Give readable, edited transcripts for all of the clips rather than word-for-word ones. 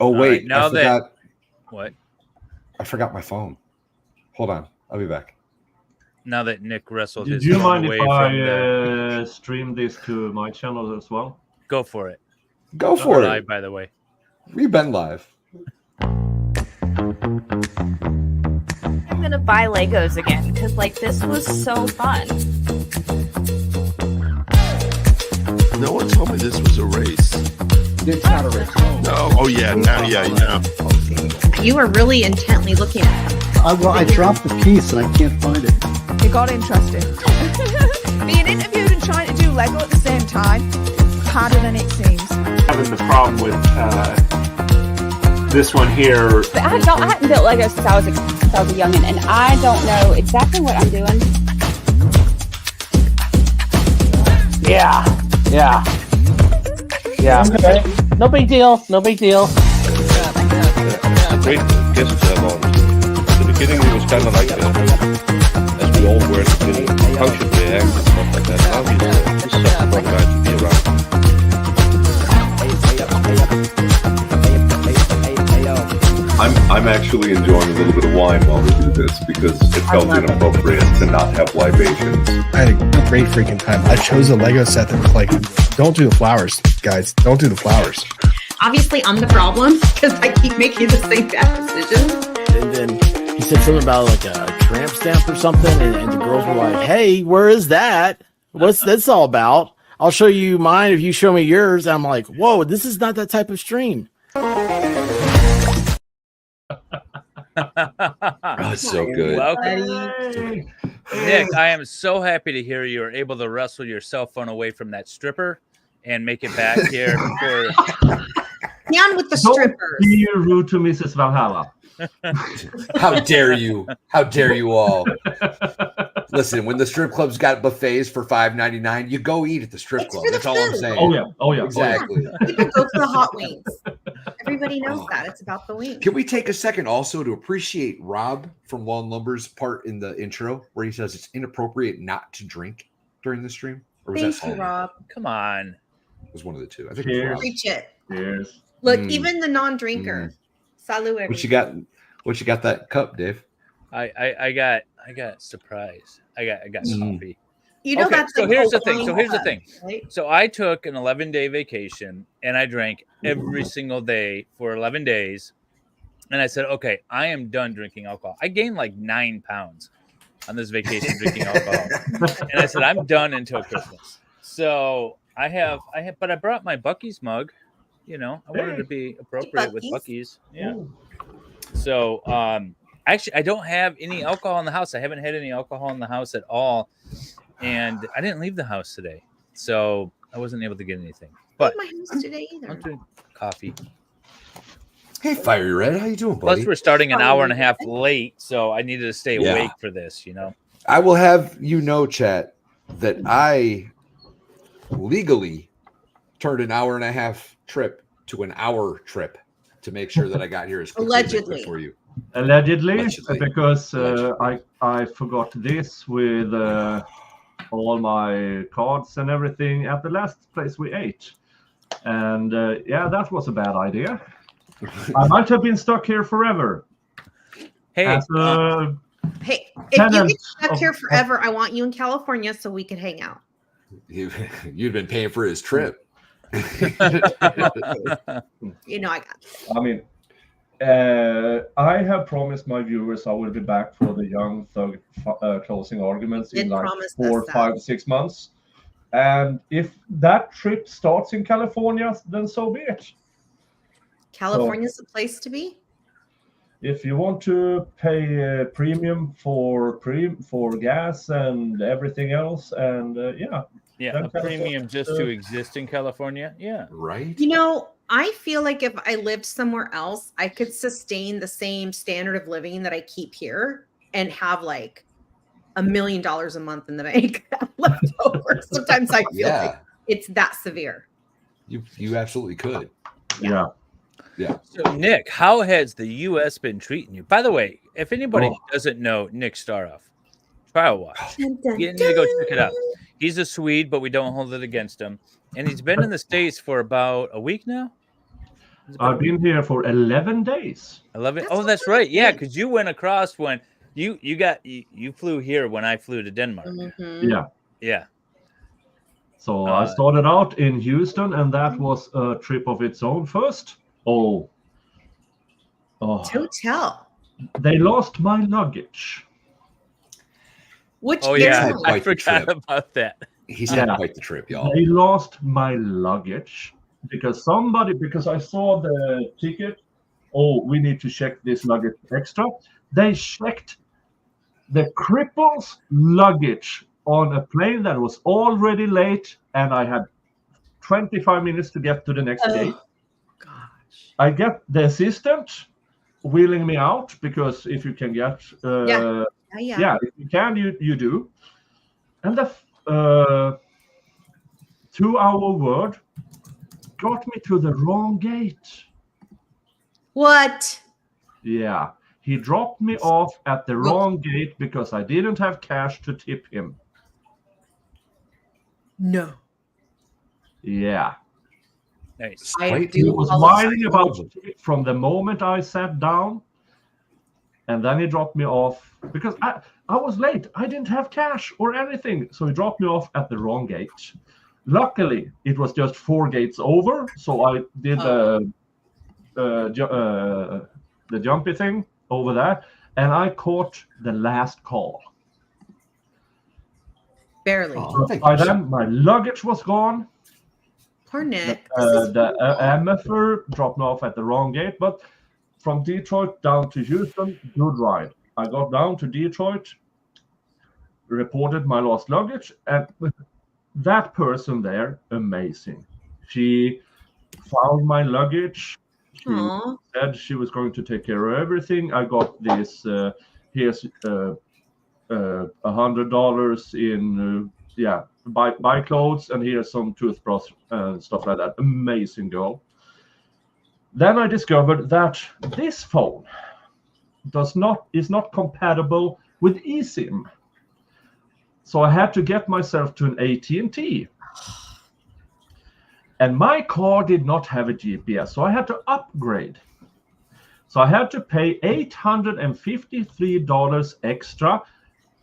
Oh wait, now I forgot. What? I forgot my phone. Hold on, I'll be back. Now that Nik wrestled Do his you phone mind away if from the... I stream this to my channel as well? Go for it. Go for live, it. by the way. We've been live. I'm gonna buy Legos again because this was so fun. No one told me this was a race. It's not a race. No. Oh yeah. Now yeah. You were really intently looking at them. I dropped the piece and I can't find it. It got interesting. Being interviewed and trying to do Lego at the same time, harder than it seems. Having the problem with this one here. But I hadn't built Legos since I was a youngin', and I don't know exactly what I'm doing. Yeah. Okay. No big deal. Great guest on the beginning. It was kind of like as we all were at the beginning, how should we act and stuff like that. Now he's such a fun guy to be around. I'm actually enjoying a little bit of wine while we do this because it felt inappropriate to not have libations. I had a great freaking time. I chose a Lego set that was like, don't do the flowers, guys. Don't do the flowers. Obviously, I'm the problem because I keep making the same bad decisions. And then he said something about like a tramp stamp or something, and the girls were like, "Hey, where is that? What's this all about? I'll show you mine if you show me yours." And I'm like, "Whoa, this is not that type of stream." Oh, it's so good. Welcome. Nik, I am so happy to hear you were able to wrestle your cell phone away from that stripper and make it back here. Down with the strippers. Don't be rude to Mrs. Valhalla. How dare you? How dare you all? Listen, when the strip club's got buffets for $5.99, you go eat at the strip club. That's all I'm saying. Oh yeah. Exactly. People go for the hot wings. Everybody knows that. It's about the wings. Can we take a second also to appreciate Rob from Lawn Lumber's part in the intro where he says it's inappropriate not to drink during the stream? Or was Thank that you, Rob. Come on. It was one of the two. I think Cheers. it was Rob. Preach it. Cheers. Look, even the non-drinker. Salute everybody. What you got that cup, Dave? I got surprised. I got coffee. You know, okay, that's so like here's the Oklahoma, thing. right? So I took an 11-day vacation and I drank every single day for 11 days. And I said, okay, I am done drinking alcohol. I gained like 9 pounds on this vacation drinking alcohol. And I said, I'm done until Christmas. So but I brought my Buc-ee's mug. You know, I wanted to be appropriate with Buc-ee's. Yeah. So, actually, I don't have any alcohol in the house. I haven't had any alcohol in the house at all. And I didn't leave the house today. So I wasn't able to get anything. But my house today either. I'm doing coffee. Hey, Fiery Red, how you doing, buddy? Plus, we're starting an hour and a half late, so I needed to stay awake for this, you know. I will have you know, chat, that I legally turned an hour and a half trip to an hour trip to make sure that I got here as quickly as I could for you. Allegedly. Because I forgot this with all my cards and everything at the last place we ate. And that was a bad idea. I might have been stuck here forever. Hey, if you get stuck here forever, I want you in California so we can hang out. You'd been paying for his trip. You know, I got you. I mean, I have promised my viewers I will be back for the Young Thug closing arguments in like 4, 5, 6 months. And if that trip starts in California, then so be it. California's the place to be. If you want to pay a premium for gas and everything else, and a premium just to exist in California, right. You know, I feel like if I lived somewhere else, I could sustain the same standard of living that I keep here and have like $1 million a month in the bank left over. Sometimes I feel like it's that severe. You absolutely could. Yeah. So, Nik, how has the U.S. been treating you? By the way, if anybody doesn't know Nik Starow, Trial Watch, you need to go check it out. He's a Swede, but we don't hold it against him. And he's been in the States for about a week now. I've been here for 11 days. 11. Oh, that's right. Yeah, because you went across when you flew here when I flew to Denmark. Mm-hmm. Yeah. Yeah. So I started out in Houston, and that was a trip of its own first. Oh. Do tell. They lost my luggage. Which I forgot about that. He's had quite the trip, y'all. They lost my luggage because I saw the ticket. Oh, we need to check this luggage extra. They checked the cripple's luggage on a plane that was already late, and I had 25 minutes to get to the next gate. Gosh. I get the assistant wheeling me out, because if you can get if you can, you do. And the 2-hour word got me to the wrong gate. What? Yeah, he dropped me off at the wrong gate because I didn't have cash to tip him. No. Yeah. Nice. He was whining about it from the moment I sat down, and then he dropped me off because I was late. I didn't have cash or anything, so he dropped me off at the wrong gate. Luckily, it was just 4 gates over, so I did the jumpy thing over there, and I caught the last call. Barely. By then, my luggage was gone. Poor Nick. The MFR dropped me off at the wrong gate, but from Detroit down to Houston, good ride. I got down to Detroit, reported my lost luggage, and that person there, amazing. She found my luggage. She said she was going to take care of everything. I got this. Here's $100 in buy clothes, and here's some toothbrush and stuff like that. Amazing girl. Then I discovered that this phone is not compatible with eSIM. So I had to get myself to an AT&T. And my car did not have a GPS, so I had to upgrade. So I had to pay $853 extra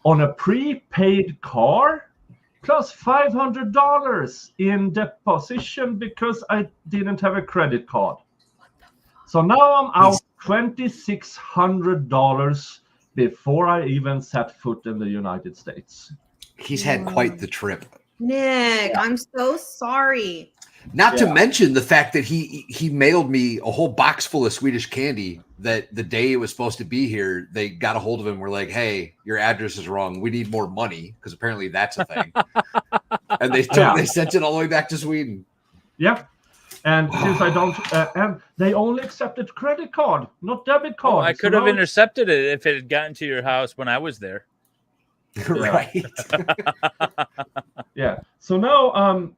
on a prepaid car, plus $500 in deposition because I didn't have a credit card. So now I'm out $2,600 before I even set foot in the United States. He's had quite the trip. Nick, I'm so sorry. Not to mention the fact that he mailed me a whole box full of Swedish candy that the day it was supposed to be here, they got a hold of him. We're like, hey, your address is wrong. We need more money, because apparently that's a thing. And they sent it all the way back to Sweden. Yeah. And since I don't, and they only accepted credit card, not debit card. Oh, I could have intercepted it if it had gotten to your house when I was there. Right. Yeah. So now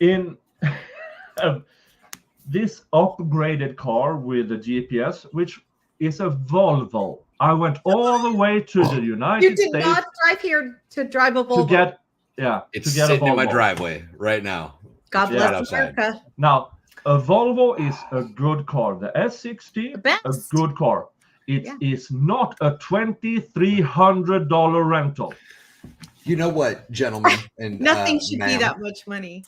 in this upgraded car with the GPS, which is a Volvo. I went all the way to the United States. You did not drive here to drive a Volvo. It's sitting in my driveway right now. God bless America. Now, a Volvo is a good car. The S60, a good car. It is not a $2,300 rental. You know what, gentlemen? And nothing should be that much money.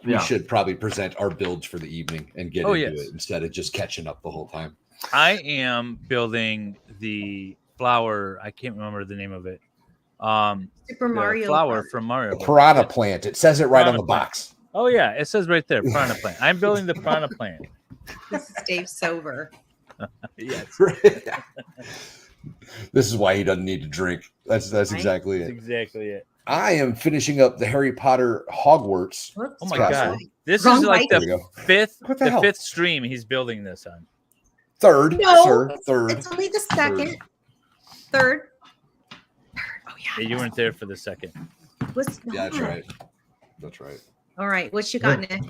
We should probably present our builds for the evening and get into it instead of just catching up the whole time. I am building the flower. I can't remember the name of it. Super Mario flower from Mario. The piranha plant. It says it right on the box. Oh yeah, it says right there, piranha plant. I'm building the piranha plant. This is Dave Sober. Yes. This is why he doesn't need to drink. That's exactly it. That's exactly it. I am finishing up the Harry Potter Hogwarts. Oh my god! This is like the fifth stream he's building this on. Third. It's only the second. Third. Oh yeah. You weren't there for the second. That's right. That's right. All right, what you got, Nick?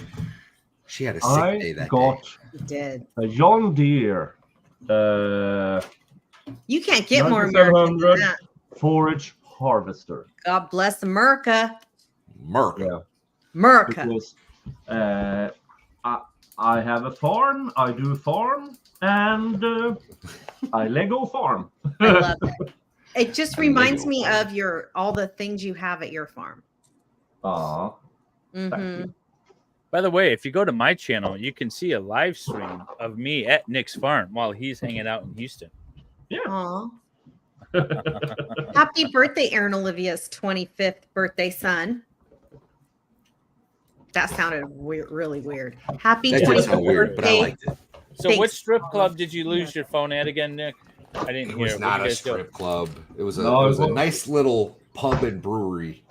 She had a sick day that day. You did. A John Deere. You can't get more American than that. Forage harvester. God bless America. America. Because I have a farm. I do farm, and I Lego farm. I love it. It just reminds me of all the things you have at your farm. Aw. Mm-hmm. By the way, if you go to my channel, you can see a live stream of me at Nik's farm while he's hanging out in Houston. Yeah. Aw. Happy birthday, Aaron Olivia's 25th birthday son. That sounded really weird. Happy 25th weird, but I birthday. liked it. So, Thanks. which strip club did you lose your phone at again, Nik? I didn't It hear. was Where'd not you a guys go? strip club. It was a nice little pub and brewery.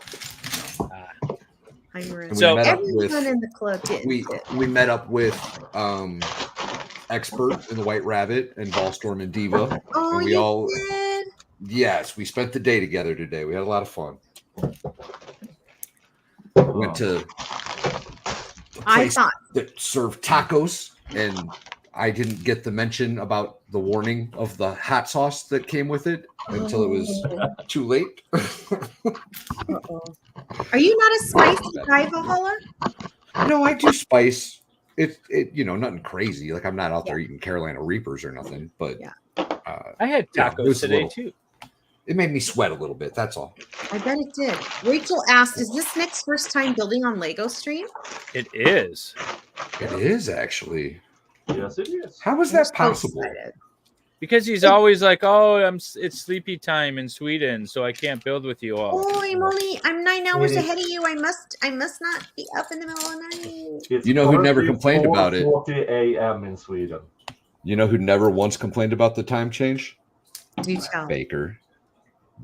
So everyone in the club did. We met up with Expert in the White Rabbit and Ballstorm and Diva. Oh, and we you all did? Yes, we spent the day together today. We had a lot of fun. We went to a place that served tacos, and I didn't get the mention about the warning of the hot sauce that came with it until it was too late. Are you not a spicy guy, Valhalla? No, I do spice. It nothing crazy. Like I'm not out there eating Carolina Reapers or nothing. But I had tacos today too. It made me sweat a little bit. That's all. I bet it did. Rachel asked, "Is this Nick's first time building on Lego stream?" It is. It is actually. Yes, it is. How is that possible? Because he's always like, "Oh, it's sleepy time in Sweden, so I can't build with you all." Oh, I'm 9 hours ahead of you. I must not be up in the middle of the night. You know who never complained about it? 4:40 a.m. in Sweden. You know who never once complained about the time change? Do tell. Baker.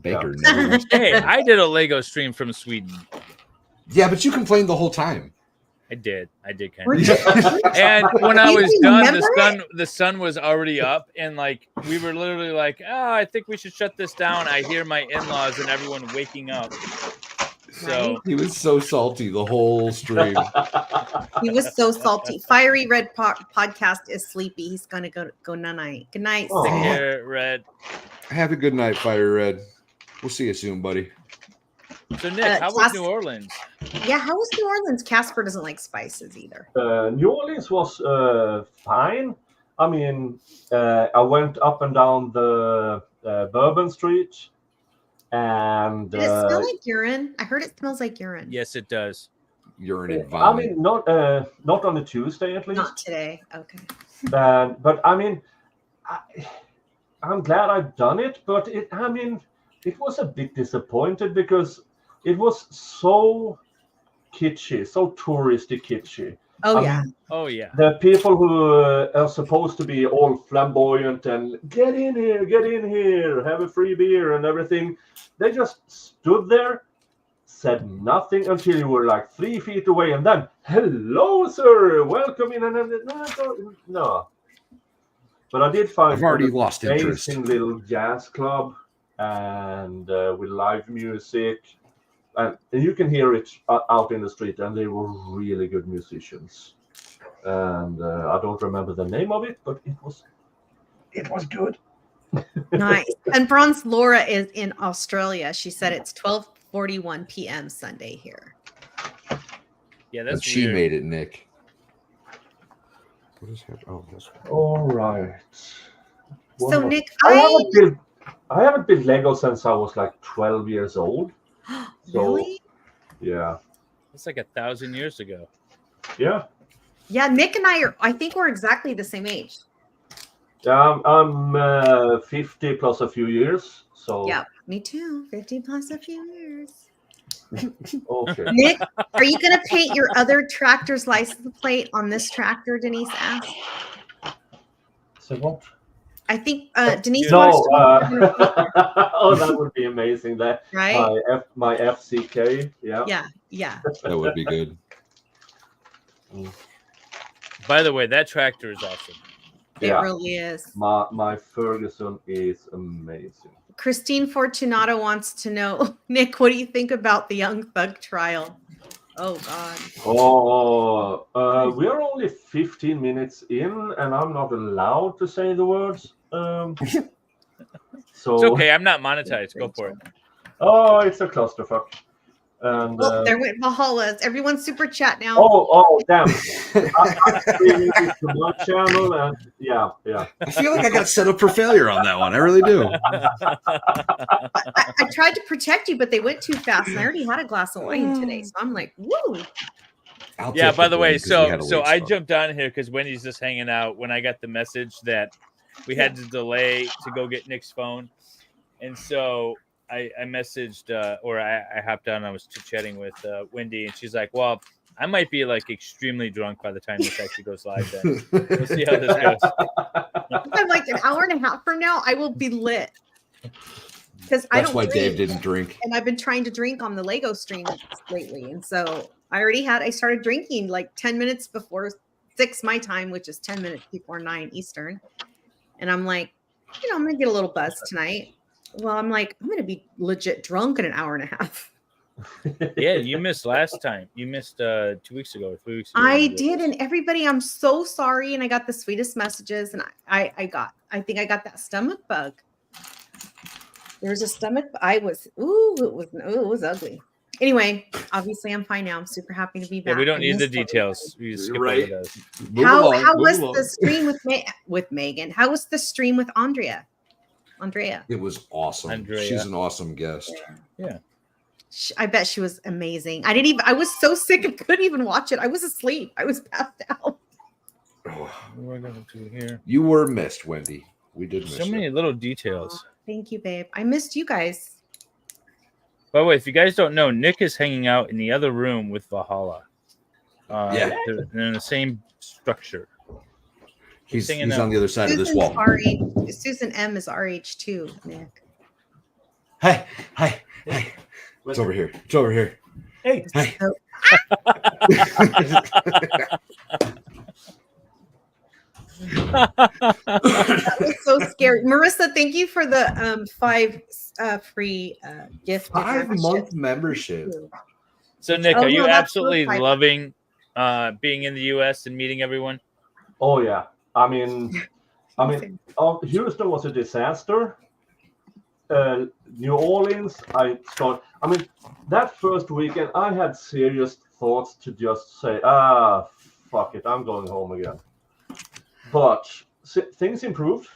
Never once Hey, I did a Lego stream from Sweden. Yeah, but you complained the whole time. I did kind of. And when I was done, the sun was already up, and like we were literally like, "Oh, I think we should shut this down." I hear my in-laws and everyone waking up. So he was so salty the whole stream. He was so salty. Fiery Red podcast is sleepy. He's gonna go night. Good night. Here, Red. Have a good night, Fire Red. We'll see you soon, buddy. So Nik, how was New Orleans? Yeah, how was New Orleans? Casper doesn't like spices either. New Orleans was fine. I mean, I went up and down the Bourbon Street, and Did it smell like urine? I heard it smells like urine. Yes, it does. Urine and I vomit. mean, not on a Tuesday at least. Not today. Okay. But I mean, I'm glad I've done it. But it was a bit disappointed because it was so kitschy, so touristy kitschy. Oh yeah. Oh yeah. The people who are supposed to be all flamboyant and get in here, have a free beer and everything, they just stood there, said nothing until you were like 3 feet away, and then, "Hello, sir, welcome in." And no. But I did find I've already lost interest. Amazing little jazz club, and with live music. And you can hear it out in the street, and they were really good musicians. And I don't remember the name of it, but it was good. Nice. And Bronze Laura is in Australia. She said it's 12:41 p.m. Sunday here. Yeah, that's But she weird. made it, Nick. What is happening? Oh, this one. All right. So Nick, I haven't built Lego since I was like 12 years old. So, really? Yeah. It's like 1,000 years ago. Yeah. Yeah, Nick and I think we're exactly the same age. Yeah, I'm 50 plus a few years. So Yeah, me too. 50 plus a few years. Okay. Nick, are you going to paint your other tractor's license plate on this tractor? Denise asked. So what? I think Denise No. wants to. Oh, that would be amazing. That Right? my FCK. Yeah. Yeah. That would be good. By the way, that tractor is awesome. It really is. My Ferguson is amazing. Christine Fortunato wants to know, Nick, what do you think about the Young Thug trial? Oh, God. Oh, we are only 15 minutes in, and I'm not allowed to say the words. So It's okay. I'm not monetized. Go for it. Oh, it's a clusterfuck. And there went Valhalla's. Everyone's super chat now. Oh, damn! I'm streaming it to my channel, and yeah. I feel like I got set up for failure on that one. I really do. I tried to protect you, but they went too fast, and I already had a glass of wine today, so I'm like, woo. Yeah. By the way, so I jumped on here because Wendy's just hanging out when I got the message that we had to delay to go get Nick's phone, and so I messaged or I hopped on. I was chatting with Wendy, and she's like, "Well, I might be like extremely drunk by the time this actually goes live. Then we'll see how this goes." I'm like an hour and a half from now, I will be lit. Because that's why Dave didn't drink, and I've been trying to drink on the Lego stream lately, and so I started drinking like 10 minutes before 6 my time, which is 10 minutes before 9 Eastern, and I'm like, I'm gonna get a little buzz tonight. Well, I'm like, I'm gonna be legit drunk in an hour and a half. Yeah, you missed last time. You missed 2 weeks ago or 3 weeks ago. I did, and everybody, I'm so sorry, and I got the sweetest messages, and I think I got that stomach bug. There was a stomach. It was ugly. Anyway, obviously I'm fine now. I'm super happy to be back. Yeah, we don't need the details. We just skip right. over those. How was the stream with Megan? How was the stream with Andrea? It was awesome. Andrea. She's an awesome guest. Yeah. I bet she was amazing. I was so sick I couldn't even watch it. I was asleep. I was passed out. What do I got to do here? You were missed, Wendy. We did miss so many little details. Thank you, babe. I missed you guys. By the way, if you guys don't know, Nick is hanging out in the other room with Valhalla. They're in the same structure. He's on the other side of this wall. Susan M is RH too, Nick. Hey. It's over here. Hey. That was so scary. Marissa, thank you for the 5 free gift. 5-month membership. So Nick, are you absolutely loving being in the US and meeting everyone? Oh yeah. I mean, Houston was a disaster. New Orleans, that first weekend, I had serious thoughts to just say, fuck it, I'm going home again. But things improved.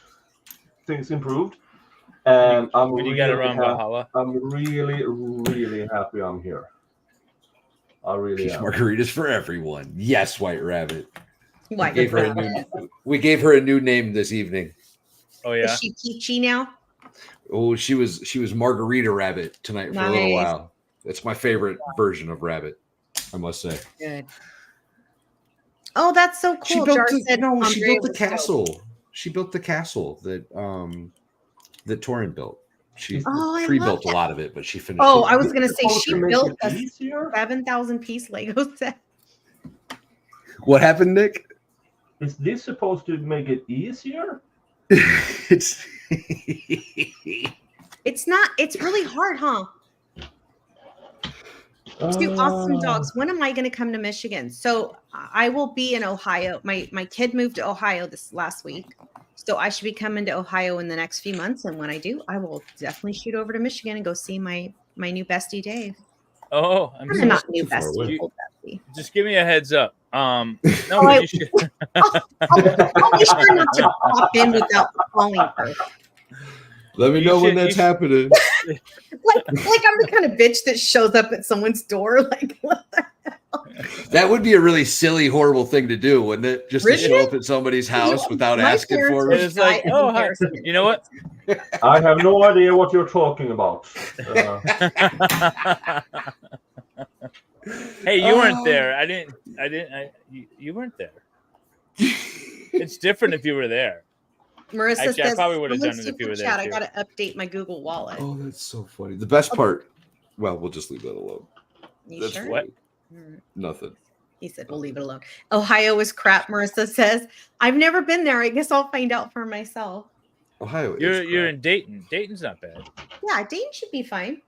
And I'm really happy I'm here. I really Peach am. margaritas for everyone. Yes, White Rabbit. White We gave her a new name this evening. Oh yeah. Is she peachy now? Oh, she was Margarita Rabbit tonight for a little while. It's my favorite version of Rabbit, I must say. Good. Oh, that's so cool. She built the castle. She built the castle that Torin built. She built a lot of it, but she finished. Oh, it. I was gonna say she built a 7,000 piece Lego set. What happened, Nick? Is this supposed to make it easier? It's not. It's really hard, huh? 2 awesome dogs. When am I going to come to Michigan? So I will be in Ohio. My kid moved to Ohio this last week, so I should be coming to Ohio in the next few months. And when I do, I will definitely shoot over to Michigan and go see my new bestie, Dave. Oh, I'm not new bestie, old bestie. Just give me a heads up. You should. I'll be sure not to pop in without calling her. Let me know when that's happening. Like I'm the kind of bitch that shows up at someone's door. Like, what the hell? That would be a really silly, horrible thing to do, wouldn't it? Just to show up at somebody's house without asking for it. It's like, oh, hi. You know what? I have no idea what you're talking about. Hey, you weren't there. You weren't there. It's different if you were there. Marissa Actually, says, I probably would have done it if you were there. I got to update my Google Wallet. Oh, that's so funny. The best part. Well, we'll just leave that alone. You sure? What? Nothing. He said, we'll leave it alone. Ohio is crap, Marissa says. I've never been there. I guess I'll find out for myself. Ohio You're in Dayton. Dayton's not bad. Yeah, Dayton should be fine.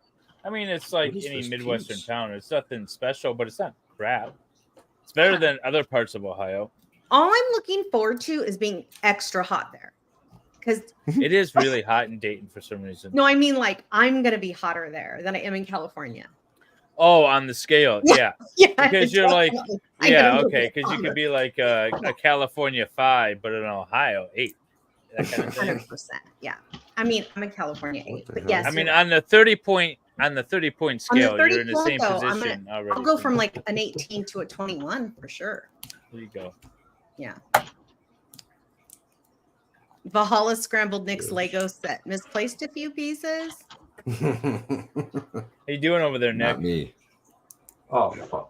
I mean, it's like any Midwestern town. It's nothing special, but it's not crap. It's better than other parts of Ohio. All I'm looking forward to is being extra hot there. Because it is really hot in Dayton for some reason. No, I mean, like, I'm going to be hotter there than I am in California. Oh, on the scale, yeah. Yeah, Because you're like, definitely. yeah, okay, because you could be like a California 5, but an Ohio 8. That kind of thing. 100%. Yeah. I mean, I'm a California 8, but yes. I mean, you're on the 30-point scale, 30 you're in the point, same though, position already. I'll go from like an 18 to a 21 for sure. There you go. Yeah. Valhalla scrambled Nick's Lego set. Misplaced a few pieces. How you doing over there, Nick? Not me. Oh, fuck.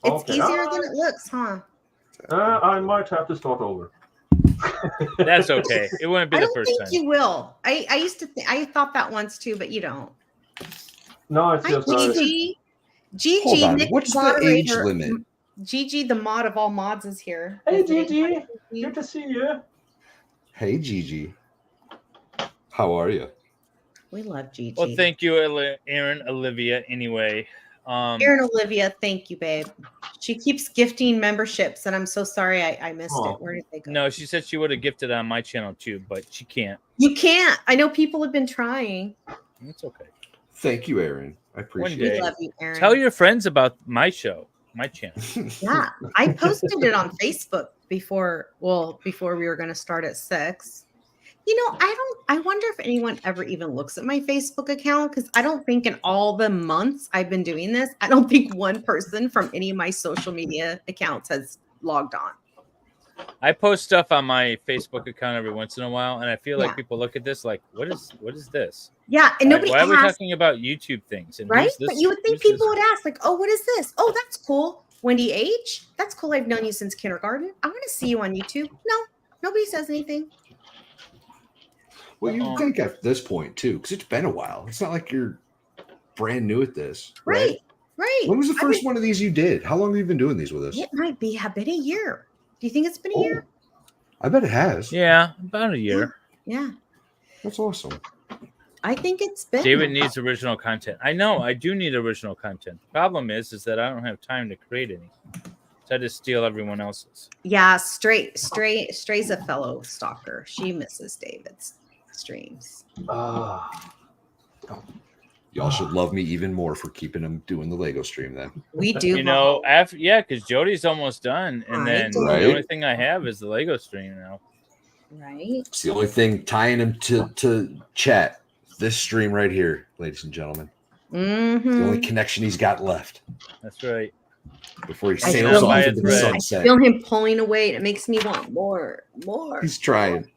It's easier than it looks, huh? I might have to start over. That's okay. It wouldn't be I the don't first think time. you will. I used to I thought that once too, but you don't. No, it's Hi, just Gigi. Hold Gigi, on. Nick What's the moderator. age limit? Gigi, the mod of all mods, is here. Hey, Gigi. Good to see you. Hey, Gigi. How are you? We love Gigi. Well, thank you, Aaron, Olivia. Anyway, Aaron, Olivia, thank you, babe. She keeps gifting memberships, and I'm so sorry I missed it. Where did they go? No, she said she would have gifted on my channel too, but she can't. You can't. I know people have been trying. It's okay. Thank you, Aaron. I appreciate One day, it. We love you, Aaron. Tell your friends about my show, my channel. Yeah, I posted it on Facebook before we were going to start at 6. You know, I wonder if anyone ever even looks at my Facebook account, because I don't think in all the months I've been doing this, I don't think one person from any of my social media accounts has logged on. I post stuff on my Facebook account every once in a while, and I feel like people look at this like, what is this? Yeah, and nobody Why are we asks, talking about YouTube things? And right? who's this- But you would think who's people this? would ask, like, oh, what is this? Oh, that's cool. Wendy H, that's cool. I've known you since kindergarten. I want to see you on YouTube. No, nobody says anything. Well, you think at this point too, because it's been a while. It's not like you're brand new at this, Right. Right. When was the first one of these you did? How long have you been doing these with us? It might be have been a year. Do you think it's been a year? I bet it has. Yeah, about a year. Yeah. That's awesome. I think it's been. David needs original content. I know, I do need original content. The problem is that I don't have time to create any. So I just steal everyone else's. Yeah, Stray's a fellow stalker. She misses David's streams. Y'all should love me even more for keeping him doing the Lego stream then. We do. You know, after because Jody's almost done, and then Right. the only thing I have is the Lego stream now. Right. It's the only thing tying him to chat. This stream right here, ladies and gentlemen. Mm-hmm. The only connection he's got left That's right. before he I sails feel off him- into the sunset. I feel him pulling away. It makes me want more. He's trying.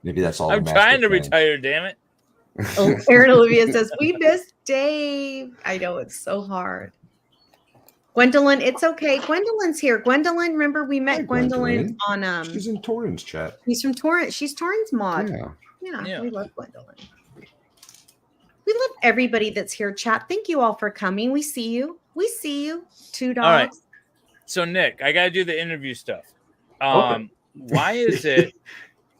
Maybe that's all. I'm the trying to master retire, damn it. Oh, Aaron Olivia says, we missed Dave. I know it's so hard. Gwendolyn, it's okay. Gwendolyn's here. Gwendolyn, remember we met Gwendolyn on She's in Torrens chat. He's from Torrent. She's Torrent's mod. Yeah. We love Gwendolyn. We love everybody that's here, chat. Thank you all for coming. We see you. We see you. 2 dogs. All right. So Nick, I gotta do the interview stuff. Why is it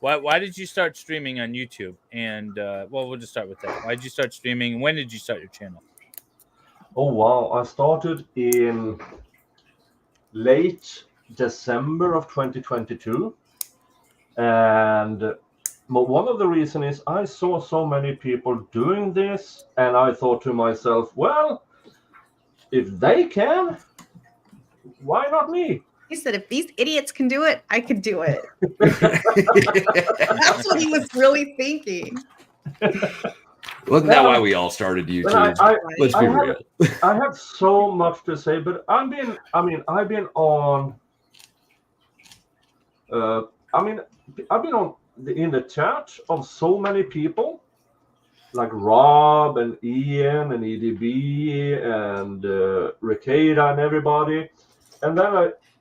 why did you start streaming on YouTube? And we'll just start with that. Why did you start streaming? When did you start your channel? Oh wow, I started in late December of 2022, and one of the reasons is I saw so many people doing this, and I thought to myself, well, if they can, why not me? He said, if these idiots can do it, I could do it. That's what he was really thinking. Wasn't that why we all started YouTube? Let's be real. I have so much to say, but I've been on. I've been on in the chat of so many people, like Rob and Ian and EDB and Ricada and everybody, and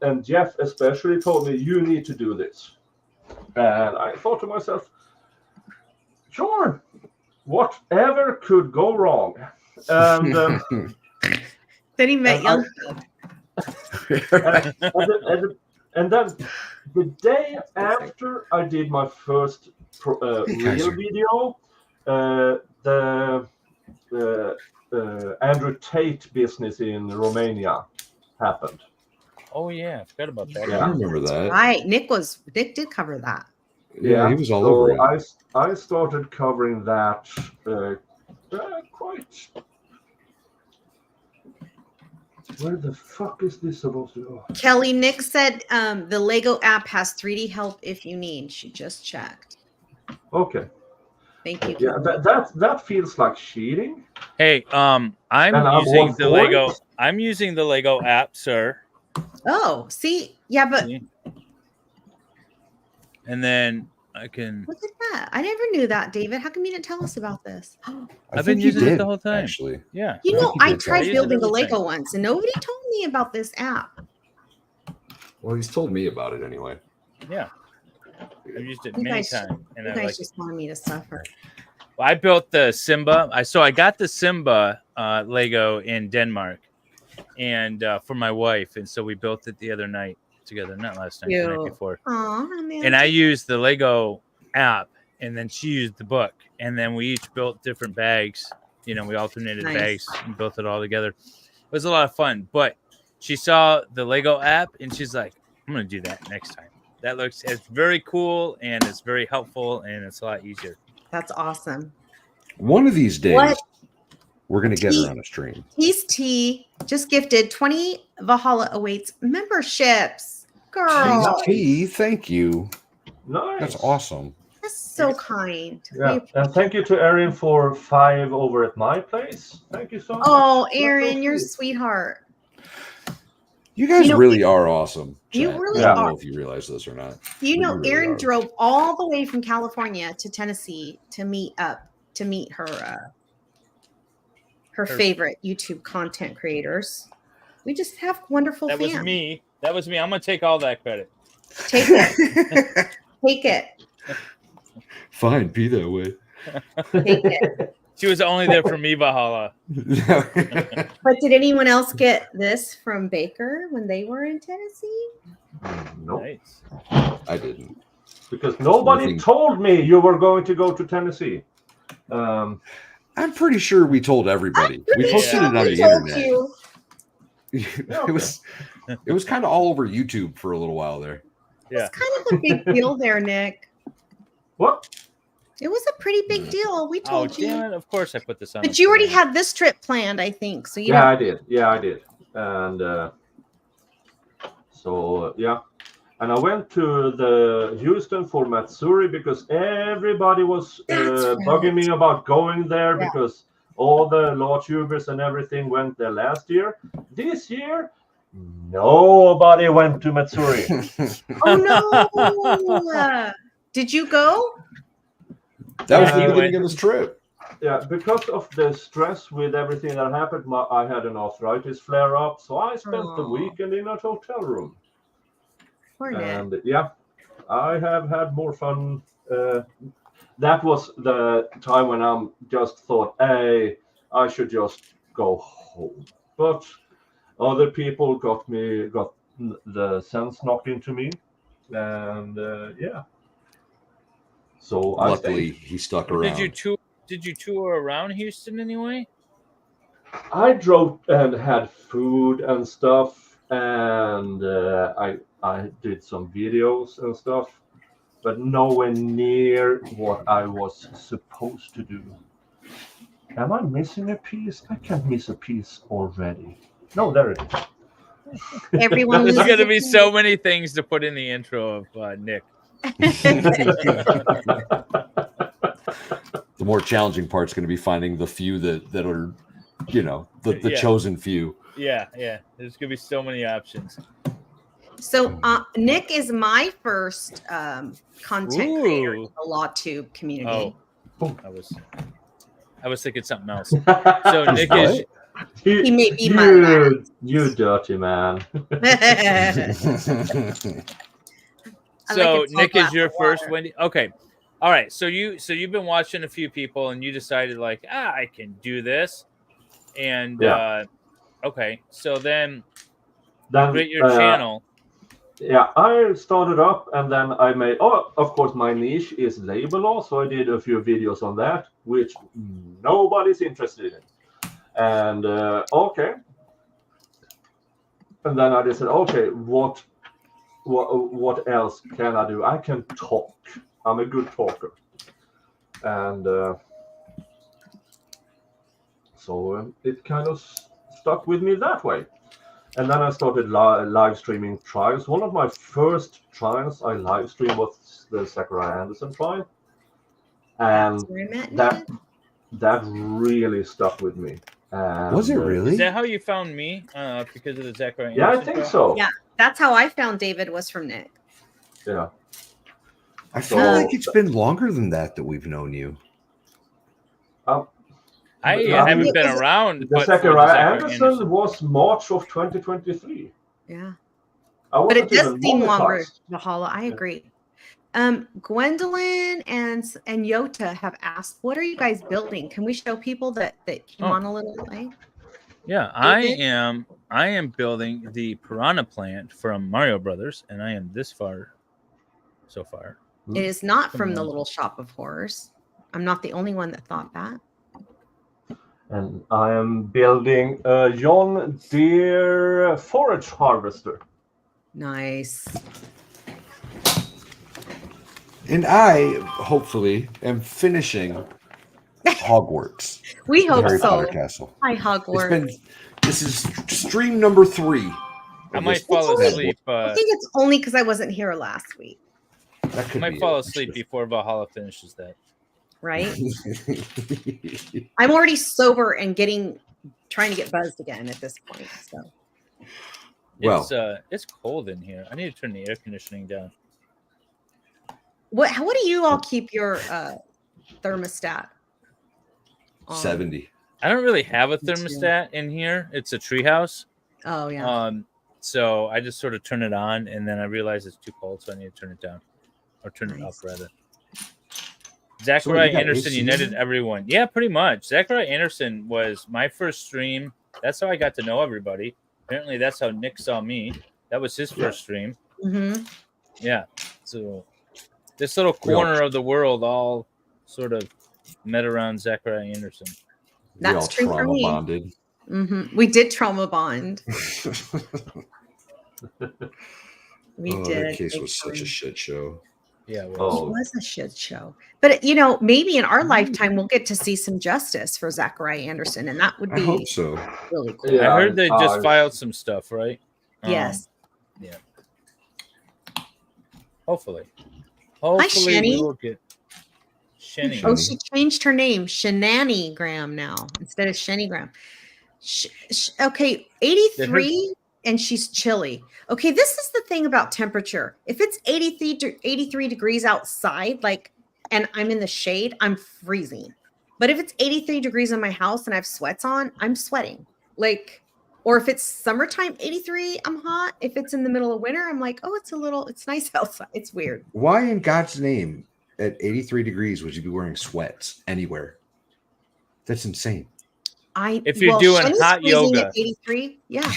then Jeff especially told me, you need to do this, and I thought to myself, sure. Whatever could go wrong, and then he met young. And then the day after I did my first real video, the Andrew Tate business in Romania happened. Oh yeah, I forgot about that. Yeah, I remember that. Right, Nick did cover that. Yeah, he was all over it. I started covering that quite. Where the fuck is this supposed to go? Kelly, Nick said the Lego app has 3D help if you need. She just checked. Okay. Thank you. Yeah, that feels like cheating. Hey, I'm using the Lego. I'm using the Lego app, sir. Oh, see, yeah, but and then I can look at that. I never knew that, David. How come you didn't tell us about this? I've been using it the whole time. Actually, yeah. You know, I tried building a everything. Lego once, and nobody told me about this app. Well, he's told me about it anyway. Yeah, I've used it You many guys- times, and You I guys like it. just wanted me to suffer. Well, I built the Simba. I got the Simba Lego in Denmark, and for my wife, and so we built it the other night together. Not last night, the night before. Aw, And I used the Lego app, and then she used the book, and then we each built different bags. You know, we alternated Nice. bags and built it all together. It was a lot of fun. But she saw the Lego app, and she's like, "I'm gonna do that next time. It's very cool, and it's very helpful, and it's a lot easier." That's awesome. One of these days, What? we're gonna get her on a stream. He's T just gifted 20 Valhalla Awaits memberships. Girl, T, thank you. Nice. That's awesome. that's so kind. Yeah, and thank you to Erin for 5 over at my place. Thank you so much. Oh, That's so Aaron, you're a sweet. sweetheart. You guys You know, really are awesome. You chat. really I don't are. know if you realize this or not. You but know, really Erin are. drove all the way from California to Tennessee to meet her favorite YouTube content creators. We just have wonderful That fans. was me. That was me. I'm gonna take all that credit. Take it. Take it. Fine, be that way. Take it. She was only there for me, Valhalla. But did anyone else get this from Baker when they were in Tennessee? Nope. Nice. I didn't. Because nobody Nothing. told me you were going to go to Tennessee. I'm pretty sure we told everybody. We posted it on the internet. It was kind of all over YouTube for a little while there. Yeah. Kind of a big deal there, Nick. What? It was a pretty big deal. We Oh, told you. damn it. Of course I put this on. But you already had this trip planned, I think. So you Yeah, don't... I did. Yeah, I did. And so, yeah. And I went to the Houston for Matsuri because everybody was bugging me about going there because all the law tubers and everything went there last year. This year, nobody went to Matsuri. Oh, no. Did you go? That was the beginning of this trip. Yeah, because of the stress with everything that happened, I had an arthritis flare up. So I spent the weekend in a hotel room. Poor Nick. And yeah, I have had more fun. That was the time when I just thought, hey, I should just go home. But other people got the sense knocked into me. And yeah. So Luckily, he stuck around. Did you tour around Houston anyway? I drove and had food and stuff, and I did some videos and stuff, but nowhere near what I was supposed to do. Am I missing a piece? I can't miss a piece already. No, there it is. Everyone There's loses going to a be piece. so many things to put in the intro of Nick. The more challenging part is going to be finding the few that are, the Yeah. chosen few. Yeah. There's going to be so many options. So Nick is my first content creator in the LawTube community. Oh, I was thinking something else. So Nick is. He may be my last. You dirty man. So Nick is your first, Wendy. Okay, all right. So you've been watching a few people, and you decided like, I can do this, and okay. So then create your channel. Yeah, I started up, and then I made. Oh, of course, my niche is labor law, so I did a few videos on that, which nobody's interested in. And okay, and then I just said, okay, what else can I do? I can talk I'm a good talker, and so it kind of stuck with me that way. And then I started live streaming trials. One of my first trials I live streamed was the Zachariah Anderson trial, and that really stuck with me. And, was it really? Is that how you found me? Because of the Zachariah Yeah, Anderson I think trial? so. Yeah, that's how I found David, was from Nik. Yeah. I feel like it's been longer than that we've known you. I haven't been around. The Zachariah Anderson was March of 2023. Yeah. But it does seem longer, Valhalla. I agree. Gwendolyn and Yota have asked, what are you guys building? Can we show people that came on a little late? Yeah, I am building the piranha plant from Mario Brothers, and I am this far so far. It is not from the Little Shop of Horrors. I'm not the only one that thought that. And I am building a John Deere forage harvester. Nice. And I, hopefully, am finishing Hogwarts. We hope Harry so. Potter Castle. Hi, Hogwarts. This is stream number 3. I might fall asleep. I think it's only because I wasn't here last week. That could I might fall asleep before Valhalla finishes that. Right? I'm already sober and trying to get buzzed again at this point. So. It's cold in here. I need to turn the air conditioning down. What do you all keep your thermostat on? 70. I don't really have a thermostat in here. It's a treehouse. Oh yeah. So I just sort of turn it on, and then I realize it's too cold, so I need to turn it down, or turn it up rather. Zachariah Anderson united everyone. Yeah, pretty much. Zachariah Anderson was my first stream. That's how I got to know everybody. Apparently, that's how Nik saw me. That was his first stream. Mm-hmm. Yeah. So this little corner of the world all sort of met around Zachariah Anderson. That's true for me. Bonded. Mm-hmm. We did trauma bond. We did. That case was such a shit show. Yeah, it was a shit show. But maybe in our lifetime we'll get to see some justice for Zachariah Anderson, and that would be hope so. Really cool. Yeah, I heard they just filed some stuff, right? Yes. Yeah. Hopefully. Hi, Shenny. We will get Shenny. Oh, she changed her name, Shenanigram now instead of Shenigram. Okay, 83. And she's chilly. Okay, this is the thing about temperature. If it's 83 degrees outside, and I'm in the shade, I'm freezing. But if it's 83 degrees in my house and I have sweats on, I'm sweating. Or if it's summertime, 83, I'm hot. If it's in the middle of winter, I'm like, oh, it's nice outside. It's weird. Why in God's name at 83 degrees would you be wearing sweats anywhere? That's insane. If you're doing hot yoga. At 83, yeah.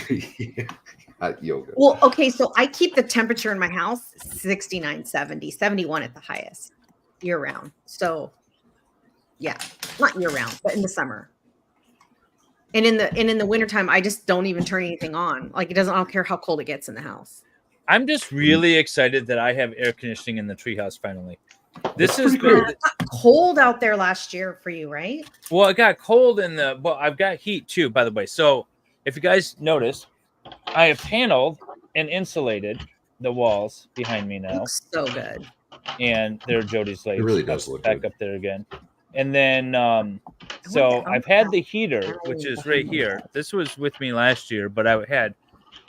Hot yoga. Well, okay, so I keep the temperature in my house 69, 70, 71 at the highest year round. So yeah, not year round, but in the summer. And in the wintertime, I just don't even turn anything on. I don't care how cold it gets in the house. I'm just really excited that I have air conditioning in the treehouse finally. This is it got cold out there last year for you, right? Well, it got cold I've got heat too, by the way. So if you guys notice, I have paneled and insulated the walls behind me now. Looks so good. And there are Jody's legs. It really does look back good. Up there again. And then so I've had the heater, which is right here. This was with me last year, but I had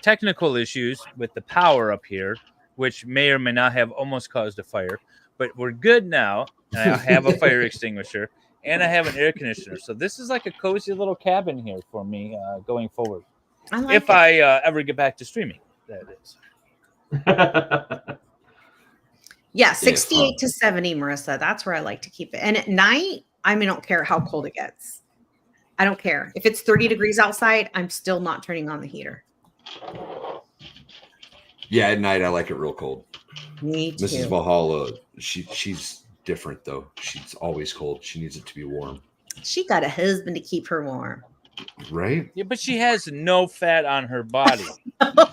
technical issues with the power up here, which may or may not have almost caused a fire. But we're good now, and I have a fire extinguisher, and I have an air conditioner. So this is like a cozy little cabin here for me going forward. If I ever get back to streaming, that is. Yeah, 68 to 70, Marissa. That's where I like to keep it. And at night, I don't care how cold it gets. I don't care. If it's 30 degrees outside, I'm still not turning on the heater. Yeah, at night I like it real cold. Me too. Mrs. Valhalla, she's different though. She's always cold. She needs it to be warm. She got a husband to keep her warm. Right? Yeah, but she has no fat on her body.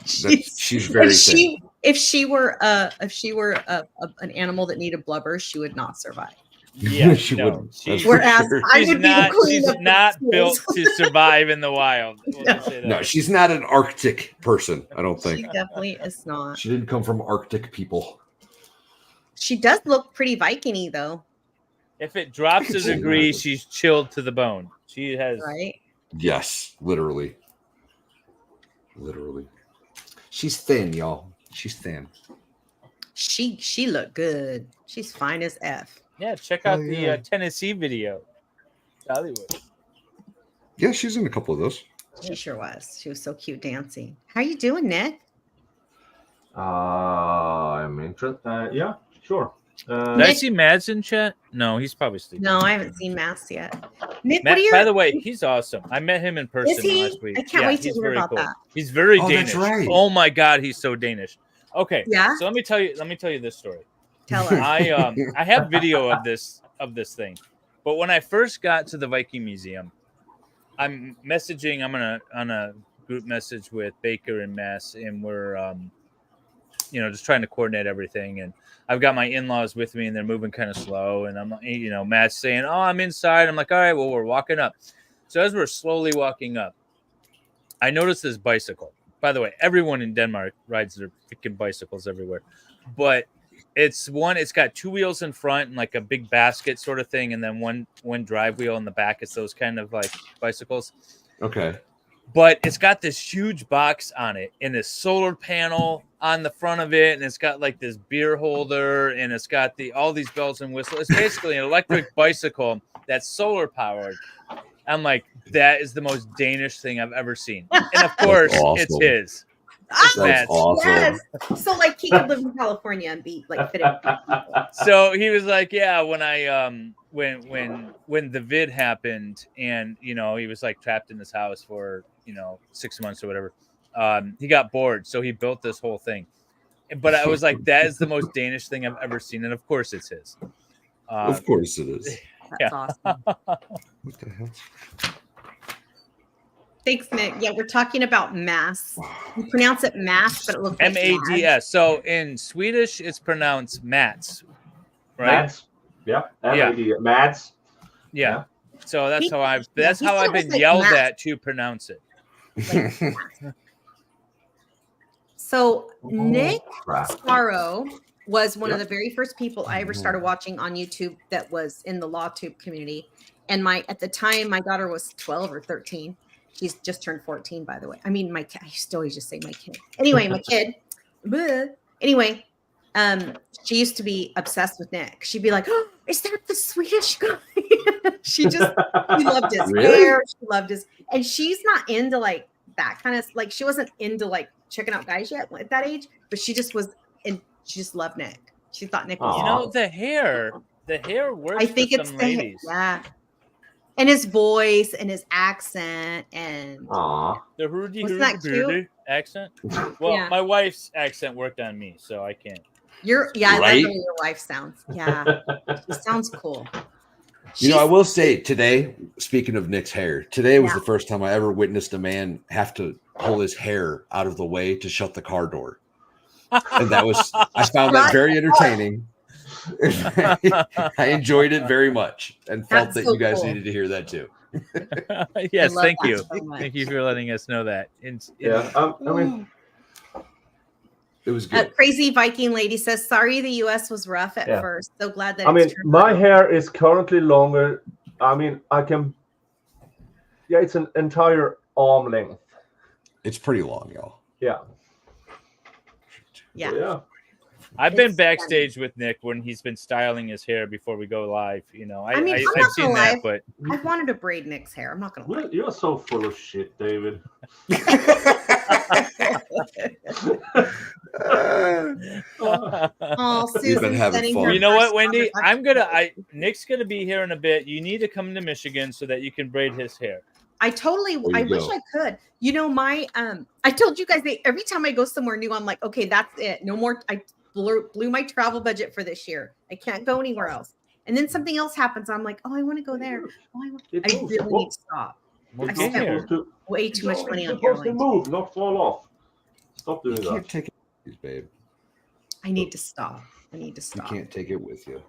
She's very thin. If she were an animal that needed blubber, she would not survive. Yeah, she no, wouldn't. Whereas I would be the queen she's of the not seals. built to survive in the wild. We'll just say that. No, she's not an Arctic person. I don't She think. definitely is not. She didn't come from Arctic people. She does look pretty Viking-y, though. If it drops a degree, she's chilled to the bone. She has right. Yes, literally. Literally. She's thin, y'all. She's thin. She looked good. She's fine as F. Yeah, check out the Tennessee video. Hollywood. Yeah, she's in a couple of those. She sure was. She was so cute dancing. How you doing, Nick? I'm interested. Yeah, sure. Did I see Mads in chat? No, he's probably sleeping. No, I haven't seen Mass yet. Nick, Matt, what are your... by the way, he's awesome. I met him in person Is he? last week. I can't wait to he's hear very about cool. that. He's very Danish. That's right. Oh my god, he's so Danish. Okay, yeah. So let me tell you this story. Tell us. I have video of this thing, but when I first got to the Viking Museum, I'm messaging. I'm on a group message with Baker and Mass, and we're just trying to coordinate everything. And I've got my in-laws with me, and they're moving kind of slow. And I'm, Matt's saying, "Oh, I'm inside." I'm like, "All right, well, we're walking up." So as we're slowly walking up, I noticed this bicycle. By the way, everyone in Denmark rides their freaking bicycles everywhere, but it's got two wheels in front and like a big basket sort of thing, and then one drive wheel in the back. It's those kind of like bicycles. Okay. But it's got this huge box on it and this solar panel on the front of it, and it's got like this beer holder, and it's got all these bells and whistles. It's basically an electric bicycle that's solar powered. I'm like, that is the most Danish thing I've ever seen. And of course, it's his. That's awesome. Yes. So like he could live in California and be like fitting. So he was like, yeah, when I when the vid happened, and he was like trapped in his house for 6 months or whatever, he got bored, so he built this whole thing. But I was like, that is the most Danish thing I've ever seen, and of course it's his. Of course it is. That's awesome. What the hell? Thanks, Nick. Yeah, we're talking about mass. You pronounce it mass, but it looks like Mads. So in Swedish, it's pronounced Mats, right? Mads. Yeah. M-A-D. Mads. Yeah. So that's how I've been like yelled Mads. at to pronounce it. So Nik Starow was one of the very first people I ever started watching on YouTube that was in the LawTube community. And at the time, my daughter was 12 or 13. She's just turned 14, by the way. I mean, my kid. I still always just say my kid. Anyway, my kid. Anyway, she used to be obsessed with Nick. She'd be like, "Oh, is that the Swedish guy?" she loved his hair. She loved his, and she's not into like that kind of like. She wasn't into like checking out guys yet at that age, but she just was, and she just loved Nick. She thought Nick was. The hair works. I think it's ladies. Yeah. And his voice and his accent and the wasn't that cute? accent. Well, my wife's accent worked on me, so I can't. I love the way your wife sounds. Yeah, she sounds cool. I will say today, speaking of Nick's hair, today was the first time I ever witnessed a man have to pull his hair out of the way to shut the car door, and I found that very entertaining. I enjoyed it very much and felt that you guys needed to hear that too. Yes, thank you. Thank you for letting us know that. I mean, it was good. Crazy Viking lady says, "Sorry, the U.S. was rough at first. So glad that." My hair is currently longer. I mean, I can. Yeah, it's an entire arm length. It's pretty long, y'all. Yeah. Yeah. I've been backstage with Nick when he's been styling his hair before we go live. I'm I've not seen gonna lie. that, but I wanted to braid Nick's hair. I'm not gonna lie. You're so full of shit, David. Susan's sending her You know what, first Wendy? conversation. Nick's gonna be here in a bit. You need to come to Michigan so that you can braid his hair. I wish I could. I told you guys every time I go somewhere new, I'm like, okay, that's it. No more. I blew my travel budget for this year. I can't go anywhere else. And then something else happens. I'm like, oh, I want to go there. I really need to stop. I spent way too much money on supposed to airlines. move, not fall off. Stop doing that. Take it, babe. I need to stop. You can't take it with you.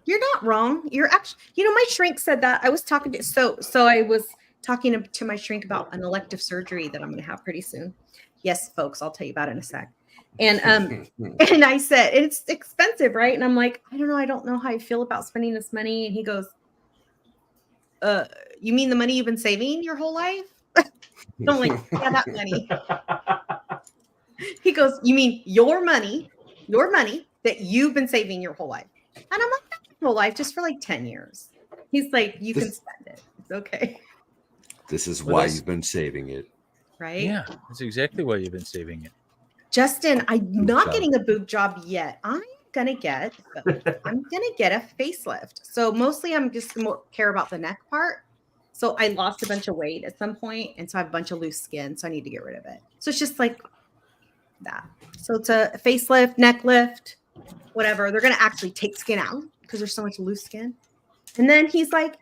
You're not wrong. You're actually, my shrink said that. I was talking to, so I was talking to my shrink about an elective surgery that I'm going to have pretty soon. Yes, folks, I'll tell you about it in a sec. And and I said, it's expensive, right? And I'm like, I don't know. I don't know how I feel about spending this money. And he goes, you mean the money you've been saving your whole life? I'm like, yeah, that money. He goes, you mean your money that you've been saving your whole life? And I'm like, not my whole life, just for like 10 years. He's like, you can spend it. It's okay. This is why you've been saving it. Right? Yeah, that's exactly why you've been saving it. Justin, I'm not getting a boob job yet. I'm gonna get a facelift. So mostly I'm just more care about the neck part. So I lost a bunch of weight at some point, and so I have a bunch of loose skin, so I need to get rid of it. So it's just like that. So it's a facelift, neck lift, whatever. They're gonna actually take skin out because there's so much loose skin. And then he's like,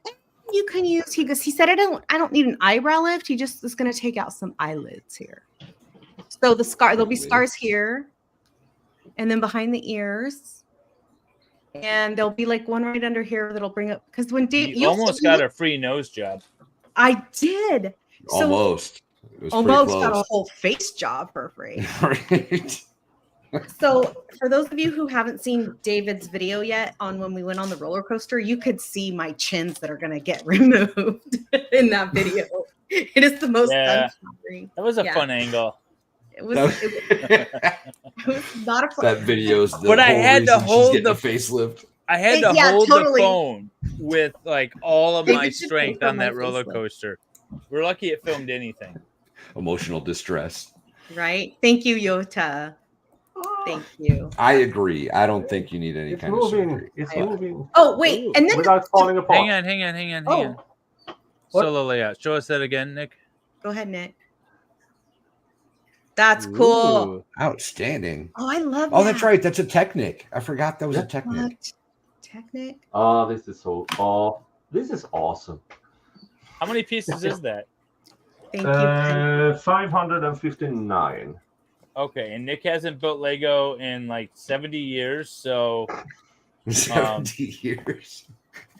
you can use, he said, I don't need an eyebrow lift. He just is gonna take out some eyelids here. So there'll be scars here, and then behind the ears, and there'll be like one right under here that'll bring up, because when you almost got a free nose job. I did. Almost. It was almost got a whole face job for free. Right. So for those of you who haven't seen David's video yet on when we went on the roller coaster, you could see my chins that are going to get removed in that video. It is the most fun. That was a fun angle. It was not a fun. That video's the but I had to hold the facelift. I had to hold the phone with like all of my strength on that roller coaster. We're lucky it filmed anything. Emotional distress. Right. Thank you, Yota. Thank you. I agree. I don't think you need any kind of surgery. It's moving. Oh, wait. And then without falling apart. Hang on. Solo layout. Show us that again, Nick. Go ahead, Nick. That's cool. Ooh, outstanding. Oh, I love that. Oh, that's right. That's a Technic. I forgot that was a Technic. Technic? Oh, this is awesome. How many pieces is that? Thank you. 559. Okay, and Nick hasn't built Lego in like 70 years, so 70 years.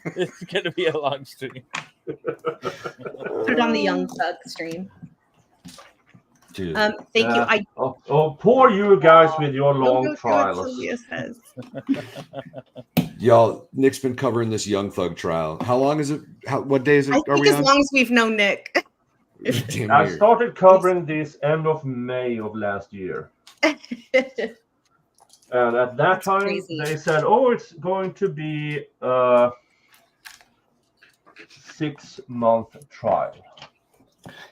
It's gonna be a long stream. Put it on the Young Thug stream. Dude. Thank you. Poor you guys with your long trials. Y'all, Nick's been covering this Young Thug trial. How long is it? What day is it? I think as long as we've known Nick. I started covering this end of May of last year. And at that time, they said, oh, it's going to be a 6-month trial.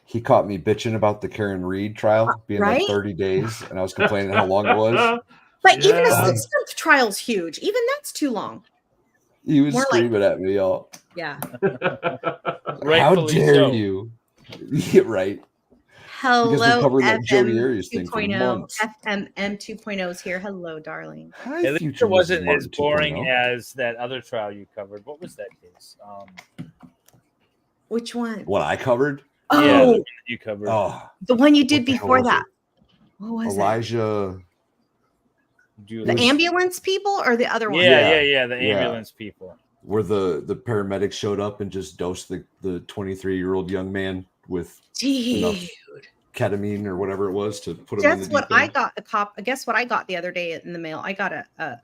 He caught me bitching about the Karen Reed trial being like 30 days, and I was complaining how long it was. But even a 6-month trial is huge. Even that's too long. He was screaming at me, y'all. Yeah. How dare you? Yeah, right. Hello, FM 2.0. FMM 2.0 is here. Hello, darling. At least it wasn't as boring as that other trial you covered. What was that case? Which one? What I covered? Oh, yeah, the one that you covered. Oh, the one you did before that. What was Elijah? The ambulance people or the other one? Yeah. The ambulance people. Where the paramedics showed up and just dosed the 23-year-old young man with enough ketamine or whatever it was to put him in the deep end. I got guess what I got the other day in the mail? I got an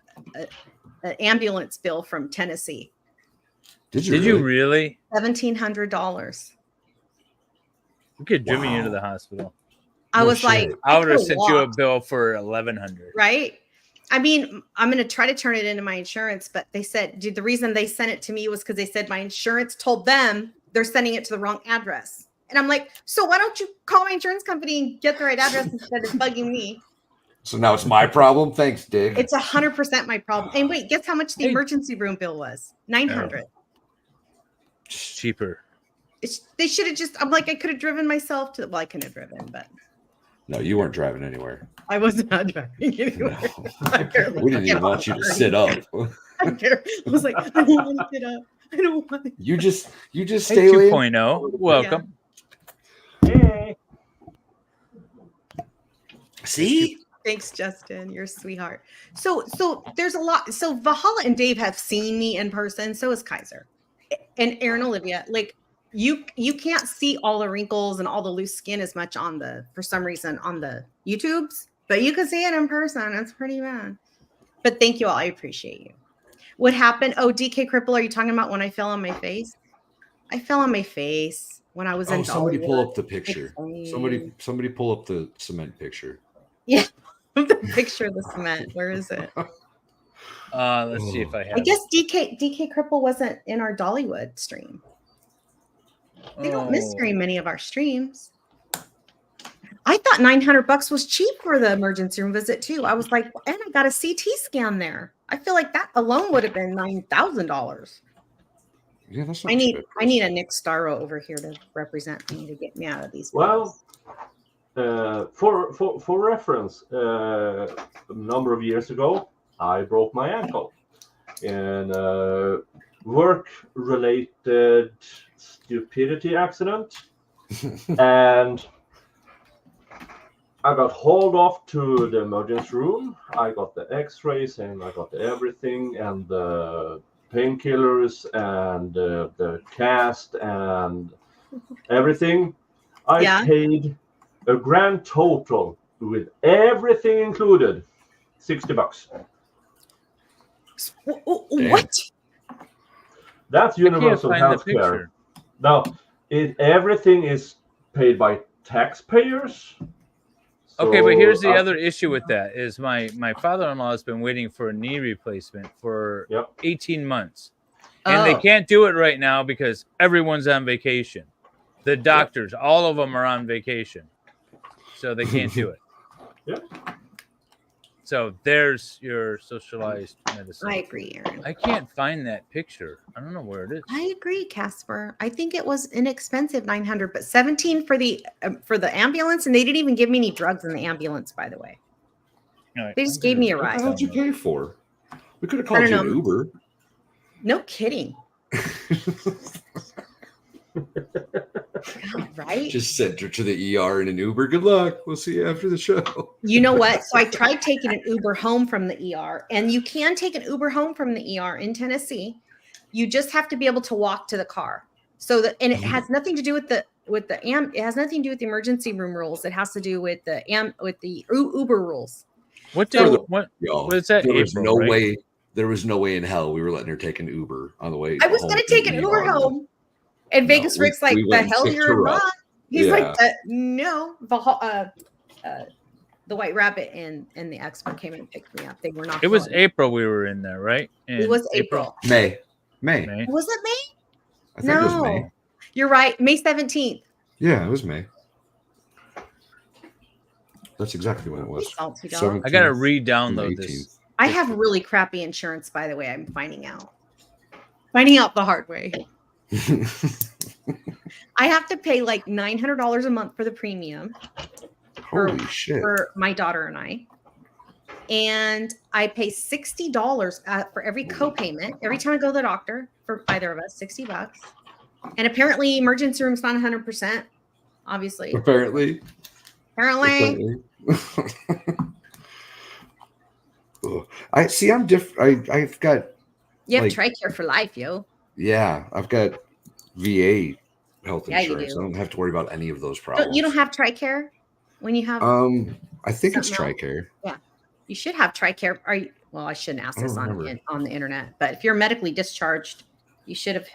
ambulance bill from Tennessee. Did you really? $1,700. We could drive me into the hospital. I was like, I would have sent you a bill for $1,100. Right. I mean, I'm going to try to turn it into my insurance, but they said, the reason they sent it to me was because they said my insurance told them they're sending it to the wrong address. And I'm like, so why don't you call my insurance company and get the right address instead of bugging me? So now it's my problem. Thanks, Dig. It's 100% my problem. And wait, guess how much the emergency room bill was? $900. Cheaper. They should have just, I'm like, I could have driven myself to, well, I couldn't have driven, but. No, you weren't driving anywhere. I was not driving anywhere. No. We didn't even want you to sit up. I was like, I don't want to sit up. I don't want to. You just stay 2.0. Welcome. Hey. See? Thanks, Justin. You're a sweetheart. So there's a lot. So Valhalla and Dave have seen me in person. So is Kaiser and Aaron Olivia. Like you can't see all the wrinkles and all the loose skin as much for some reason on the YouTubes, but you can see it in person. It's pretty bad. But thank you all. I appreciate you. What happened? Oh, DK Cripple, are you talking about when I fell on my face? I fell on my face when I was in. Somebody pull up the picture. Somebody pull up the cement picture. Yeah, the picture of the cement. Where is it? Let's see if I have. I guess DK Cripple wasn't in our Dollywood stream. They don't miss stream many of our streams. I thought $900 was cheap for the emergency room visit too. I was like, and I got a CT scan there. I feel like that alone would have been $9,000. Yeah, that's not I need a Nik Starow over here to represent me to get me out of these. Well, for reference, a number of years ago, I broke my ankle in a work-related stupidity accident, and I got hauled off to the emergency room. I got the X-rays and I got everything and the painkillers and the cast and everything. I paid a grand total with everything included, $60. What? That's universal health care. Now, everything is paid by taxpayers. Okay, but here's the other issue with that is my father-in-law has been waiting for a knee replacement for 18 months. And they can't do it right now because everyone's on vacation. The doctors, all of them are on vacation. So they can't do it. So there's your socialized medicine. I agree, Aaron. I can't find that picture. I don't know where it is. I agree, Casper. I think it was inexpensive, $900, but $17 for the ambulance, and they didn't even give me any drugs in the ambulance. By the way, they just gave me a ride. What did you pay for? We could have called you an Uber. No kidding. God, right? Just sent her to the ER in an Uber. Good luck. We'll see you after the show. You know what? So I tried taking an Uber home from the ER, and you can take an Uber home from the ER in Tennessee. You just have to be able to walk to the car. So and it has nothing to do with it has nothing to do with the emergency room rules. It has to do with the Uber rules. What is that? There was no way in hell we were letting her take an Uber on the way. I was going to take an Uber home. And Vegas Rick's like, the hell you're not. He's like, no. The White Rabbit and the expert came and picked me up. They were not. It was April we were in there, right? It was April. May. Was it May? I think it was May. You're right. May 17th. Yeah, it was May. That's exactly when it was. I got to re-download this. I have really crappy insurance, by the way. I'm finding out the hard way. I have to pay like $900 a month for the premium. Holy shit. For my daughter and I. And I pay $60 for every co-payment every time I go to the doctor for either of us, $60. And apparently emergency room's not 100%, obviously. Apparently. I see. I'm different. I've got. You have TRICARE for life, yo. Yeah, I've got VA health insurance. I don't have to worry about any of those problems. You don't have TRICARE when you have. I think it's TRICARE. Yeah, you should have TRICARE. Well, I shouldn't ask this on the internet, but if you're medically discharged, you should have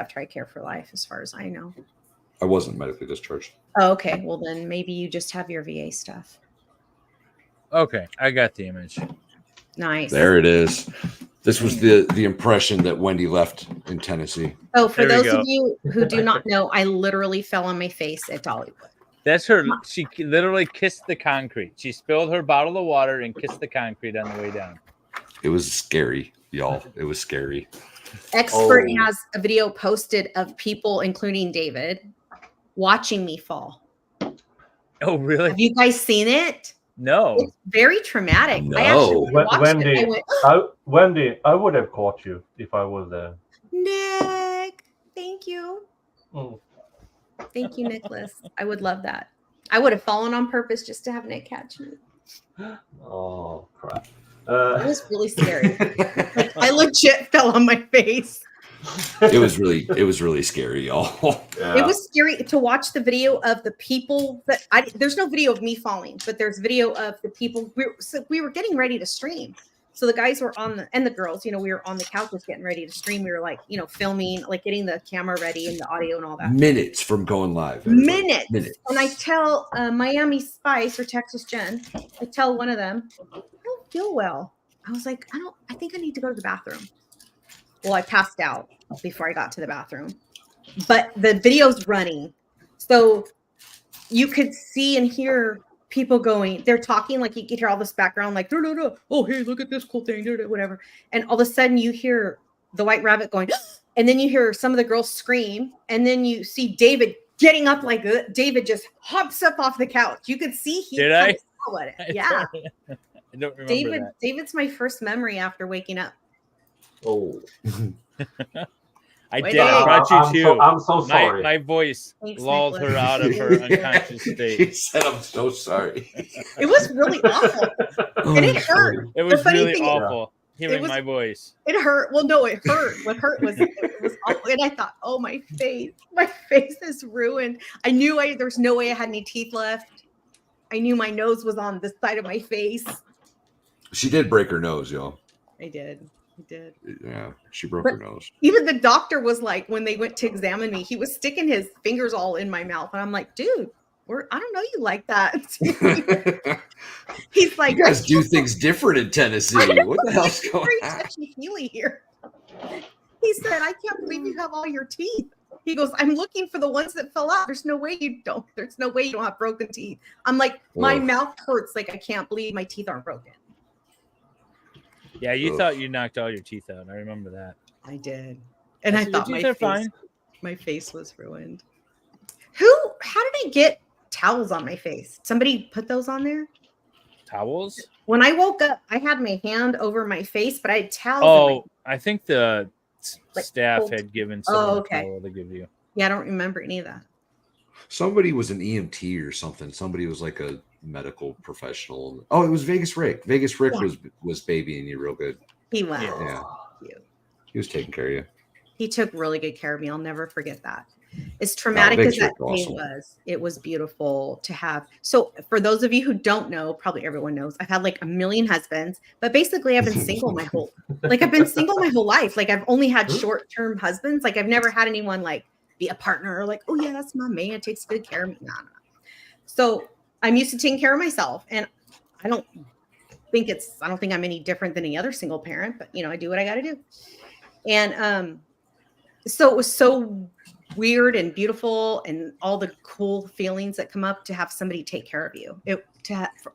TRICARE for life, as far as I know. I wasn't medically discharged. Oh, okay. Well, then maybe you just have your VA stuff. Okay, I got the image. Nice. There it is. This was the impression that Wendy left in Tennessee. Oh, for those of you who do not know, I literally fell on my face at Dollywood. That's her. She literally kissed the concrete. She spilled her bottle of water and kissed the concrete on the way down. It was scary, y'all. It was scary. Expert has a video posted of people, including David, watching me fall. Oh, really? Have you guys seen it? No. It's very traumatic. No. I actually watched it. I went, Wendy, I would have caught you if I was there. Nick, thank you. Thank you, Nicholas. I would love that. I would have fallen on purpose just to have Nick catch me. Oh crap! It was really scary. Like, I legit fell on my face. It was really scary, y'all. Yeah. It was scary to watch the video of the people that there's no video of me falling, but there's video of the people. We were getting ready to stream. So the guys were and the girls, we were on the couches getting ready to stream. We were like, filming, like getting the camera ready and the audio and all that. Minutes from going live. Minutes. And I tell Miami Spice or Texas Jen, I tell one of them, I don't feel well. I was like, I think I need to go to the bathroom. Well, I passed out before I got to the bathroom, but the video's running. So you could see and hear people going, they're talking, like you could hear all this background, like, no. Oh, hey, look at this cool thing, whatever. And all of a sudden you hear the White Rabbit going, and then you hear some of the girls scream. And then you see David getting up, like David just hops up off the couch. You could see Did I? Yeah. I don't remember that. David's my first memory after waking up. Oh. I did. I brought you too. I'm so sorry. My voice Thanks, lulled Nicholas. her out of her unconscious state. He said, "I'm so sorry." It was really awful, and it hurt. It was The funny really thing- awful hearing my voice. It hurt. Well, no, it hurt. What hurt was it was awful, and I thought, oh, my face is ruined. I knew there's no way I had any teeth left. I knew my nose was on this side of my face. She did break her nose, y'all. I did. Yeah, she broke her nose. Even the doctor was like, when they went to examine me, he was sticking his fingers all in my mouth. And I'm like, dude, I don't know you like that. He's like, You guys do things different in Tennessee. What the hell's going very on? touchy-feely here. He said, I can't believe you have all your teeth. He goes, I'm looking for the ones that fell out. There's no way you don't have broken teeth. I'm like, my mouth hurts. Like, I can't believe my teeth aren't broken. Yeah, you thought you knocked all your teeth out. I remember that. I did. And I thought my face was ruined. How did I get towels on my face? Somebody put those on there? Towels? When I woke up, I had my hand over my face, but I had towels. Oh, I think the staff cold. had given someone okay. a towel to give you. Yeah, I don't remember any of that. Somebody was an EMT or something. Somebody was like a medical professional. Oh, it was Vegas Rick. Vegas Rick was babying you real good. He was. Yeah. He was taking care of you. He took really good care of me. I'll never forget that. As traumatic as that day was, it was beautiful to have. So for those of you who don't know, probably everyone knows, I've had like a million husbands, but basically I've been single my whole life. Like I've only had short-term husbands. Like I've never had anyone like be a partner or like, oh yeah, that's my man, takes good care of me. No. So I'm used to taking care of myself, and I don't think I'm any different than any other single parent, but I do what I got to do. And so it was so weird and beautiful, and all the cool feelings that come up to have somebody take care of you.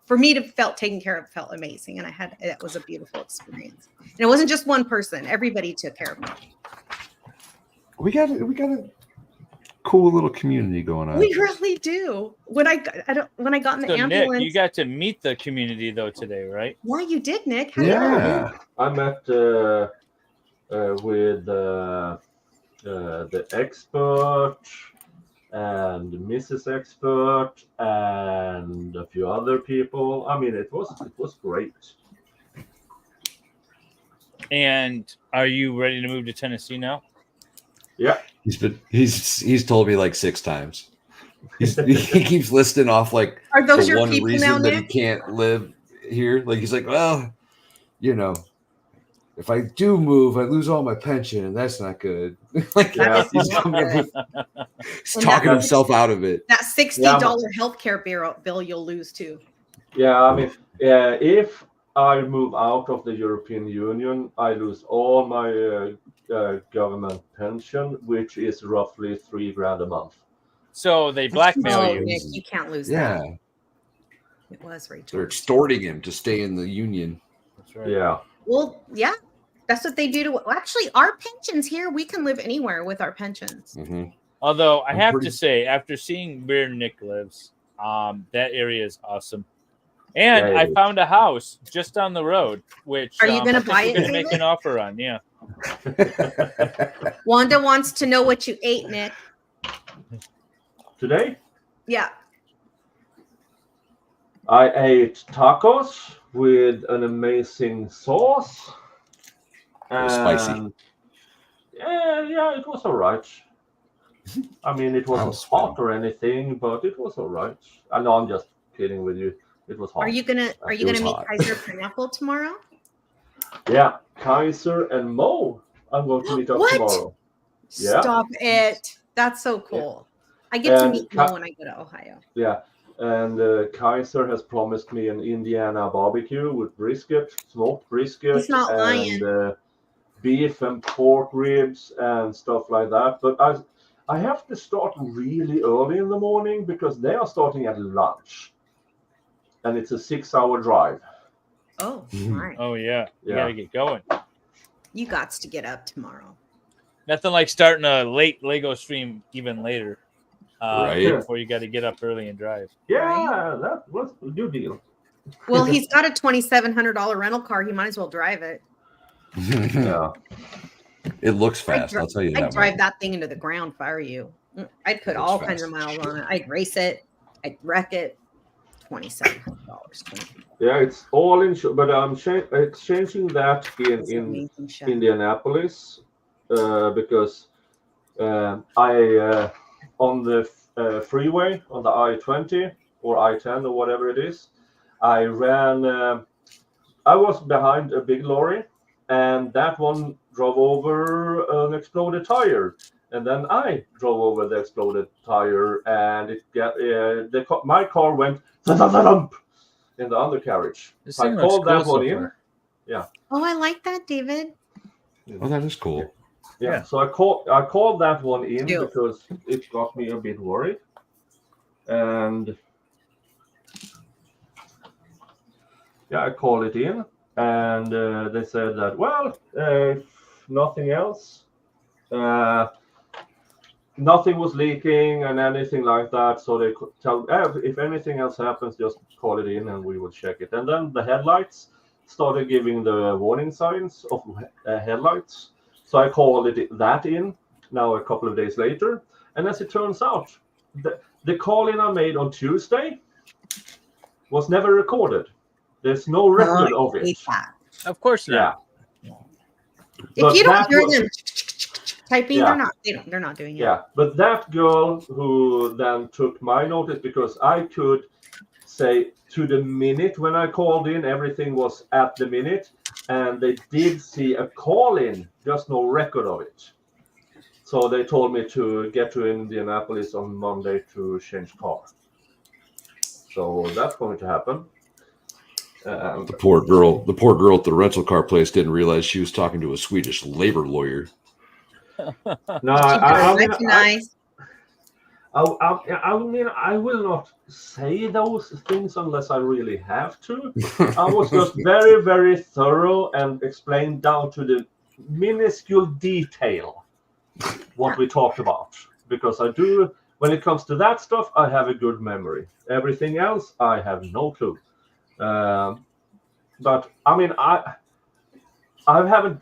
For me to felt taken care of felt amazing, and it was a beautiful experience. And it wasn't just one person; everybody took care of me. We got a cool little community going on. We really do. When I got in the ambulance, Nick, you got to meet the community though today, right? Yeah, you did, Nick. I met with the expert and Mrs. Expert and a few other people. I mean, it was great. And are you ready to move to Tennessee now? Yeah. He's told me like 6 times. He keeps listing off like are those your one people reason now, that Nick? he can't live here. Like he's like, well, if I do move, I lose all my pension, and that's not good. Like he's talking himself out of it. That $60 healthcare bill you'll lose too. Yeah, I mean, if I move out of the European Union, I lose all my government pension, which is roughly $3,000 a month. So they blackmail you. Nick, you can't lose Yeah. that. It was Rachel. They're extorting him to stay in the union. That's right. Yeah. Well, yeah, that's what they do actually, our pensions here, we can live anywhere with our pensions. Mm-hmm. Although I have to say, after seeing where Nick lives, that area is awesome. And I found a house just down the road, which are you going to buy it? Going to make an offer on, yeah. Wanda wants to know what you ate, Nick. Today? Yeah. I ate tacos with an amazing sauce. Spicy. Yeah, it was all right. I mean, it wasn't hot or anything, but it was all right. I know I'm just kidding with you. It was hot. Are you gonna meet Kaiser Pineapple tomorrow? Yeah, Kaiser and Mo. I'm going to meet up tomorrow. Yeah. Stop it. That's so cool. I get to meet Mo when I go to Ohio. Yeah. And Kaiser has promised me an Indiana barbecue with brisket, smoked brisket. He's not lying. Beef and pork ribs and stuff like that. But I have to start really early in the morning because they are starting at lunch. And it's a 6-hour drive. Oh, my. Oh, yeah. You got to get going. You got to get up tomorrow. Nothing like starting a late Lego stream even later. Before you got to get up early and drive. Yeah, that was a good deal. Well, he's got a $2,700 rental car. He might as well drive it. Yeah. It looks fast. I'll tell you that. I'd drive that thing into the ground if I were you. I'd put all kinds of miles on it. I'd race it. I'd wreck it. $2,700. Yeah, it's all in, but I'm exchanging that in Indianapolis because I on the freeway on the I-20 or I-10 or whatever it is, I was behind a big lorry, and that one drove over an exploded tire. And then I drove over the exploded tire, and my car went in the undercarriage. So I called that one in. Yeah. Oh, I like that, David. Oh, that is cool. Yeah. So I called that one in because it got me a bit worried, and I called it in, and they said that if nothing else. Nothing was leaking and anything like that, so they could tell if anything else happens, just call it in and we will check it. And then the headlights started giving the warning signs of headlights, so I called that in now a couple of days later, and as it turns out, the call in I made on Tuesday was never recorded. There's no record of it. Of course not. Yeah. If you don't hear them typing, they're not doing it. Yeah, but that girl who then took my notice, because I could say to the minute when I called in, everything was at the minute, and they did see a call in, just no record of it. So they told me to get to Indianapolis on Monday to change car. So that's going to happen. The poor girl at the rental car place didn't realize she was talking to a Swedish labor lawyer. No, I mean, I will not say those things unless I really have to. I was just very, very thorough and explained down to the minuscule detail what we talked about. Because I do, when it comes to that stuff, I have a good memory. Everything else, I have no clue. But I mean, I haven't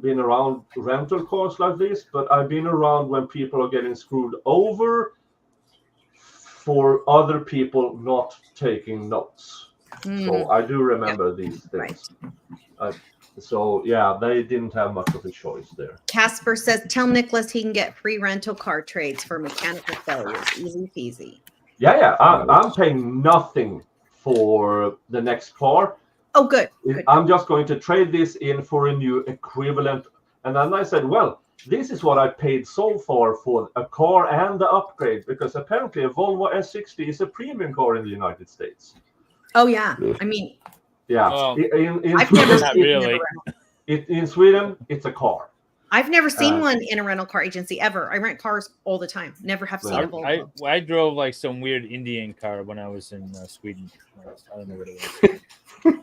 been around rental cars like this, but I've been around when people are getting screwed over for other people not taking notes. So I do remember these things. Right. So yeah, they didn't have much of a choice there. Casper says, tell Nicholas he can get free rental car trades for mechanical failures. Easy peasy. Yeah. I'm paying nothing for the next car. Oh, good. I'm just going to trade this in for a new equivalent. And then I said, well, this is what I paid so far for a car and the upgrade, because apparently a Volvo S60 is a premium car in the United States. Oh, yeah. I mean, yeah. Well, in Sweden, it's a car. I've never seen one in a rental car agency ever. I rent cars all the time. Never have seen a Volvo. I drove like some weird Indian car when I was in Sweden. I don't know what it was.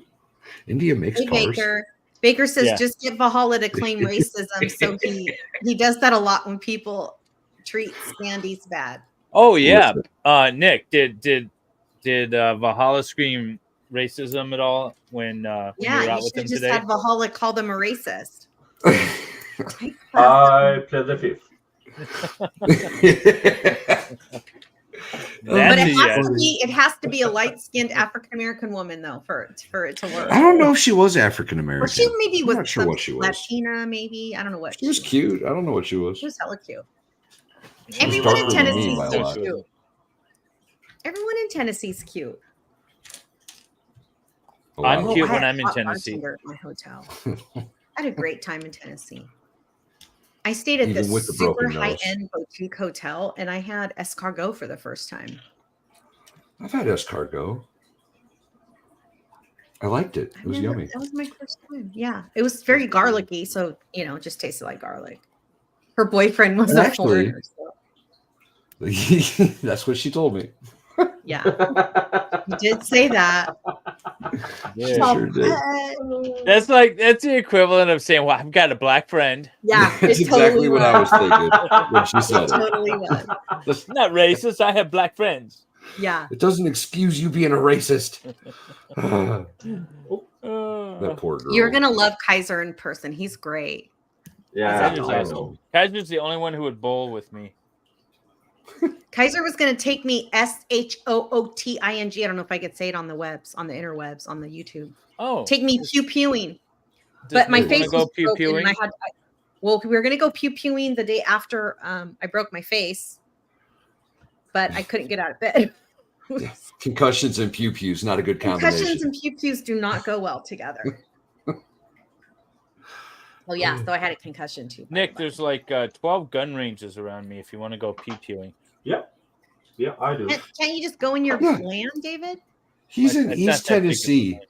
India makes cars. Baker says just get Valhalla to claim racism. So he does that a lot when people treat Sandys bad. Oh yeah, Nick, did Valhalla scream racism at all when you were out with him today? Yeah, had Valhalla call them a racist. I pled the fifth. But it has to be a light-skinned African American woman though for it to work. I don't know if she was African American. Or she maybe was not sure what she was. Latina, maybe. I don't know what she was. Cute. I don't know what she was. She was hella cute. Everyone in Tennessee is so cute. Everyone in Tennessee is cute. I'm cute when I'm in Tennessee. At my hotel. I had a great time in Tennessee. I stayed at this super high-end boutique hotel, and I had escargot for the first time. I've had escargot. I liked it. It was yummy. That was my first time. Yeah, it was very garlicky, so it just tasted like garlic. Her boyfriend was a foreigner. So. That's what she told me. Yeah, you did say that. Yeah, sure did. That's the equivalent of saying, "Well, I've got a black friend." Yeah, that's exactly what I was thinking when she said it. Totally was. That's not racist. I have black friends. Yeah, it doesn't excuse you being a racist. That poor girl. You're gonna love Kaiser in person. He's great. Yeah, Kaiser's the only one who would bowl with me. Kaiser was going to take me SHOOTING. I don't know if I could say it on the webs, on the interwebs, on the YouTube. Oh, take me pew-pewing. But my face was broken. Well, we were going to go pew-pewing the day after I broke my face, but I couldn't get out of bed. Concussions and pew-pews, not a good combination. Concussions and pew-pews do not go well together. Well, yeah, so I had a concussion too. Nick, there's like 12 gun ranges around me if you want to go pew-pewing. Yeah, I do. Can't you just go in your land, David? He's in East Tennessee.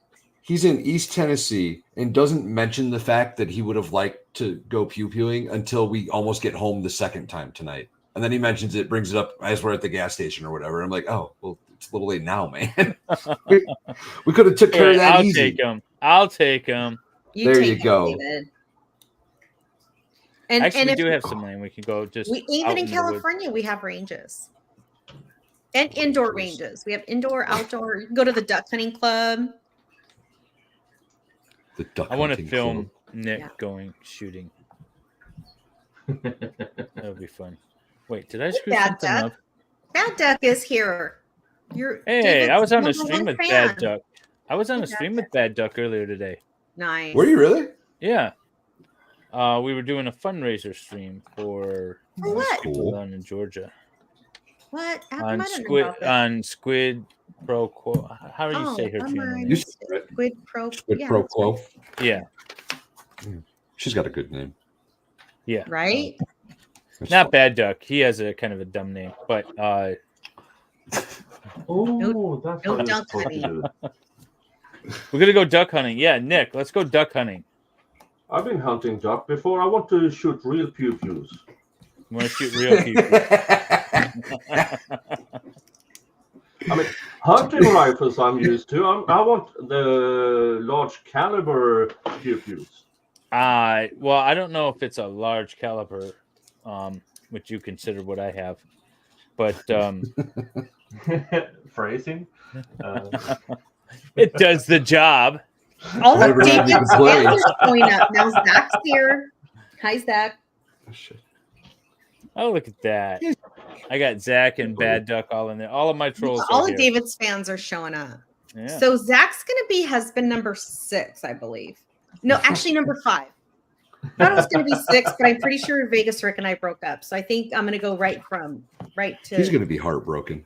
He's in East Tennessee and doesn't mention the fact that he would have liked to go pew-pewing until we almost get home the second time tonight. And then he mentions it, brings it up as we're at the gas station or whatever. I'm like, oh, well, it's a little late now, man. we could have took care of that easy. I'll take him. There you go. David. Actually, we do have some land. We can go even in California, we have ranges. And indoor ranges. We have indoor, outdoor. You can go to the duck hunting club. I want to film Nick going shooting. That would be fun. Wait, did I screw something up? Bad Duck is here. Hey, I was on a stream with Bad Duck. I was on a stream with Bad Duck earlier today. Nice. Were you really? Yeah. We were doing a fundraiser stream for people down in Georgia. What? On Squid Pro Quo. How do you say her channel? Squid Pro. Squid Pro Quo. Yeah. She's got a good name. Yeah. Right? Not Bad Duck. He has a kind of a dumb name, but that's no duck hunting. We're gonna go duck hunting. Yeah, Nick, let's go duck hunting. I've been hunting duck before. I want to shoot real pew-pews. You want to shoot real pew-pews? I mean, hunting rifles I'm used to. I want the large caliber pew-pews. Well, I don't know if it's a large caliber, which you consider what I have, but phrasing. It does the job. All of David's fans are showing up. Now Zach's here. Hi, Zach. Oh, look at that. I got Zach and Bad Duck all in there. All of my trolls all are of here. David's fans are showing up. Yeah. So Zach's going to be husband number 6, I believe. No, actually number 5. I thought it was going to be 6, but I'm pretty sure Vegas Rick and I broke up. So I think I'm going to go right to. He's going to be heartbroken.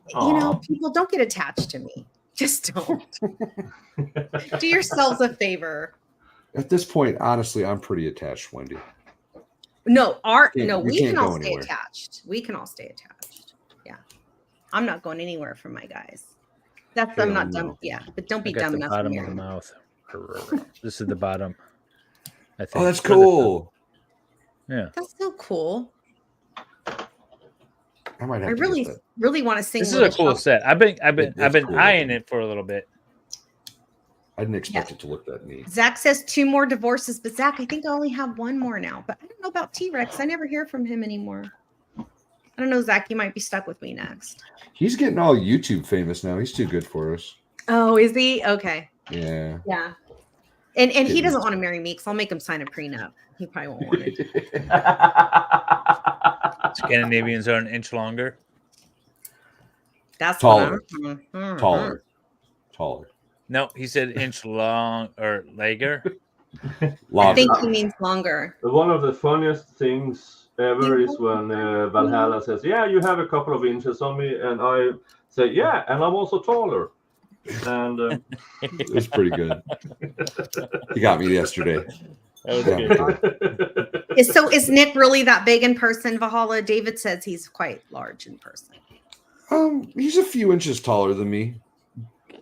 People don't get attached to me. Just don't. Do yourselves a favor. At this point, honestly, I'm pretty attached, Wendy. No, we can all stay attached. We can all stay attached. Yeah. I'm not going anywhere from my guys. I'm not dumb. Yeah, but don't be dumb enough. Bottom of the mouth. This is the bottom. I think. Oh, that's cool. Yeah. That's so cool. I might have I really want to sing. This is a cool set. I've been cool. eyeing it for a little bit. I didn't expect it to look that neat. Zach says 2 more divorces, but Zach, I think I only have 1 more now. But I don't know about T-Rex. I never hear from him anymore. I don't know, Zach. You might be stuck with me next. He's getting all YouTube famous now. He's too good for us. Oh, is he? Okay. Yeah. Yeah. And he doesn't want to marry me because I'll make him sign a prenup. He probably won't want it. Scandinavians are an inch longer. That's taller. Mm-hmm. Taller. No, he said inch long or legger. I think he means longer. One of the funniest things ever is when Valhalla says, "Yeah, you have a couple of inches on me," and I say, "Yeah, and I'm also taller." And it was pretty good. You got me yesterday. That was good. So is Nik really that big in person, Valhalla? David says he's quite large in person. He's a few inches taller than me.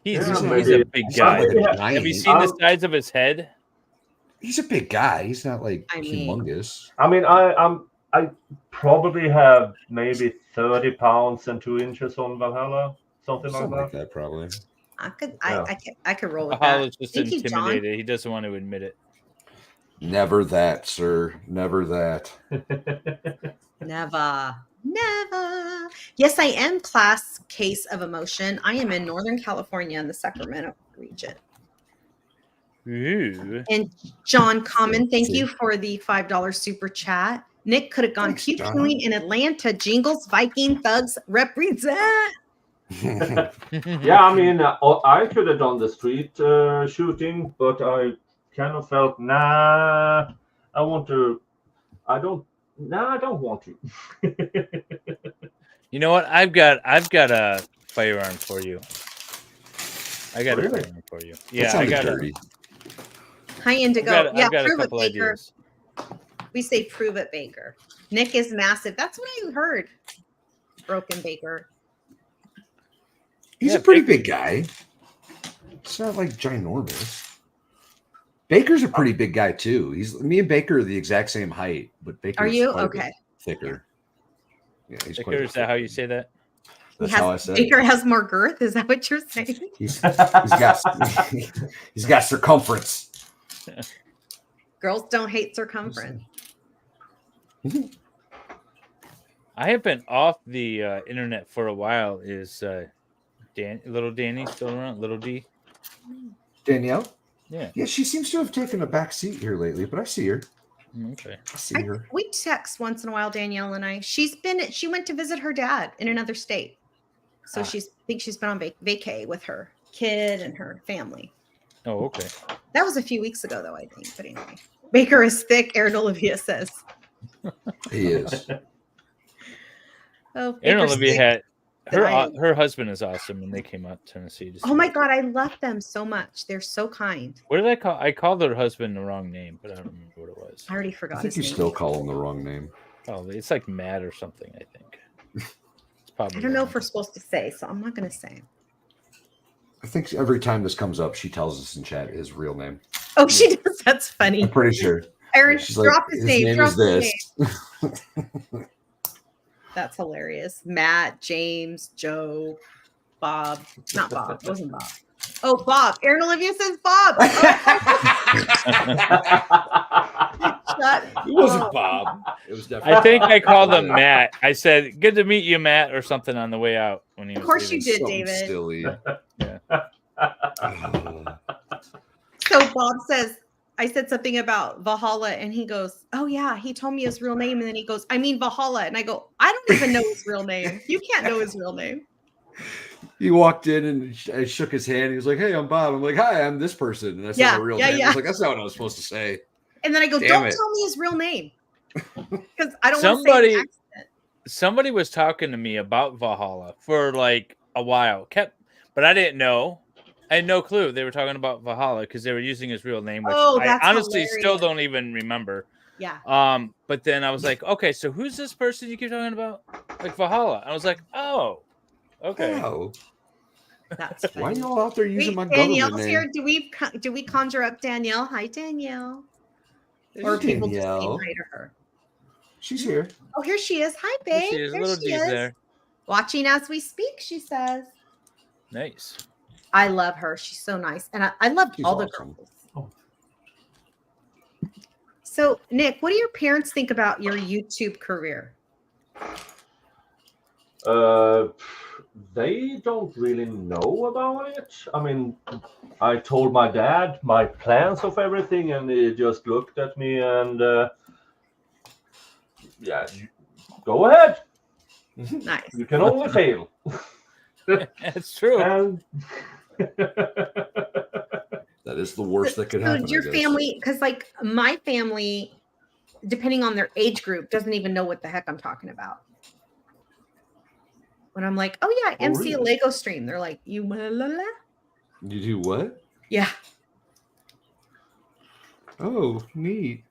He's a big guy. Have you seen the size of his head? He's a big guy. He's not like humongous. I mean, I probably have maybe 30 pounds and 2 inches on Valhalla, something like that. Probably. I could roll with Valhalla's that. just intimidated. He doesn't want to admit it. Never that, sir. Never that. Never. Yes, I am class case of emotion. I am in Northern California in the Sacramento region. Ooh. And John Common, thank you for the $5 super chat. Nik could have gone pew-pewing in Atlanta. Jingles, Viking thugs represent. Yeah, I mean, I could have done the street shooting, but I kind of felt, I don't want to. You know what? I've got a firearm for you. I got a firearm for you. Yeah, I got it. Hi, Indigo. I've got prove a it, couple Baker. ideas. We say prove it, Baker. Nik is massive. That's what I heard. Broken Baker. He's a pretty big guy. It's not like ginormous. Baker's a pretty big guy too. Me and Baker are the exact same height, but Baker's are you quite okay? Thicker. Yeah, he's Baker, quite. Is that how you say that? That's how I said. Baker has more girth. Is that what you're saying? He's got circumference. Girls don't hate circumference. I have been off the internet for a while. Is little Danny still around? Little D? Danielle? Yeah. Yeah, she seems to have taken a back seat here lately, but I see her. Okay. I see her. We text once in a while, Danielle and I. She went to visit her dad in another state. So I think she's been on vacay with her kid and her family. Oh, okay. That was a few weeks ago, though, I think. But anyway, Baker is thick, Aaron Olivia says. He is. Oh, Aaron Olivia had her husband is awesome, and they came out to Tennessee. Oh my God, I love them so much. They're so kind. What did I call? I called her husband the wrong name, but I don't remember what it was. I already forgot. I think you still call him the wrong name. Oh, it's like Matt or something. I think. It's probably. I don't know if we're supposed to say, so I'm not going to say. I think every time this comes up, she tells us in chat his real name. Oh, she does. That's funny. I'm pretty sure. Aaron, She's drop like, his name. Drop his name. That's hilarious. Matt, James, Joe, Bob. Not Bob. It wasn't Bob. Oh, Bob. Aaron Olivia says Bob. It wasn't Bob. It was definitely. I think I called him Matt. I said, "Good to meet you, Matt," or something on the way out when he was. Of course leaving. you did, David. Silly. Yeah. So Bob says, I said something about Valhalla, and he goes, "Oh yeah." He told me his real name, and then he goes, "I mean Valhalla," and I go, "I don't even know his real name. You can't know his real name." He walked in and I shook his hand. He was like, "Hey, I'm Bob." I'm like, "Hi, I'm this person." And I said my real name. I was like, "That's not what I was supposed to say." And then I go, Damn "Don't it. tell me his real name," because I don't want to say an accident. Somebody was talking to me about Valhalla for like a while. But I didn't know. I had no clue they were talking about Valhalla because they were using his real name, which I honestly still don't even remember. Yeah. But then I was like, okay, so who's this person you keep talking about? Like Valhalla. I was like, oh, okay. Oh. That's funny. Why are you all out there using my Danielle's government name? here. Do we conjure up Danielle? Hi, Danielle. Or people just saying hi to her. She's here. Oh, here she is. Hi, babe. She is. There Little she D's is. there. Watching as we speak, she says. Nice. I love her. She's so nice. And I love all the girls. Oh. So, Nik, what do your parents think about your YouTube career? They don't really know about it. I mean, I told my dad my plans of everything, and he just looked at me and, yeah, go ahead. Nice. You can only fail. That's true. And that is the worst that could happen. Your family, because like my family, depending on their age group, doesn't even know what the heck I'm talking about. When I'm like, oh yeah, MC a Lego stream, they're like, you la la. You do what? Yeah. Oh, neat.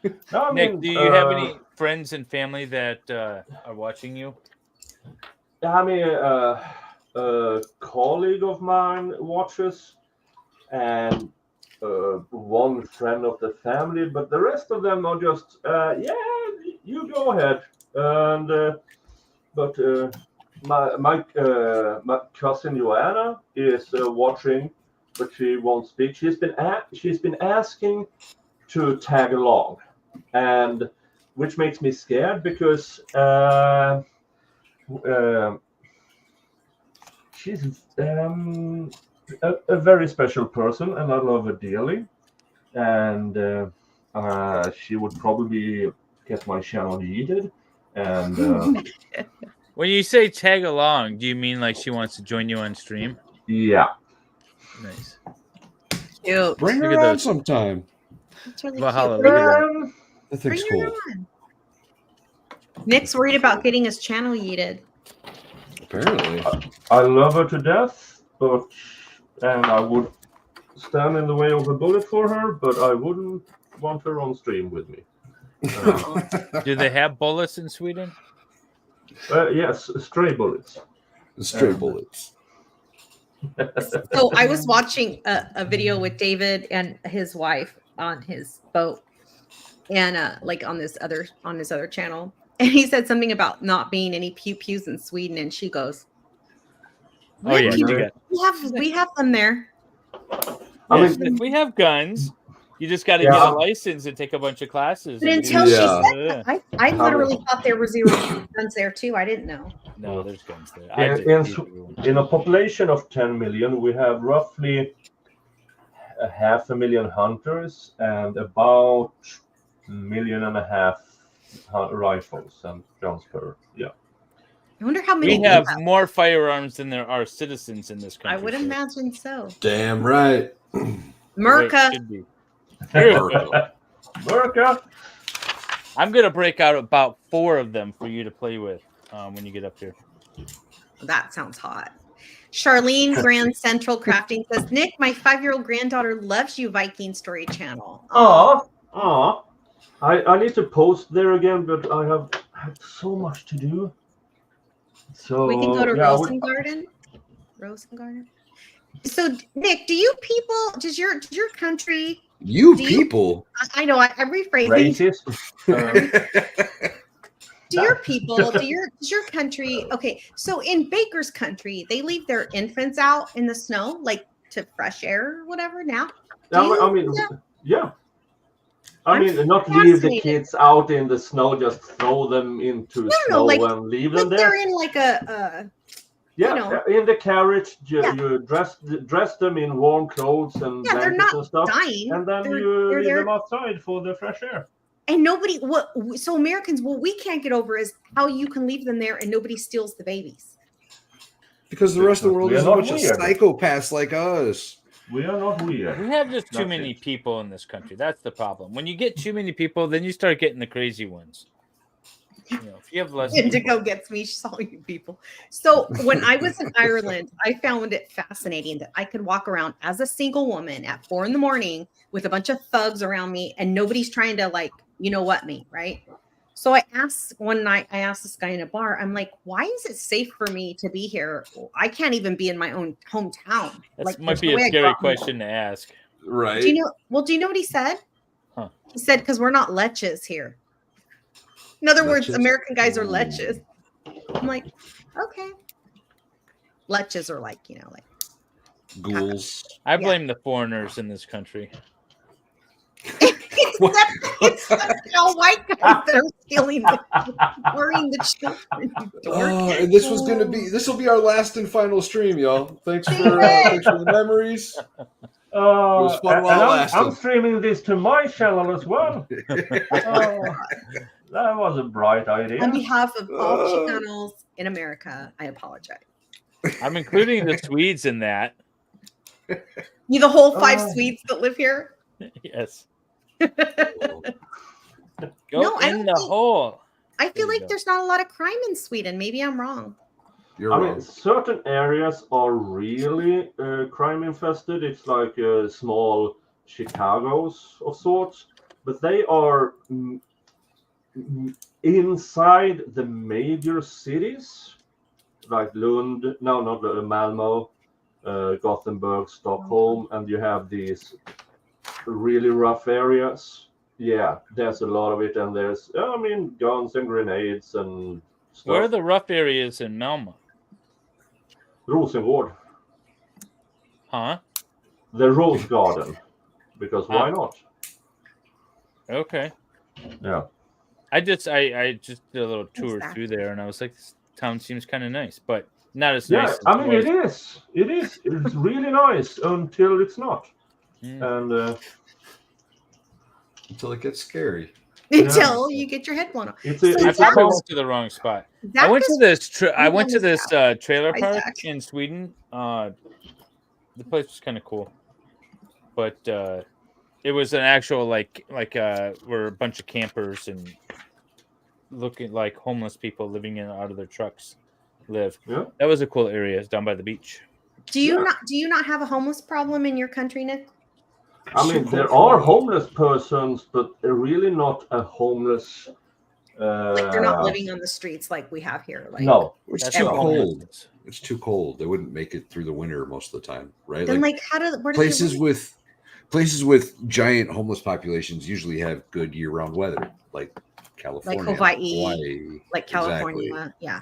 Nick, do you have any friends and family that are watching you? I mean, a colleague of mine watches, and one friend of the family, but the rest of them are just, yeah, you go ahead. And but my cousin Joanna is watching, but she won't speak. She's been asking to tag along, and which makes me scared because she's a very special person, and I love her dearly. And she would probably get my channel deleted. And when you say tag along, do you mean like she wants to join you on stream? Yeah. Nice. Cute. Bring her on sometime. That's really Valhalla, cute. look at that. That thing's Bring her cool. on. Nick's worried about getting his channel yeeted. Apparently. I love her to death, and I would stand in the way of a bullet for her, but I wouldn't want her on stream with me. Do they have bullets in Sweden? Yes, stray bullets. Stray bullets. So I was watching a video with David and his wife on his boat, and like on his other channel, and he said something about not being any pew-pews in Sweden, and she goes, "Oh yeah, we have them there." I mean, we have guns. You just got to get a license and take a bunch of classes. But until she said that, I literally thought there were zero guns there too. I didn't know. No, there's guns there. In a population of 10 million, we have roughly 500,000 hunters and about 1.5 million rifles and guns per. Yeah. I wonder how many we have more firearms than there are citizens in this country. I would imagine so. Damn right. Merca. Merca. I'm gonna break out about 4 of them for you to play with when you get up here. That sounds hot. Charlene Grand Central Crafting says, Nick, my 5-year-old granddaughter loves you, Viking Story Channel. Oh, I need to post there again, but I have so much to do. So we can go to Rosengarten. Rosengarten. So, Nick, does your country? People? I know. I'm rephrasing. Racist. Does your country? Okay, so in Baker's country, they leave their infants out in the snow, like to fresh air or whatever. Now, I mean, not leave the kids out in the snow, just throw them into snow and leave them there. They're in like a. In the carriage, you dress them in warm clothes and blankets and stuff, and then you leave them outside for the fresh air. And so Americans, what we can't get over is how you can leave them there and nobody steals the babies. Because the rest of the world is a bunch of psychopaths like us. We are not weird. We have just too many people in this country. That's the problem. When you get too many people, then you start getting the crazy ones. If you have less Indigo gets me, saw you people. So when I was in Ireland, I found it fascinating that I could walk around as a single woman at 4 a.m. with a bunch of thugs around me and nobody's trying to me, right? So I asked this guy in a bar, I'm like, why is it safe for me to be here? I can't even be in my own hometown. That might be a scary question to ask. Right. Do you know what he said? Huh. He said, because we're not leches here. In other words, American guys are leches. I'm like, okay. Leches are like ghouls. I blame the foreigners in this country. It's all white guys that are stealing worrying the children. And this will be our last and final stream, y'all. Thanks for the memories. It was fun while lasting. I'm streaming this to my channel as well. That was a bright idea. On behalf of all channels in America, I apologize. I'm including the Swedes in that. You the whole 5 Swedes that live here? Yes. No, in the hole. I feel like there's not a lot of crime in Sweden. Maybe I'm wrong. I mean, certain areas are really crime infested. It's like small Chicago's of sorts, but they are inside the major cities, like Lund. No, not Malmo, Gothenburg, Stockholm, and you have these really rough areas. Yeah, there's a lot of it, and there's, I mean, guns and grenades and stuff. Where are the rough areas in Malmo? Rosengård. Huh? The Rose Garden. Because why not? Okay. Yeah. I just did a little tour through there, and I was like, this town seems kind of nice, but not as nice. Yeah, I mean, it is. It's really nice until it's not. And until it gets scary. Until you get your head blown off. I probably went to the wrong spot. I went to this. Trailer park in Sweden. The place was kind of cool, but it was an actual like were a bunch of campers and looking like homeless people living in out of their trucks live. Yeah. That was a cool area. It's down by the beach. Do you not have a homeless problem in your country, Nick? I mean, there are homeless persons, but they're really not a homeless. Like they're not living on the streets like we have here. Like, no, it's too cold. It's too cold. They wouldn't make it through the winter most of the time, right? Then, where do places with giant homeless populations usually have good year-round weather, like California, like Hawaii, like California. Exactly. Yeah.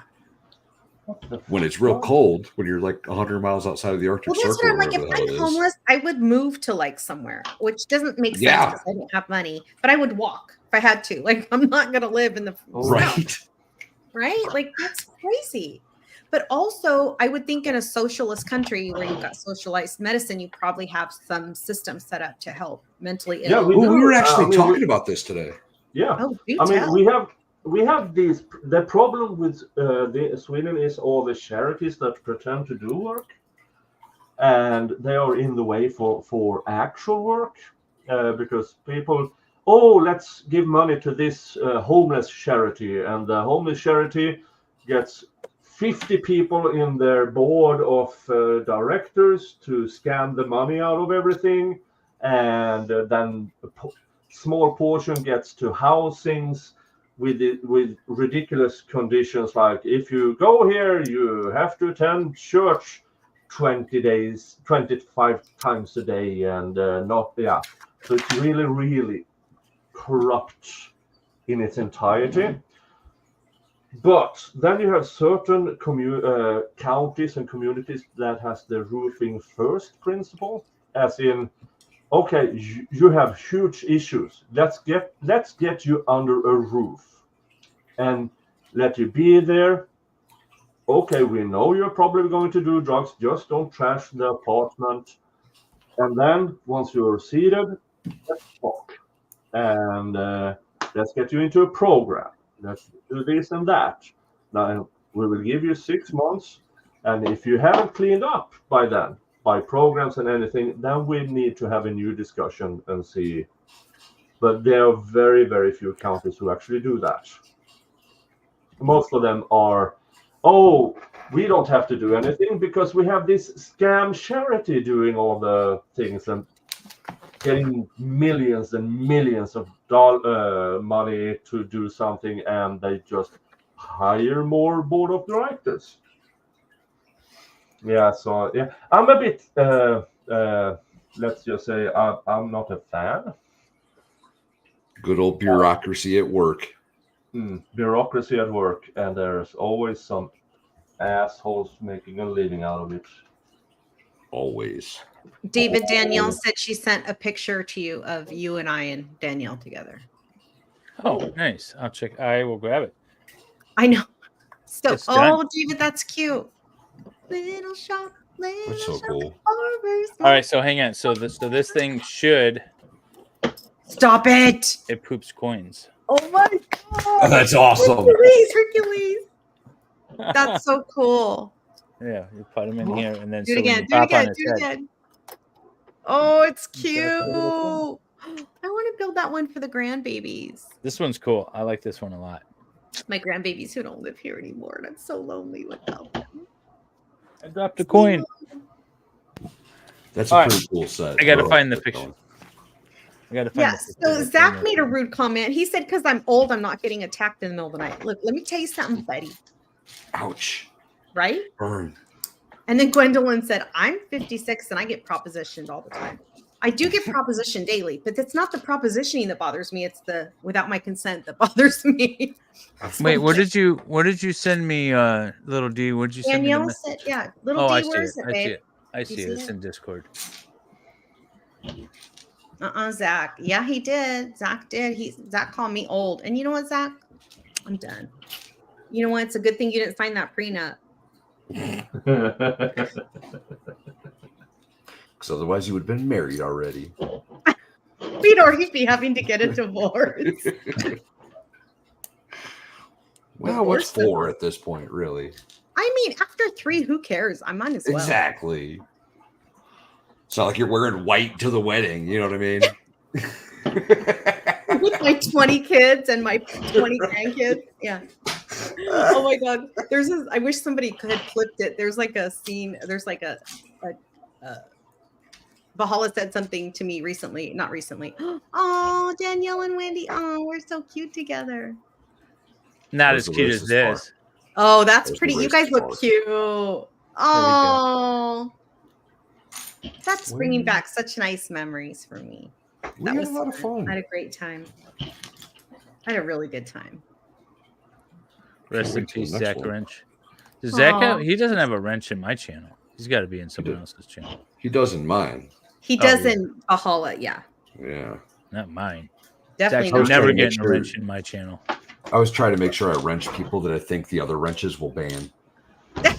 When it's real cold, when you're like 100 miles outside of the Arctic Circle. What I'm like. If I'm homeless, I would move to like somewhere, which doesn't make sense because I don't have money. But I would walk if I had to. Like, I'm not gonna live in the right. Like, that's crazy. But also, I would think in a socialist country where you've got socialized medicine, you probably have some system set up to help mentally ill. Yeah, we were actually talking about this today. Yeah, oh, I mean, we have these. The problem with Sweden is all the charities that pretend to do work, and they are in the way for actual work because people. Oh, let's give money to this homeless charity, and the homeless charity gets 50 people in their board of directors to scan the money out of everything, and then a small portion gets to housings with ridiculous conditions, like if you go here, you have to attend church 25 times a day, and not. So it's really, really corrupt in its entirety. But then you have certain counties and communities that has the roofing first principle, as in, okay, you have huge issues. Let's get you under a roof and let you be there. Okay, we know you're probably going to do drugs. Just don't trash the apartment. And then once you're seated, let's talk. And let's get you into a program. Let's do this and that. Now, we will give you 6 months. And if you haven't cleaned up by then, by programs and anything, then we need to have a new discussion and see. But there are very, very few counties who actually do that. Most of them are, oh, we don't have to do anything because we have this scam charity doing all the things and getting millions and millions of money to do something, and they just hire more board of directors. Yeah, so yeah, I'm a bit. Let's just say I'm not a fan. Good old bureaucracy at work. Bureaucracy at work, and there's always some assholes making a living out of it. Always. David Danielle said she sent a picture to you of you and I and Danielle together. Oh, nice. I'll check. I will grab it. I know. So, It's done. David, that's cute. Little shop, little That's so shop, cool. All right, so hang on. So this thing should. Stop it! It poops coins. Oh my god! Oh, that's awesome. Hercules. That's so cool. Yeah, you put him in here, and then Do it so when again. you Do it pop on again. his Do it head, again. Oh, it's cute. That's a little cool. I want to build that one for the grandbabies. This one's cool. I like this one a lot. My grandbabies who don't live here anymore, and I'm so lonely without them. I dropped a coin. That's All a right. pretty cool set. I got to find the picture. I got to find. Yes. So Zach made a rude comment. He said, "Because I'm old, I'm not getting attacked in the middle of the night." Look, let me tell you something, buddy. Ouch. Right? Burn. And then Gwendolyn said, "I'm 56 and I get propositioned all the time. I do get propositioned daily, but it's not the propositioning that bothers me. It's the without my consent that bothers me." Wait, what did you send me, little D? What did you send me? Danielle said, "Yeah, little D, I see where's it. it, babe?" I see it. It's in Discord. Zach. Yeah, he did. Zach did. Zach called me old. And you know what, Zach? I'm done. You know what? It's a good thing you didn't sign that prenup. Because otherwise you would have been married already. We'd already be having to get a divorce. Well, what's 4 at this point, really? I mean, after 3, who cares? I might as well. Exactly. It's not like you're wearing white to the wedding. You know what I mean? With my 20 kids and my 20 grandkids. Yeah. Oh my God. I wish somebody could have clipped it. There's like a scene. There's like a Valhalla said something to me recently. Not recently. Oh, Danielle and Wendy. Oh, we're so cute together. Not as cute as this. Oh, that's pretty. You guys look cute. Oh, that's bringing back such nice memories for me. That was a lot of fun. I had a great time. I had a really good time. Rest in peace, Zach Wrench. Does Zach he doesn't have a wrench in my channel. He's got to be in someone else's channel. He does in mine. He does in Valhalla, yeah. Yeah. Not mine. Definitely Zach's never getting a wrench in my channel. I was trying to make sure I wrench people that I think the other wrenches will ban. That's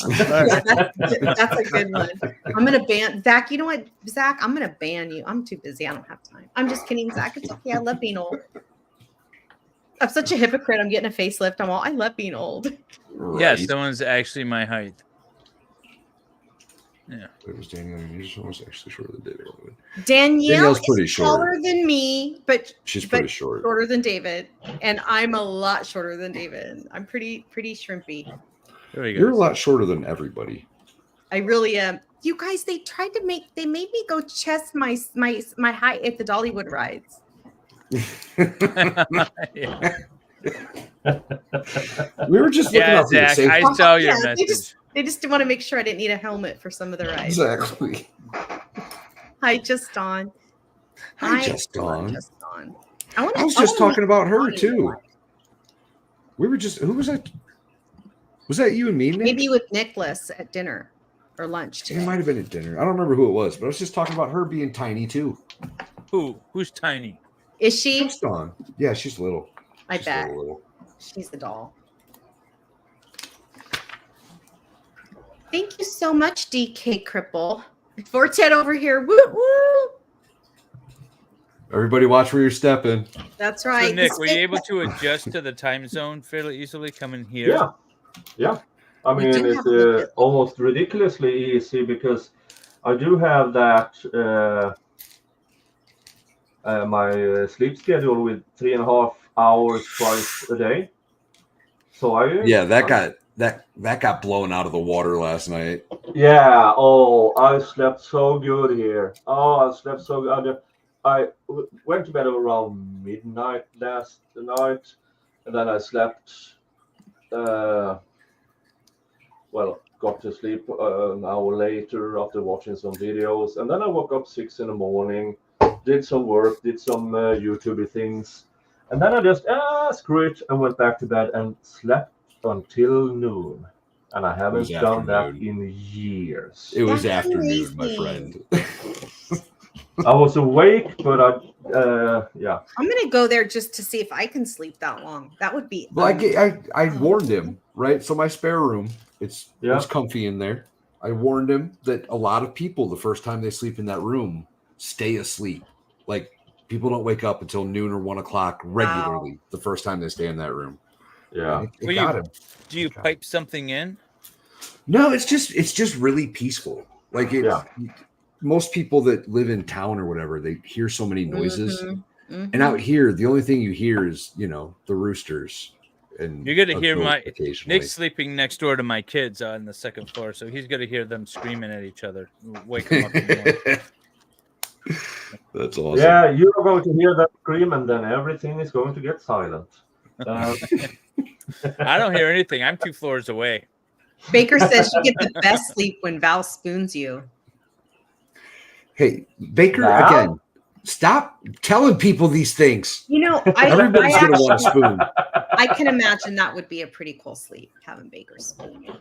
a good one. I'm gonna ban Zach. You know what, Zach? I'm gonna ban you. I'm too busy. I don't have time. I'm just kidding, Zach. It's okay. I love being old. I'm such a hypocrite. I'm getting a facelift. I love being old. Right. Yeah, someone's actually my height. Yeah. It was Danielle. You was actually shorter than David. Danielle's pretty is short. taller than me, but she's pretty short. Shorter than David, and I'm a lot shorter than David. I'm pretty shrimpy. You're a lot shorter than everybody. I really am. You guys, they made me go chest my height at the Dollywood rides. We were just looking up Zach, I saw your message. They just want to make sure I didn't need a helmet for some of the rides. Exactly. Hi, Just Dawn. Hi, Just Dawn. I was just talking about her too. We were just. Who was that? Was that you and me, Nick? Maybe with Nicholas at dinner or lunch today. It might have been at dinner. I don't remember who it was, but I was just talking about her being tiny too. Who's tiny? Is she? Just Dawn. Yeah, she's little. I bet. She's the doll. Thank you so much, DK Cripple. Fortet over here. Woo woo. Everybody watch where you're stepping. That's right. So Nick, were you able to adjust to the time zone fairly easily coming here? Yeah. I mean, it's almost ridiculously easy because I do have that my sleep schedule with 3.5 hours twice a day. So that got blown out of the water last night. Yeah. Oh, I slept so good here. Oh, I slept so good. I went to bed around midnight last night, and then I slept. Got to sleep an hour later after watching some videos, and then I woke up 6 a.m, did some work, did some YouTube things, and then I just screw it and went back to bed and slept until noon. And I haven't done that in years. It was afternoon, my friend. I was awake, but I'm gonna go there just to see if I can sleep that long. That would be. Well, I warned him, right? So my spare room, it's comfy in there. I warned him that a lot of people, the first time they sleep in that room, stay asleep. Like people don't wake up until noon or 1 o'clock regularly. The first time they stay in that room. Yeah. It got him. Do you pipe something in? No, it's just really peaceful. Like most people that live in town or whatever, they hear so many noises. And out here, the only thing you hear is, the roosters. And you're gonna hear occasionally. Nick's sleeping next door to my kids on the second floor, so he's gonna hear them screaming at each other. Wake them up in the morning. That's awesome. Yeah, you are going to hear that scream, and then everything is going to get silent. I don't hear anything. I'm 2 floors away. Baker says you get the best sleep when Val spoons you. Hey, Baker, again, stop telling people these things. Everybody's going to want a spoon. I can imagine that would be a pretty cool sleep, having Baker spoon you.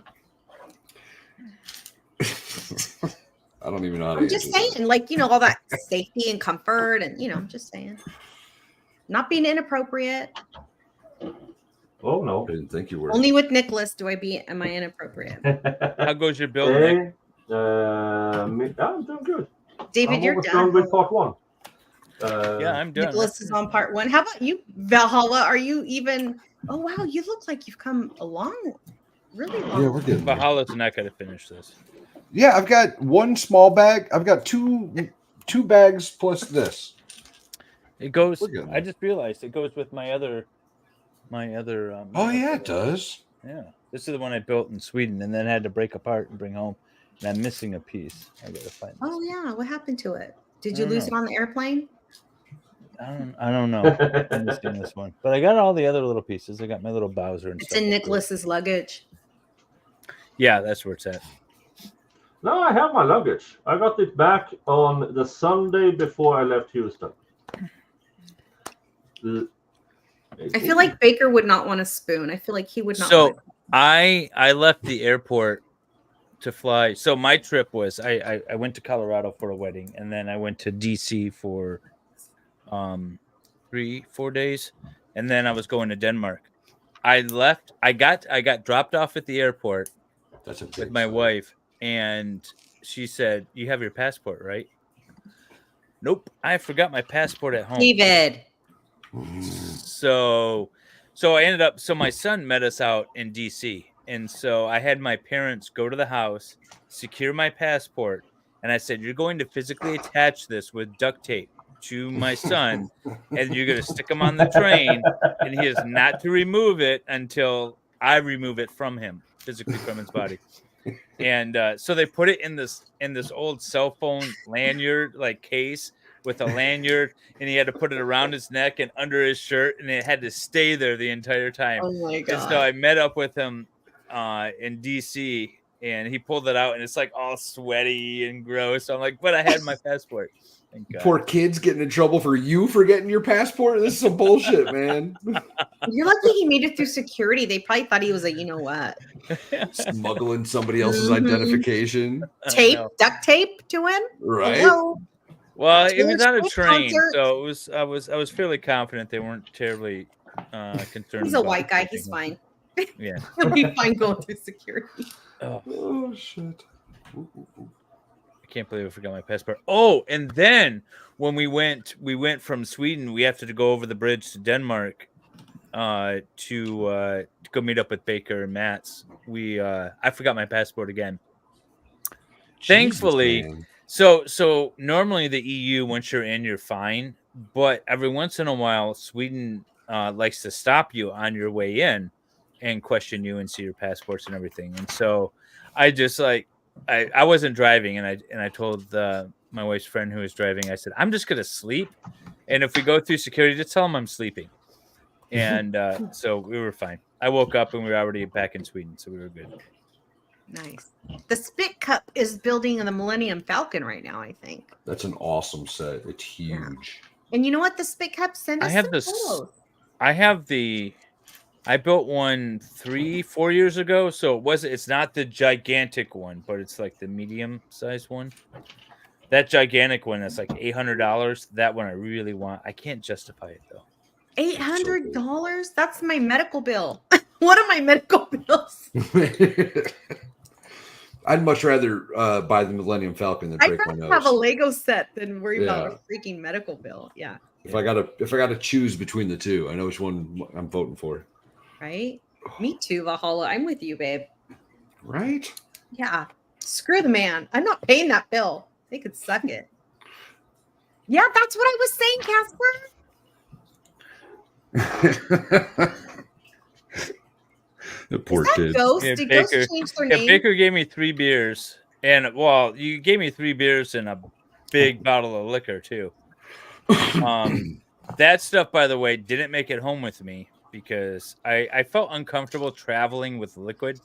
I don't even know how to I'm just saying, all that safety and comfort, and I'm just saying, not being inappropriate. Oh no, I didn't think you were. Only with Nicholas am I inappropriate. How goes your build, Nick? I'm doing good. David, you're done with part 1. Yeah, I'm done. Nicholas is on part 1. How about you, Valhalla? Are you even? Oh wow, you look like you've come along really long. Yeah, we're good. Valhalla's not going to finish this. Yeah, I've got 1 small bag. I've got two bags plus this. It goes. I just realized it goes with my other. Oh yeah, it does. Yeah, this is the one I built in Sweden and then had to break apart and bring home. And I'm missing a piece. I gotta find this. Oh yeah, what happened to it? Did you lose it on the airplane? I don't know. I'm missing this one, but I got all the other little pieces. I got my little Bowser and It's stuff. in Nicholas's luggage. Yeah, that's where it's at. No, I have my luggage. I got it back on the Sunday before I left Houston. I feel like Baker would not want a spoon. I feel like he would not. So I left the airport to fly. So my trip was I went to Colorado for a wedding, and then I went to DC for 3-4 days, and then I was going to Denmark. I left. I got dropped off at the airport with my wife, and she said, "You have your passport, right?" Nope, I forgot my passport at home. David. So I ended up. So my son met us out in DC. And so I had my parents go to the house, secure my passport, and I said, "You're going to physically attach this with duct tape to my son, and you're going to stick him on the train, and he is not to remove it until I remove it from him, physically from his body." And so they put it in this old cell phone lanyard case with a lanyard, and he had to put it around his neck and under his shirt, and it had to stay there the entire time. Oh my god! And so I met up with him in DC, and he pulled it out, and it's all sweaty and gross. So I'm like, but I had my passport. Thank God. Poor kids getting in trouble for you forgetting your passport. This is some bullshit, man. You're lucky he made it through security. They probably thought he was a smuggling somebody else's identification. Duct tape to him, right? Hello? Well, it was on a train, so it was. I was fairly confident they weren't terribly concerned. He's a white guy. He's fine. Yeah, he'll be fine going through security. Oh shit! I can't believe I forgot my passport. Oh, and then when we went from Sweden. We have to go over the bridge to Denmark to go meet up with Baker and Matt's. I forgot my passport again. Jesus, thankfully. Man. So normally the EU, once you're in, you're fine. But every once in a while, Sweden likes to stop you on your way in and question you and see your passports and everything. And so I just I wasn't driving, and I told my wife's friend who was driving, I said, "I'm just gonna sleep, and if we go through security, just tell them I'm sleeping." And so we were fine. I woke up and we were already back in Sweden, so we were good. Nice. The Spit Cup is building the Millennium Falcon right now, I think. That's an awesome set. It's huge. Yeah. And you know what? The Spit Cup, send us photos. I built one 3-4 years ago, so it's not the gigantic one, but it's like the medium sized one. That gigantic one that's like $800. That one I really want. I can't justify it though. $800? That's my medical bill. What are my medical bills? I'd much rather buy the Millennium Falcon than break my nose. I'd rather have a Lego set than worry about a freaking medical bill. Yeah. If I gotta choose between the two, I know which one I'm voting for. Right? Me too, Valhalla. I'm with you, babe. Right? Yeah. Screw the man. I'm not paying that bill. They could suck it. Yeah, that's what I was saying, Casper. The poor kid. Ghost? Yeah, Did Baker, Ghost change their name? Baker gave me 3 beers, and you gave me 3 beers and a big bottle of liquor too. That stuff, by the way, didn't make it home with me because I felt uncomfortable traveling with liquid,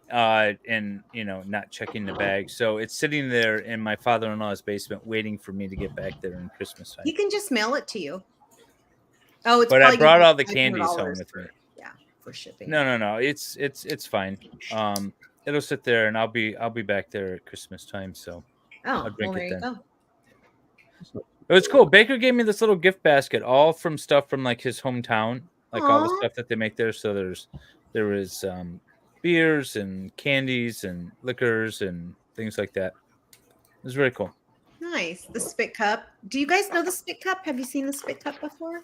and not checking the bag. So it's sitting there in my father-in-law's basement, waiting for me to get back there in Christmas time. He can just mail it to you. Oh, it's. But I probably brought gonna all be the candies home with me. Yeah, for shipping. No. It's fine. It'll sit there, and I'll be back there at Christmas time. So I'll drink there it you then. go. It was cool. Baker gave me this little gift basket, all from stuff from like his hometown, like all the stuff that they make there. So there was beers and candies and liquors and things like that. It was very cool. Nice. The spit cup. Do you guys know the spit cup? Have you seen the spit cup before?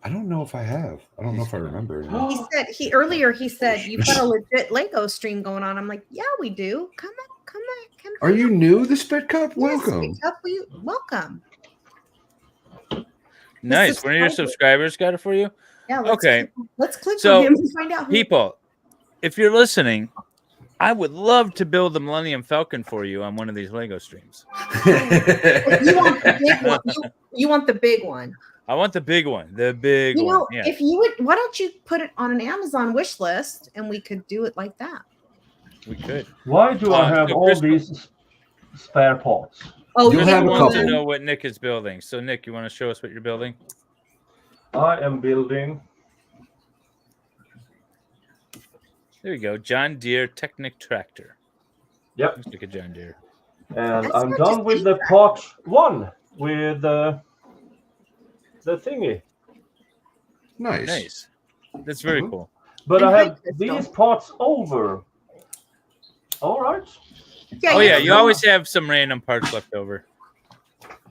I don't know if I have. I don't know if I remember. He said you've got a legit Lego stream going on. I'm like, yeah, we do. Come on. Are you new? The Spit Cup? Welcome. Yes, Spit Cup, welcome. Nice. One of your subscribers got it for you? Yeah. Let's click so, on him and find out. People, if you're listening, I would love to build the Millennium Falcon for you on one of these Lego streams. You want the big one. You want the big one. I want the big one. The big one. Yeah. If you would, why don't you put it on an Amazon wish list and we could do it like that? We could. Why do I have all these spare parts? Oh, you have a couple. To know what Nik is building. So, Nik, you want to show us what you're building? I am building. There you go. John Deere Technic tractor. Yep. Looks like a John Deere. And I'm done with the part 1 with the thingy. Nice. That's very cool. But I have these parts over. All right. Yeah, you always have some random parts left over.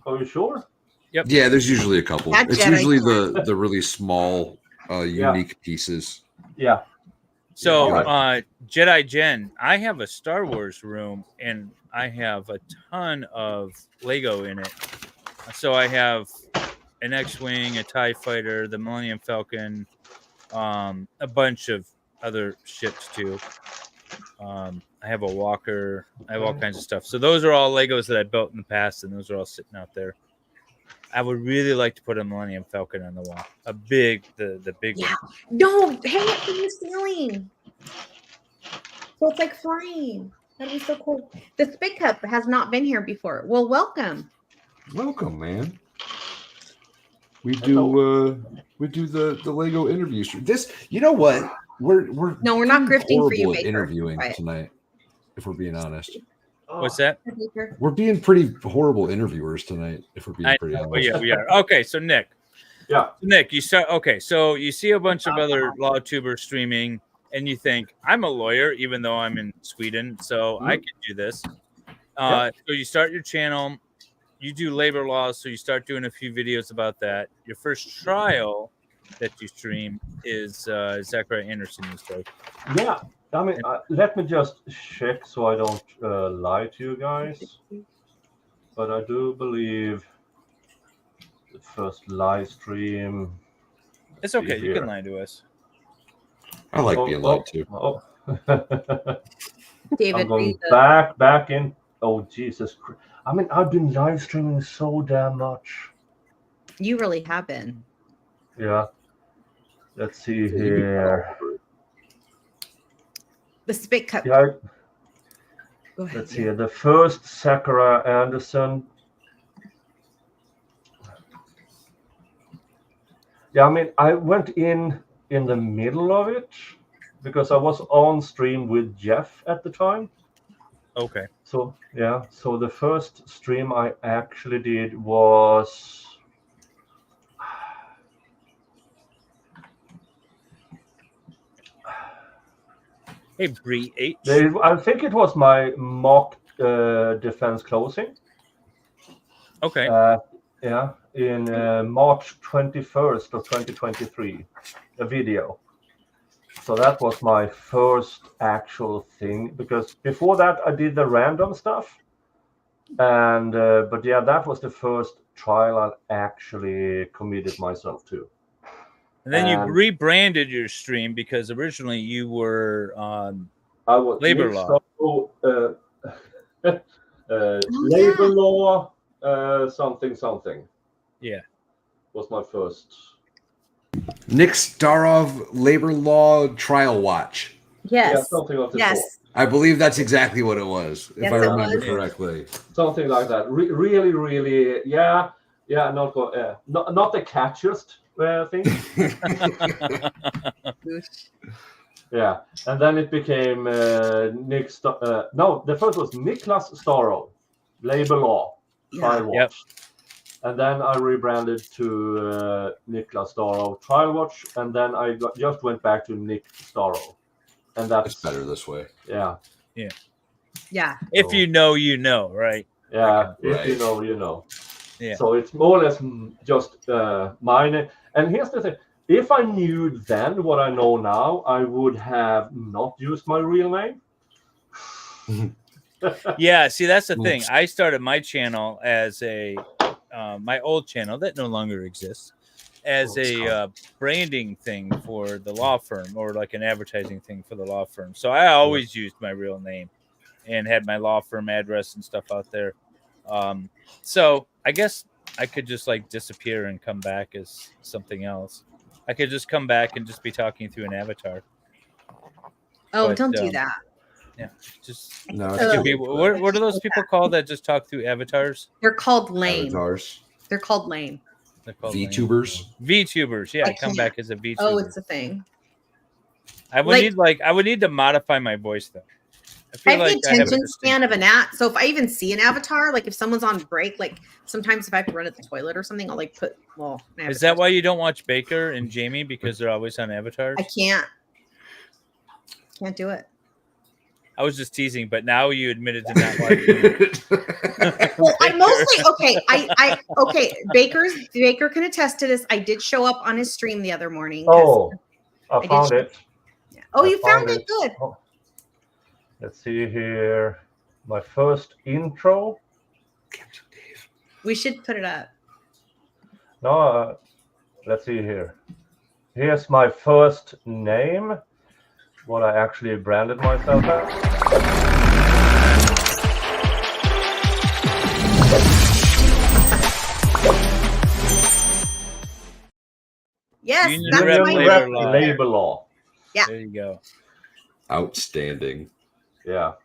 Are you sure? Yep. Yeah, there's usually a couple. It's usually the really small, unique pieces. Yeah. So, Jedi Jen, I have a Star Wars room, and I have a ton of Lego in it. So I have an X-Wing, a TIE Fighter, the Millennium Falcon, a bunch of other ships too. I have a walker. I have all kinds of stuff. So those are all Legos that I built in the past, and those are all sitting out there. I would really like to put a Millennium Falcon on the wall. The big one. No, hang it from the ceiling. So it's like flying. That'd be so cool. The Spit Cup has not been here before. Well, welcome. Welcome, man. We do the Lego interview stream. This, you know what? We're not grifting for you, Baker. Interviewing tonight, if we're being honest. What's that? We're being pretty horrible interviewers tonight, if we're being pretty honest. Yeah, we are. Okay, so Nik. Yeah. Nik, you start. Okay, so you see a bunch of other law tubers streaming, and you think, I'm a lawyer, even though I'm in Sweden, so I can do this. So you start your channel. You do labor laws, so you start doing a few videos about that. Your first trial that you stream is Zachariah Anderson you start. Yeah. I mean, let me just check so I don't lie to you guys. But I do believe the first live stream. It's okay. You can lie to us. I like being lied to. David, I'm going back in. Oh, Jesus Christ. I mean, I've been live streaming so damn much. You really have been. Yeah. Let's see here. The Spit Cup. Yeah. Go ahead. Let's see. The first Zachariah Anderson. Yeah, I mean, I went in the middle of it because I was on stream with Jeff at the time. Okay. So, yeah. So the first stream I actually did was... Hey, Bree H. I think it was my mock defense closing. Okay. Yeah, in March 21st of 2023, a video. So that was my first actual thing, because before that I did the random stuff, and but yeah, that was the first trial I actually committed myself to. And then you rebranded your stream because originally you were on labor law. Labor law, something. Yeah, was my first. Nik Starow Labor Law Trial Watch. Yes. Yeah, something of the sort. I believe that's exactly what it was, if I remember correctly. Something like that. Really, yeah. Not the catchiest thing. Yeah, and then it became Nik. No, the first was Nik Starow, Labor Law Trial Watch. Yep. And then I rebranded to Nik Starow Trial Watch, and then I just went back to Nik Starow, and that's better this way. Yeah. If you know, you know, right? Yeah. If you know, you know. Yeah. So it's more or less just mine. And here's the thing: if I knew then what I know now, I would have not used my real name. Yeah, see, that's the thing. I started my channel as my old channel that no longer exists as a branding thing for the law firm, or like an advertising thing for the law firm. So I always used my real name and had my law firm address and stuff out there. So I guess I could just like disappear and come back as something else. I could just come back and just be talking through an avatar. Oh, don't do that. Yeah, just no. What are those people called that just talk through avatars? They're called lame. Avatars. They're called lame. They're called VTubers. VTubers. Yeah, come back as a VTuber. Oh, it's a thing. I would need to modify my voice though. I have the attention span of a gnat. So if I even see an avatar, like if someone's on break, like sometimes if I have to run at the toilet or something, I'll like put. Well, is that why you don't watch Baker and Jamie, because they're always on avatars? I can't do it. I was just teasing, but now you admitted to not watching. Well, I mostly okay. Baker can attest to this. I did show up on his stream the other morning. Oh, I found it. Yeah. Oh, you found it. Good. Oh. Let's see here. My first intro. We should put it up. No, let's see here. Here's my first name. What I actually branded myself as. Yes, that's my labor law. Yeah. There you go. Outstanding. Yeah.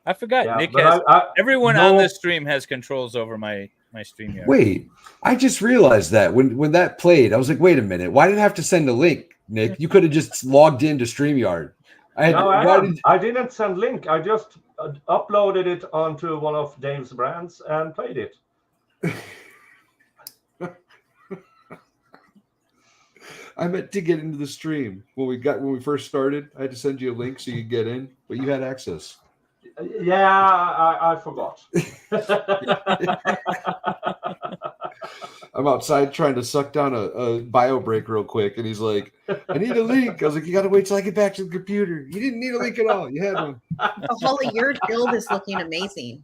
I forgot. Yeah, Nick has everyone no, on this stream has controls over my stream yard. Wait, I just realized that when that played, I was like, wait a minute, why did I have to send a link, Nick? You could have just logged into StreamYard. I didn't send link. I just uploaded it onto one of Dave's brands and played it. I meant to get into the stream when we first started. I had to send you a link so you could get in, but you had access. Yeah, I forgot. I'm outside trying to suck down a bio break real quick, and he's like, I need a link. I was like, you got to wait till I get back to the computer. You didn't need a link at all. You had one. Oh, Holly, your build is looking amazing.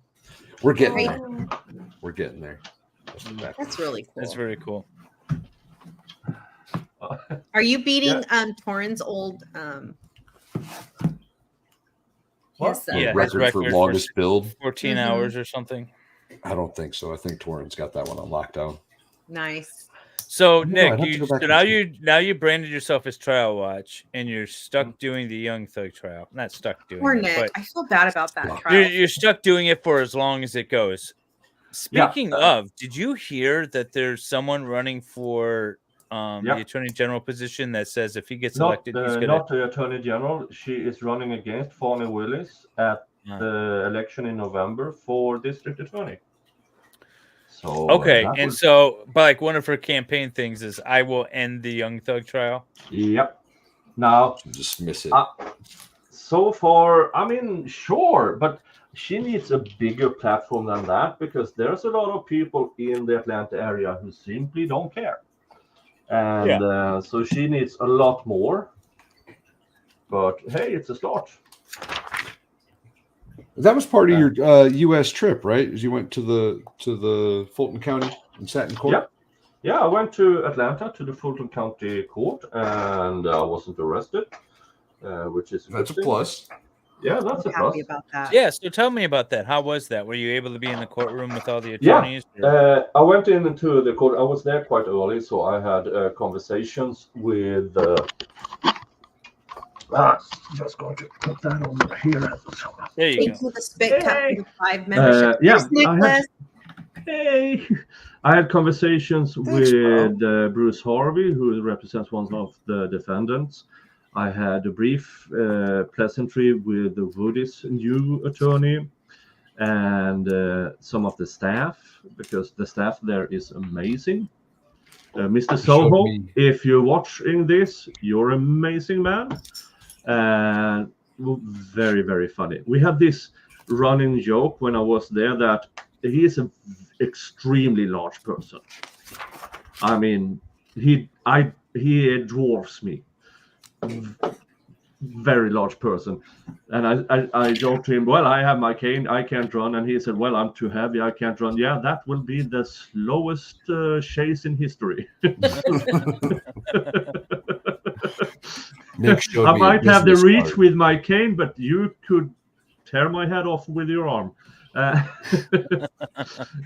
We're getting there. We're getting there. That's really cool. That's very cool. Are you beating Torrin's old record for longest build? 14 hours or something. I don't think so. I think Torrin's got that one on lockdown. Nice. So Nick, now you branded yourself as Trial Watch, and you're stuck doing the Young Thug trial. Not stuck doing Poor it, Nick. but I feel bad about that trial. You're stuck doing it for as long as it goes. Speaking of, did you hear that there's someone running for the Attorney General position that says if he gets elected, he's gonna... Not the Attorney General. She is running against Fani Willis at the election in November for District Attorney. So okay, and so like one of her campaign things is I will end the Young Thug trial. Yep. Now dismiss it. So far, I mean, sure, but she needs a bigger platform than that, because there's a lot of people in the Atlanta area who simply don't care. And so she needs a lot more. But hey, it's a start. That was part of your U.S. trip, right? As you went to the Fulton County and sat in court. Yeah. I went to Atlanta to the Fulton County Court, and I wasn't arrested, which is that's a plus. Yeah, that's a plus. About that. Yeah, so tell me about that. How was that? Were you able to be in the courtroom with all the attorneys? Yeah, I went into the court. I was there quite early, so I had conversations with. Just going to put that over here. There you Thank you, the Spit Cup, for the 5 membership. I had conversations with Bruce Harvey, who represents one of the defendants. I had a brief pleasantry with Woody's new attorney and some of the staff, because the staff there is amazing. Mr. Soho, if you're watching this, you're an amazing man. And very, very funny. We had this running joke when I was there that he is an extremely large person. I mean, he dwarfs me. Very large person. And I joked to him, well, I have my cane, I can't run. And he said, well, I'm too heavy, I can't run. Yeah, that will be the slowest chase in history. I might have the reach with my cane, but you could tear my head off with your arm.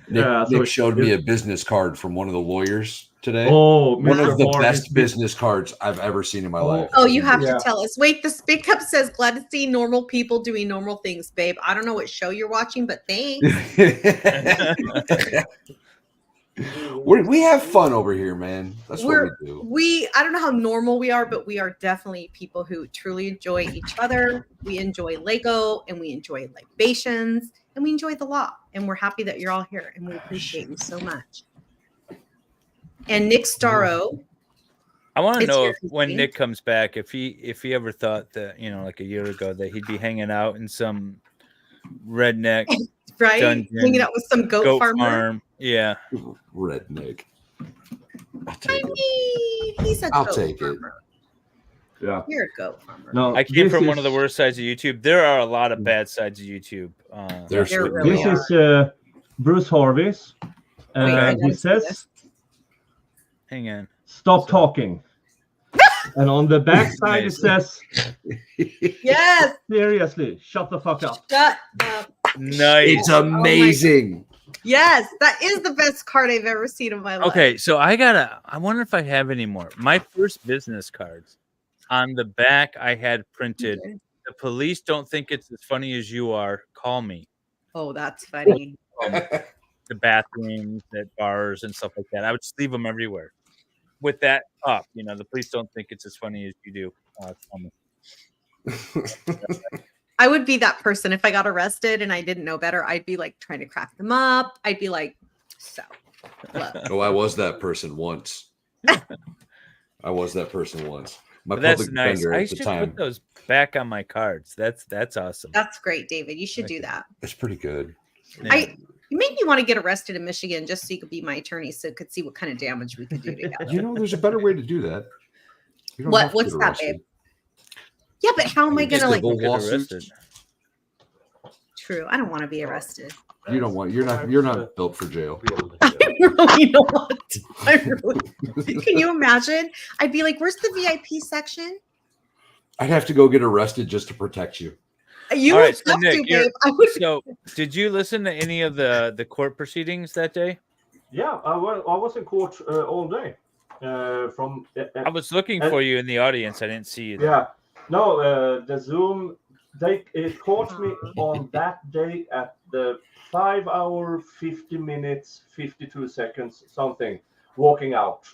Nick showed me a business card from one of the lawyers today. Oh, one of the best business cards I've ever seen in my life. Oh, you have to tell us. Wait, the Spit Cup says, glad to see normal people doing normal things, babe. I don't know what show you're watching, but thanks. We have fun over here, man. That's what we do. I don't know how normal we are, but we are definitely people who truly enjoy each other. We enjoy Lego, and we enjoy Libations, and we enjoy the law. And we're happy that you're all here, and we appreciate you so much. And Nik Starow. I want to know if when Nick comes back, if he ever thought that, like a year ago, that he'd be hanging out in some redneck right dungeon, hanging out with some goat farmer. Farm. Yeah, redneck. I'll take it. Yeah, you're a goat farmer. No, I came from one of the worst sides of YouTube. There are a lot of bad sides of YouTube. This is Bruce Harvey's, and he says, "Hang on, stop talking." And on the back side it says, "Yes, seriously, shut the fuck up." Shut up. Nice. It's amazing. Yes, that is the best card I've ever seen in my life. Okay, so I wonder if I have any more. My first business cards, on the back I had printed, "The police don't think it's as funny as you are. Call me." Oh, that's funny. The bathrooms at bars and stuff like that. I would just leave them everywhere. With that up, the police don't think it's as funny as you do. Call me. I would be that person if I got arrested and I didn't know better. I'd be like trying to crack them up. I'd be like, Oh, I was that person once. My that's nice. I should put those back on my cards. That's awesome. That's great, David. You should do that. It's pretty good. Yeah. You made me want to get arrested in Michigan just so you could be my attorney, so could see what kind of damage we could do together. There's a better way to do that. What's that, babe? Yeah, but how am I gonna True, I don't want to be arrested. You don't want. You're not built for jail. I really don't want to. Can you imagine? I'd be like, "Where's the VIP section?" I'd have to go get arrested just to protect you. You would have to, babe. So, did you listen to any of the court proceedings that day? Yeah, I was in court all day. I was looking for you in the audience. I didn't see you there. Yeah, no, the Zoom. It caught me on that day at the 5 hour, 50 minutes, 52 seconds, something, walking out.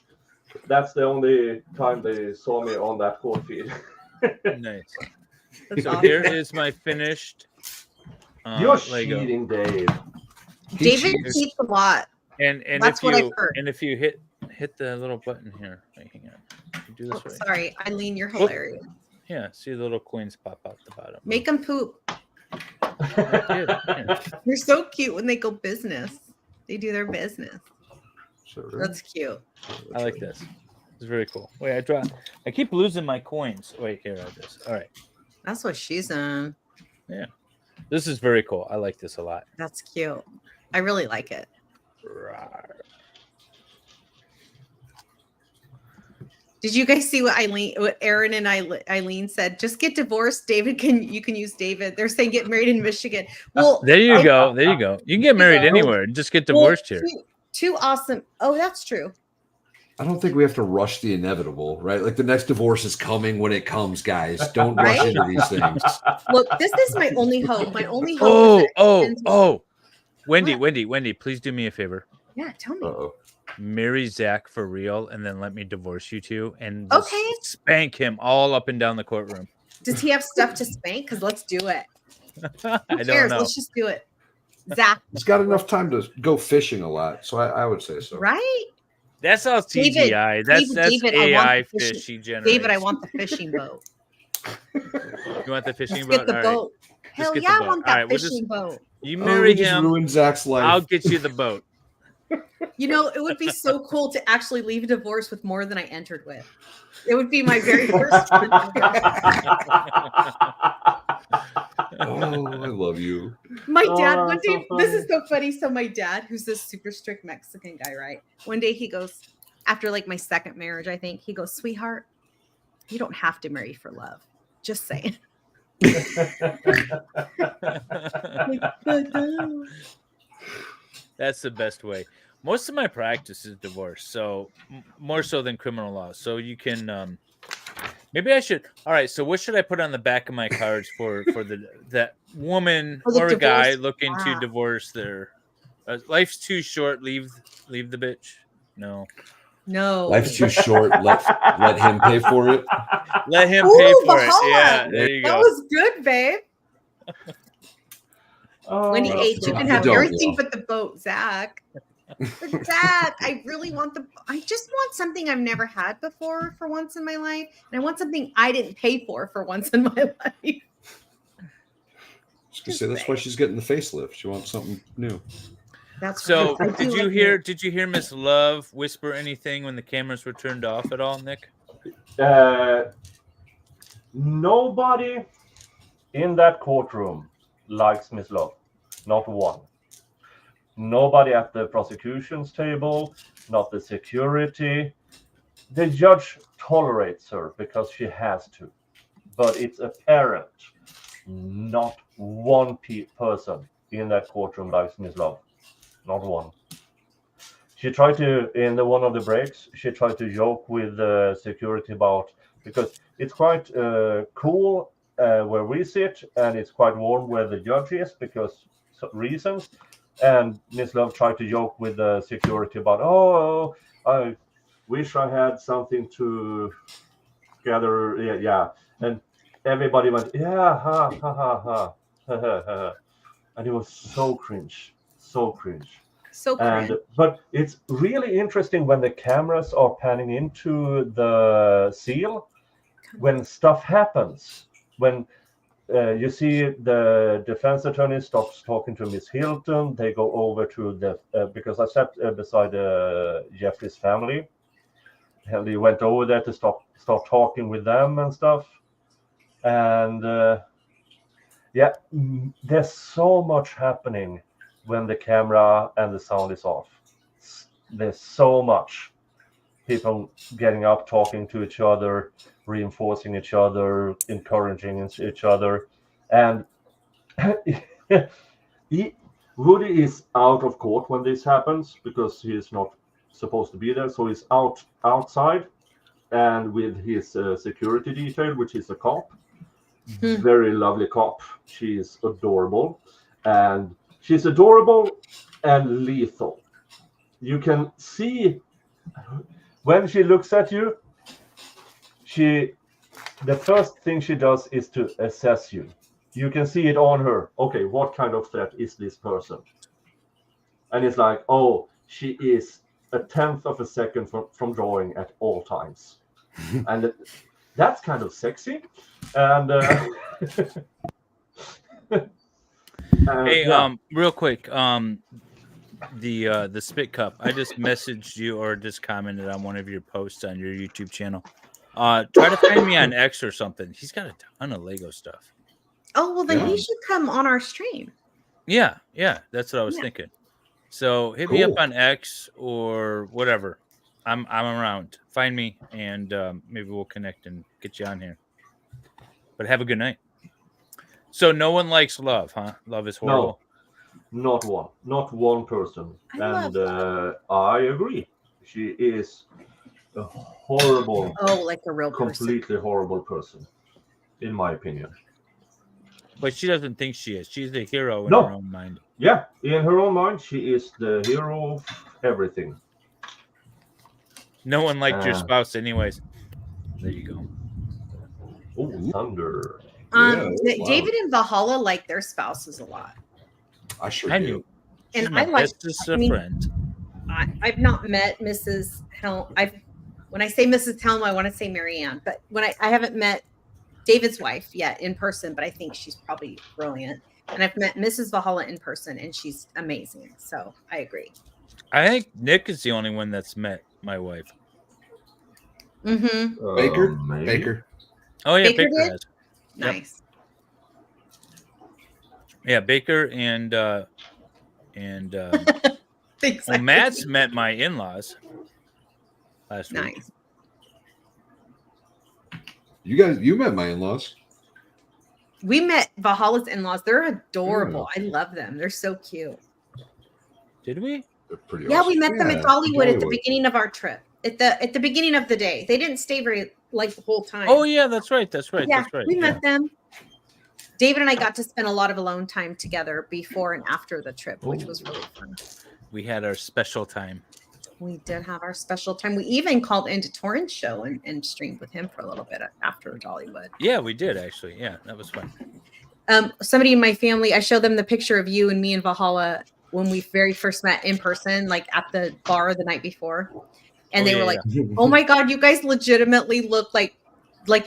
That's the only time they saw me on that court feed. Nice. So here is my finished. You're Lego. cheating, Dave. David cheats a lot. And that's what I've heard. And if you hit the little button here, hang on. You do this right. Sorry, Eileen, you're hilarious. Yeah, see the little coins pop out the bottom. Make them poop. You're so cute when they go business. They do their business. Sure. That's cute. I like this. It's very cool. Wait, I keep losing my coins. Wait, here it is. All right. That's what she's in. Yeah. This is very cool. I like this a lot. That's cute. I really like it. Did you guys see what Aaron and Eileen said? Just get divorced. You can use David. They're saying get married in Michigan. Well, there you go. There you go. You can get married anywhere. Just get divorced here. Two awesome. Oh, that's true. I don't think we have to rush the inevitable, right? Like the next divorce is coming when it comes, guys. Don't rush into these things. Look, this is my only hope. My only hope. Wendy, please do me a favor. Yeah, tell me. Marry Zach for real, and then let me divorce you two, and spank him all up and down the courtroom. Does he have stuff to spank? Because let's do it. I don't know. Let's just do it. Zach. He's got enough time to go fishing a lot, so I would say so. Right? That's all CGI. That's AI fish he generates. David, I want the fishing boat. You want the fishing boat? Get the boat. Hell yeah, I want that fishing boat. You marry him. Ruin Zach's life. I'll get you the boat. You know, it would be so cool to actually leave a divorce with more than I entered with. It would be my very first. Oh, I love you. My dad, one day, this is so funny. So my dad, who's this super strict Mexican guy, right? One day he goes, after like my second marriage, I think, he goes, sweetheart, you don't have to marry for love. Just saying. That's the best way. Most of my practice is divorce, so more so than criminal law. So you can, maybe I should. All right. So what should I put on the back of my cards for that woman or a guy looking to divorce their life's too short? Leave the bitch. No. Life's too short. Let him pay for it. Let him pay for it. Yeah. There you go. That was good, babe. Wendy H, you can have everything but the boat, Zach. Zach, I just want something I've never had before for once in my life. And I want something I didn't pay for once in my life. That's why she's getting the facelift. She wants something new. That's so. Did you hear Miss Love whisper anything when the cameras were turned off at all, Nick? Nobody in that courtroom likes Miss Love. Not one. Nobody at the prosecution's table, not the security. The judge tolerates her because she has to. But it's apparent not one person in that courtroom likes Miss Love. Not one. She tried to, in one of the breaks, she tried to joke with the security about, because it's quite cool where we sit, and it's quite warm where the judge is because reasons. And Miss Love tried to joke with the security about, oh, I wish I had something to gather. Yeah. And everybody went, yeah, ha, ha, ha, ha, ha, ha, ha. And it was so cringe. So cringe. But it's really interesting when the cameras are panning into the seal, when stuff happens, when you see the defense attorney stops talking to Miss Hilton. They go over to the because I sat beside Jeffrey's family, and he went over there to start talking with them and stuff. And there's so much happening when the camera and the sound is off. There's so much people getting up, talking to each other, reinforcing each other, encouraging each other. And Woody is out of court when this happens because he is not supposed to be there. So he's outside and with his security detail, which is a cop. Very lovely cop. She is adorable. And she's adorable and lethal. You can see when she looks at you, the first thing she does is to assess you. You can see it on her. Okay, what kind of threat is this person? And it's like, oh, she is a tenth of a second from drawing at all times. And that's kind of sexy. And hey, real quick, the spit cup. I just messaged you or just commented on one of your posts on your YouTube channel. Try to find me on X or something. He's got a ton of Lego stuff. Oh, well, then he should come on our stream. Yeah, that's what I was thinking. So hit me up on X or whatever. I'm around. Find me and maybe we'll connect and get you on here. But have a good night. So no one likes love, huh? Love is horrible. No, not one person. I agree. She is a horrible, like a real completely horrible person, in my opinion. But she doesn't think she is. She's the hero in her own mind. Yeah, in her own mind, she is the hero of everything. No one liked your spouse, anyways. There you go. Oh, thunder. David and Valhalla like their spouses a lot. I sure do. And I like a friend. I've not met Mrs. Helm. When I say Mrs. Helm, I want to say Marianne, but when I haven't met David's wife yet in person, but I think she's probably brilliant. And I've met Mrs. Valhalla in person, and she's amazing. So I agree. I think Nik is the only one that's met my wife. Mm-hmm. Baker. Oh yeah, Baker Baker has. Nice. Yep. Yeah, Baker and well, Matt's met my in-laws last week. Nice. You met my in-laws. We met Valhalla's in-laws. They're adorable. I love them. They're so cute. Did we? They're pretty Yeah, awesome. we met them at Dollywood at the beginning of our trip. At the beginning of the day. They didn't stay very the whole time. Oh yeah, that's right. Yeah, That's right. We met them. David and I got to spend a lot of alone time together before and after the trip, which was really fun. We had our special time. We did have our special time. We even called into Torrance show and streamed with him for a little bit after Dollywood. Yeah, we did actually. Yeah, that was fun. Somebody in my family, I showed them the picture of you and me and Valhalla when we very first met in person, like at the bar the night before. And they were like, "Oh my God, you guys legitimately look like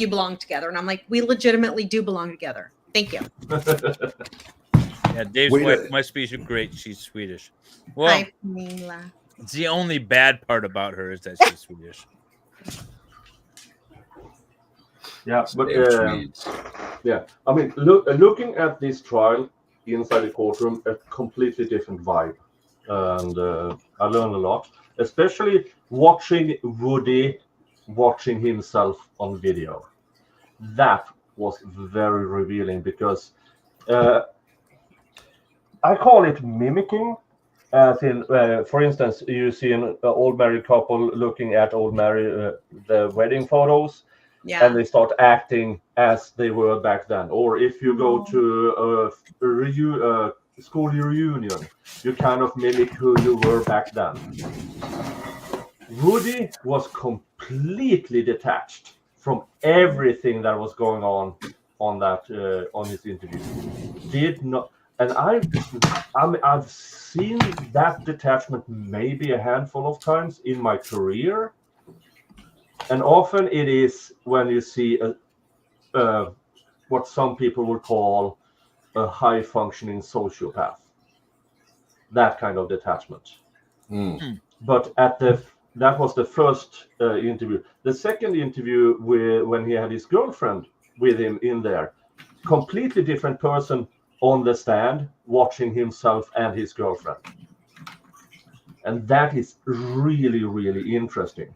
you belong together." And I'm like, "We legitimately do belong together. Thank you." Yeah, Dave's wife must be great. She's Swedish. Well, hi, Mila. The only bad part about her is that she's Swedish. Yeah, but yeah, I mean, looking at this trial inside the courtroom, a completely different vibe, and I learned a lot, especially watching Woody watching himself on video. That was very revealing because I call it mimicking. As in, for instance, you see an old married couple looking at the wedding photos, and they start acting as they were back then. Or if you go to a school reunion, you kind of mimic who you were back then. Woody was completely detached from everything that was going on his interview. Did not. And I've seen that detachment maybe a handful of times in my career, and often it is when you see what some people would call a high-functioning sociopath. That kind of detachment. But that was the first interview. The second interview when he had his girlfriend with him in there, completely different person on the stand watching himself and his girlfriend. And that is really, really interesting.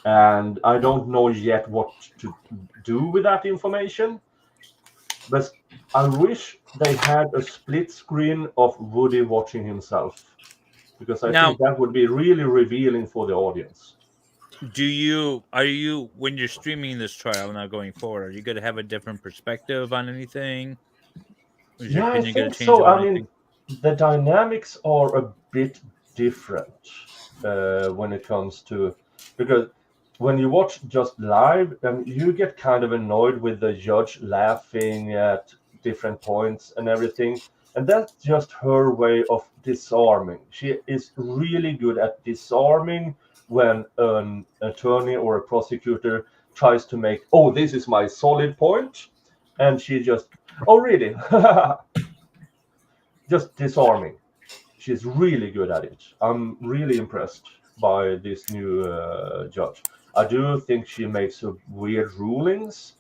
And I don't know yet what to do with that information, but I wish they had a split screen of Woody watching himself, because I think that would be really revealing for the audience. Are you when you're streaming this trial now going forward, are you going to have a different perspective on anything? Yeah, I think so. I mean, the dynamics are a bit different when it comes to, because when you watch just live, you get kind of annoyed with the judge laughing at different points and everything. And that's just her way of disarming. She is really good at disarming when an attorney or a prosecutor tries to make, "Oh, this is my solid point." And she just, "Oh, really?" Just disarming. she's really good at it. I'm really impressed by this new judge. I do think she makes weird rulings,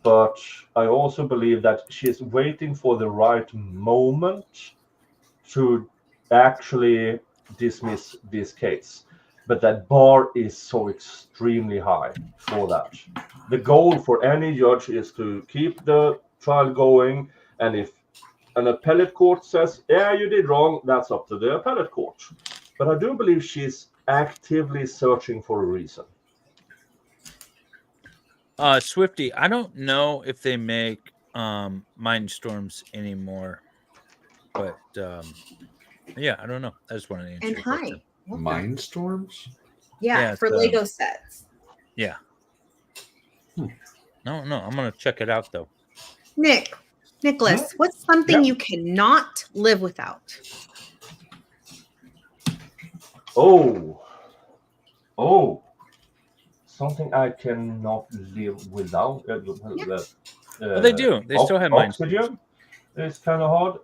but I also believe that she's waiting for the right moment to actually dismiss this case. But that bar is so extremely high for that. The goal for any judge is to keep the trial going, and if an appellate court says, yeah, you did wrong, that's up to the appellate court. But I do believe she's actively searching for a reason. Swifty, I don't know if they make Mindstorms anymore, but yeah, I don't know. I just wanted to answer And your hi. question. Mindstorms? Yeah, for Lego sets. Yeah. No, I'm gonna check it out though. Nicholas, what's something you cannot live without? Oh, something I cannot live without. Well, they do. They still have oxygen. It's kind of hard.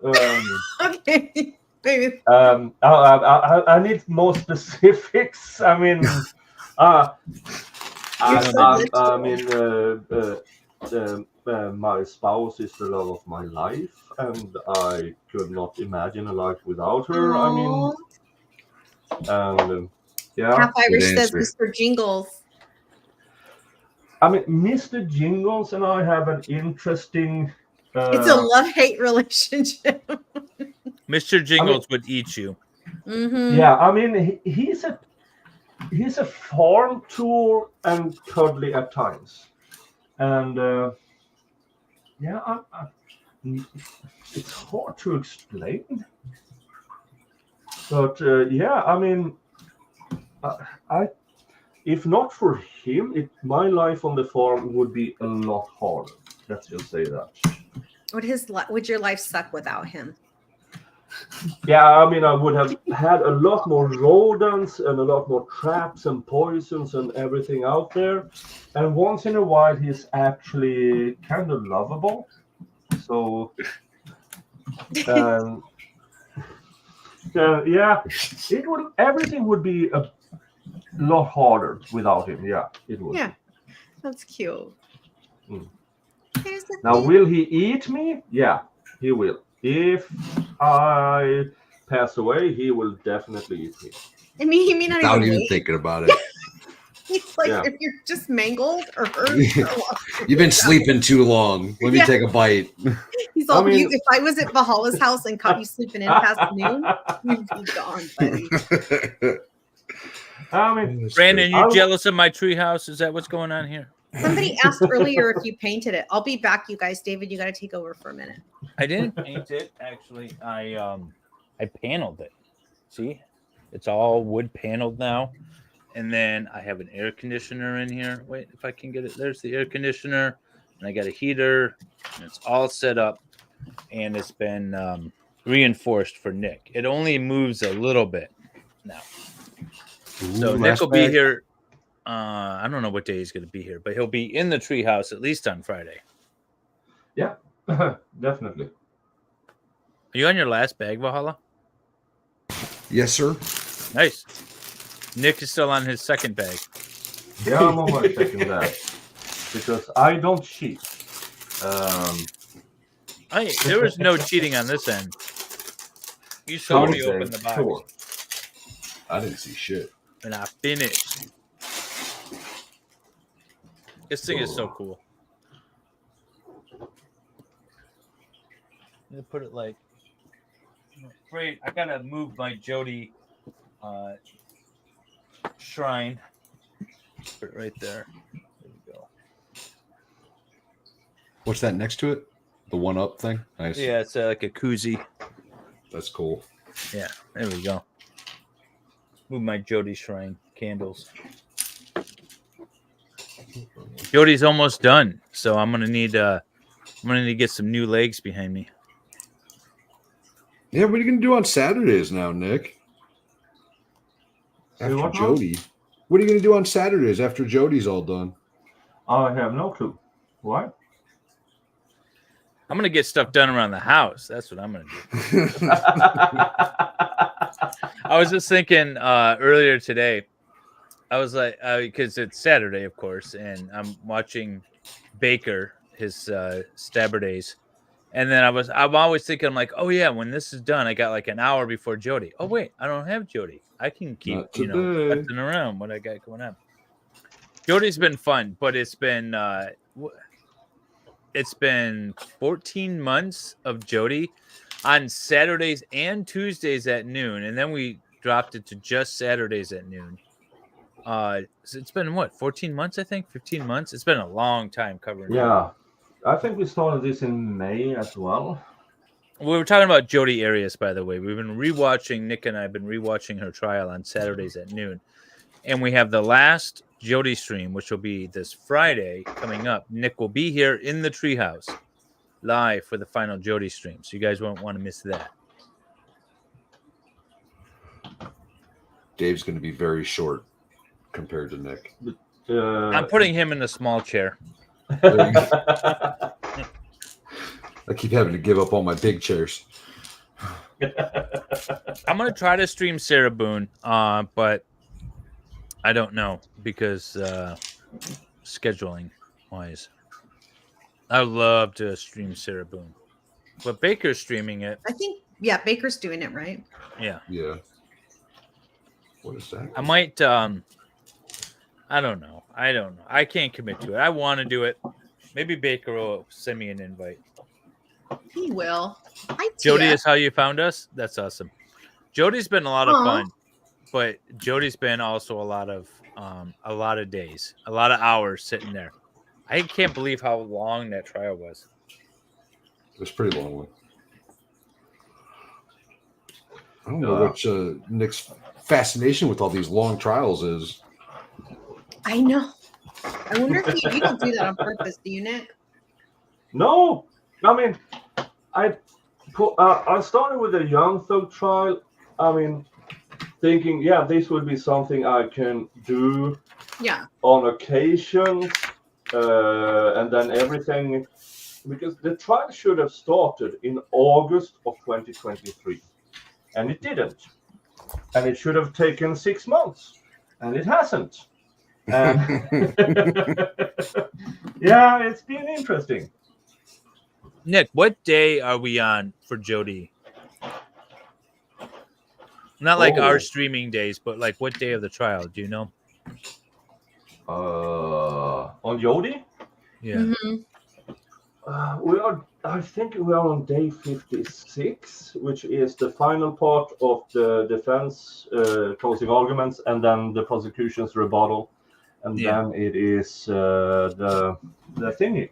Okay, maybe. I need more specifics. I mean, my spouse is the love of my life, and I could not imagine a life without her. I mean, and yeah. Half Irish says Mr. Jingles. I mean, Mr. Jingles and I have an interesting. It's a love-hate relationship. Mr. Jingles would eat you. Mm-hmm. Yeah, I mean, he's a farm tool and cuddly at times, and it's hard to explain. But yeah, I mean, if not for him, my life on the farm would be a lot harder. Let's just say that. Would your life suck without him? Yeah, I mean, I would have had a lot more rodents and a lot more traps and poisons and everything out there. And once in a while, he's actually kind of lovable. So, yeah, everything would be a lot harder without him. Yeah, it would. Yeah, that's cute. Now, will he eat me? Yeah, he will. If I pass away, he will definitely eat me. I mean, he may not Without even wait. thinking about it. He's like, if you're just mangled or hurt. You've been sleeping too long. Let me take a bite. He's all, if I was at Valhalla's house and caught you sleeping in past noon, you'd be gone, buddy. I mean, Brandon, you jealous of my treehouse? Is that what's going on here? Somebody asked earlier if you painted it. I'll be back, you guys. David, you got to take over for a minute. I didn't paint it. Actually, I paneled it. See, it's all wood paneled now. And then I have an air conditioner in here. Wait, if I can get it. There's the air conditioner. And I got a heater. And it's all set up. And it's been reinforced for Nick. It only moves a little bit now. So Nick will be here. I don't know what day he's going to be here, but he'll be in the treehouse at least on Friday. Yeah, definitely. Are you on your last bag, Valhalla? Yes, sir. Nice. Nick is still on his second bag. Yeah, I'm on my second bag because I don't cheat. There was no cheating on this end. You saw me open the box. Sure. I didn't see shit. And I finished. This thing is so cool. I'm gonna put it like. I'm afraid I gotta move my Jody shrine. Put it right there. There we go. What's that next to it? The one up thing? Nice. Yeah, it's like a koozie. That's cool. Yeah, there we go. Move my Jody shrine candles. Jody's almost done, so I'm gonna need to get some new legs behind me. Yeah, what are you gonna do on Saturdays now, Nick? After Jody. What are you gonna do on Saturdays after Jody's all done? I have no clue. What? I'm gonna get stuff done around the house. That's what I'm gonna do. I was just thinking earlier today. I was like, because it's Saturday, of course, and I'm watching Baker his Stabber Days, and then I'm always thinking, I'm like, oh yeah, when this is done, I got like an hour before Jody. Oh wait, I don't have Jody. I can keep messing around what I got going on. Jody's been fun, but it's been 14 months of Jody on Saturdays and Tuesdays at noon, and then we dropped it to just Saturdays at noon. So it's been what, 14 months, I think, 15 months. It's been a long time covering. Yeah, I think we started this in May as well. We were talking about Jody Arias, by the way. We've been rewatching, Nick and I have been rewatching her trial on Saturdays at noon, and we have the last Jody stream, which will be this Friday coming up. Nick will be here in the treehouse live for the final Jody stream, so you guys won't want to miss that. Dave's going to be very short compared to Nick. I'm putting him in a small chair. I keep having to give up all my big chairs. I'm going to try to stream Sarah Boone, but I don't know because scheduling wise. I would love to stream Sarah Boone, but Baker's streaming it. I think, yeah, Baker's doing it, right? Yeah. Yeah. What is that? I might, I don't know. I can't commit to it. I want to do it. Maybe Baker will send me an invite. He will. Jody is how you found us? That's awesome. Jody's been a lot of fun, but Jody's been also a lot of days, a lot of hours sitting there. I can't believe how long that trial was. It was a pretty long one. I don't know what Nick's fascination with all these long trials is. I know. I wonder if you don't do that on purpose, do you, Nick? No, I mean, I started with a Young Thug trial. I mean, thinking, yeah, this would be something I can do on occasion, and then everything, because the trial should have started in August of 2023, and it didn't. And it should have taken 6 months, and it hasn't. And yeah, it's been interesting. Nick, what day are we on for Jody? Not like our streaming days, but like what day of the trial? Do you know? On Jody? Yeah. Mm-hmm. I think we are on day 56, which is the final part of the defense closing arguments, and then the prosecution's rebuttal, and then it is the thingy.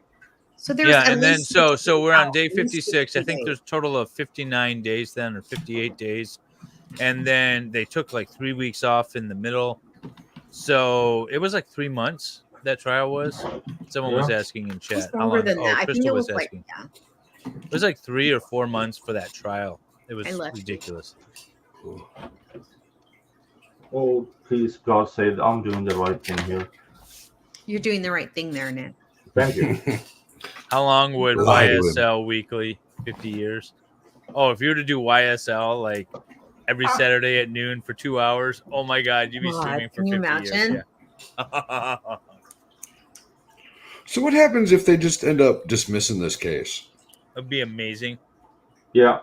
So there's and then so we're on day 56. I think there's a total of 59 days then, or 58 days, and then they took like 3 weeks off in the middle. So it was like 3 months. That trial was. Someone was asking in chat. It's longer than that. I think it was asking. It was like 3 or 4 months for that trial. It was ridiculous. Oh, please, God save! I'm doing the right thing here. You're doing the right thing there, Nick. Thank you. How long would YSL weekly? 50 years. Oh, if you were to do YSL like every Saturday at noon for 2 hours, oh my God, you'd be streaming for 50 years. Yeah. So what happens if they just end up dismissing this case? That'd be amazing. Yeah.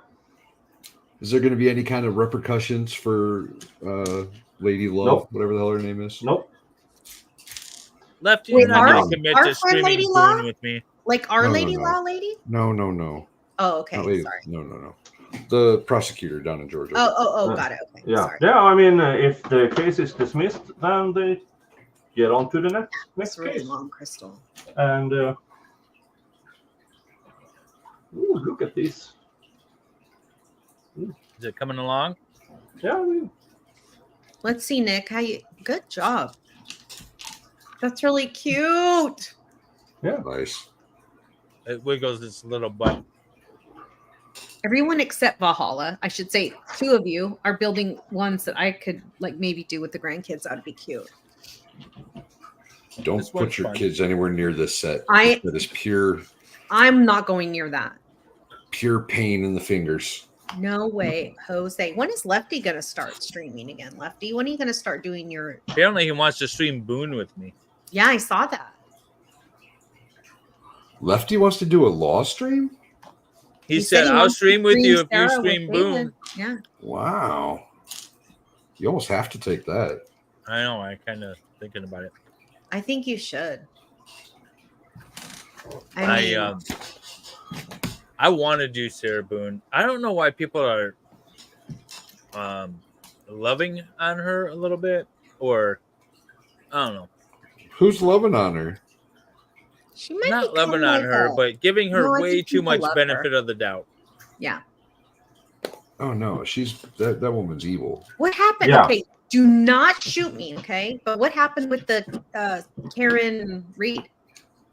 Is there going to be any kind of repercussions for Lady Love, whatever the hell her name is? Nope. Lefty, you're not going to commit to streaming Boone with me. Like our Lady Law lady? No. Oh, okay. Sorry. No. The prosecutor down in Georgia. Oh, got it. Okay. Yeah. Sorry. Yeah, I mean, if the case is dismissed, then they get on to the next really case. Long, Crystal. And look at this. Is it coming along? Yeah, I mean, let's see, Nick. Good job. That's really cute. Yeah, nice. It wiggles its little butt. Everyone except Valhalla, I should say, 2 of you are building ones that I could like maybe do with the grandkids. That'd be cute. Don't put your kids anywhere near this set. That is pure. I'm not going near that. pure pain in the fingers. No way, Jose. When is Lefty gonna start streaming again? Lefty, when are you gonna start doing your? Apparently, he wants to stream Boone with me. Yeah, I saw that. Lefty wants to do a law stream? He said I'll stream with you if you Sarah stream with Boone. David. Yeah. Wow. You almost have to take that. I know. I kind of thinking about it. I think you should. I want to do Sarah Boone. I don't know why people are loving on her a little bit, or I don't know. Who's loving on her? She might not be loving on her, but giving her No, I way think too people much love benefit her. of the doubt. Yeah. Oh no, she's that woman's evil. What happened? Yeah. Okay, do not shoot me, okay? But what happened with the Karen Reed?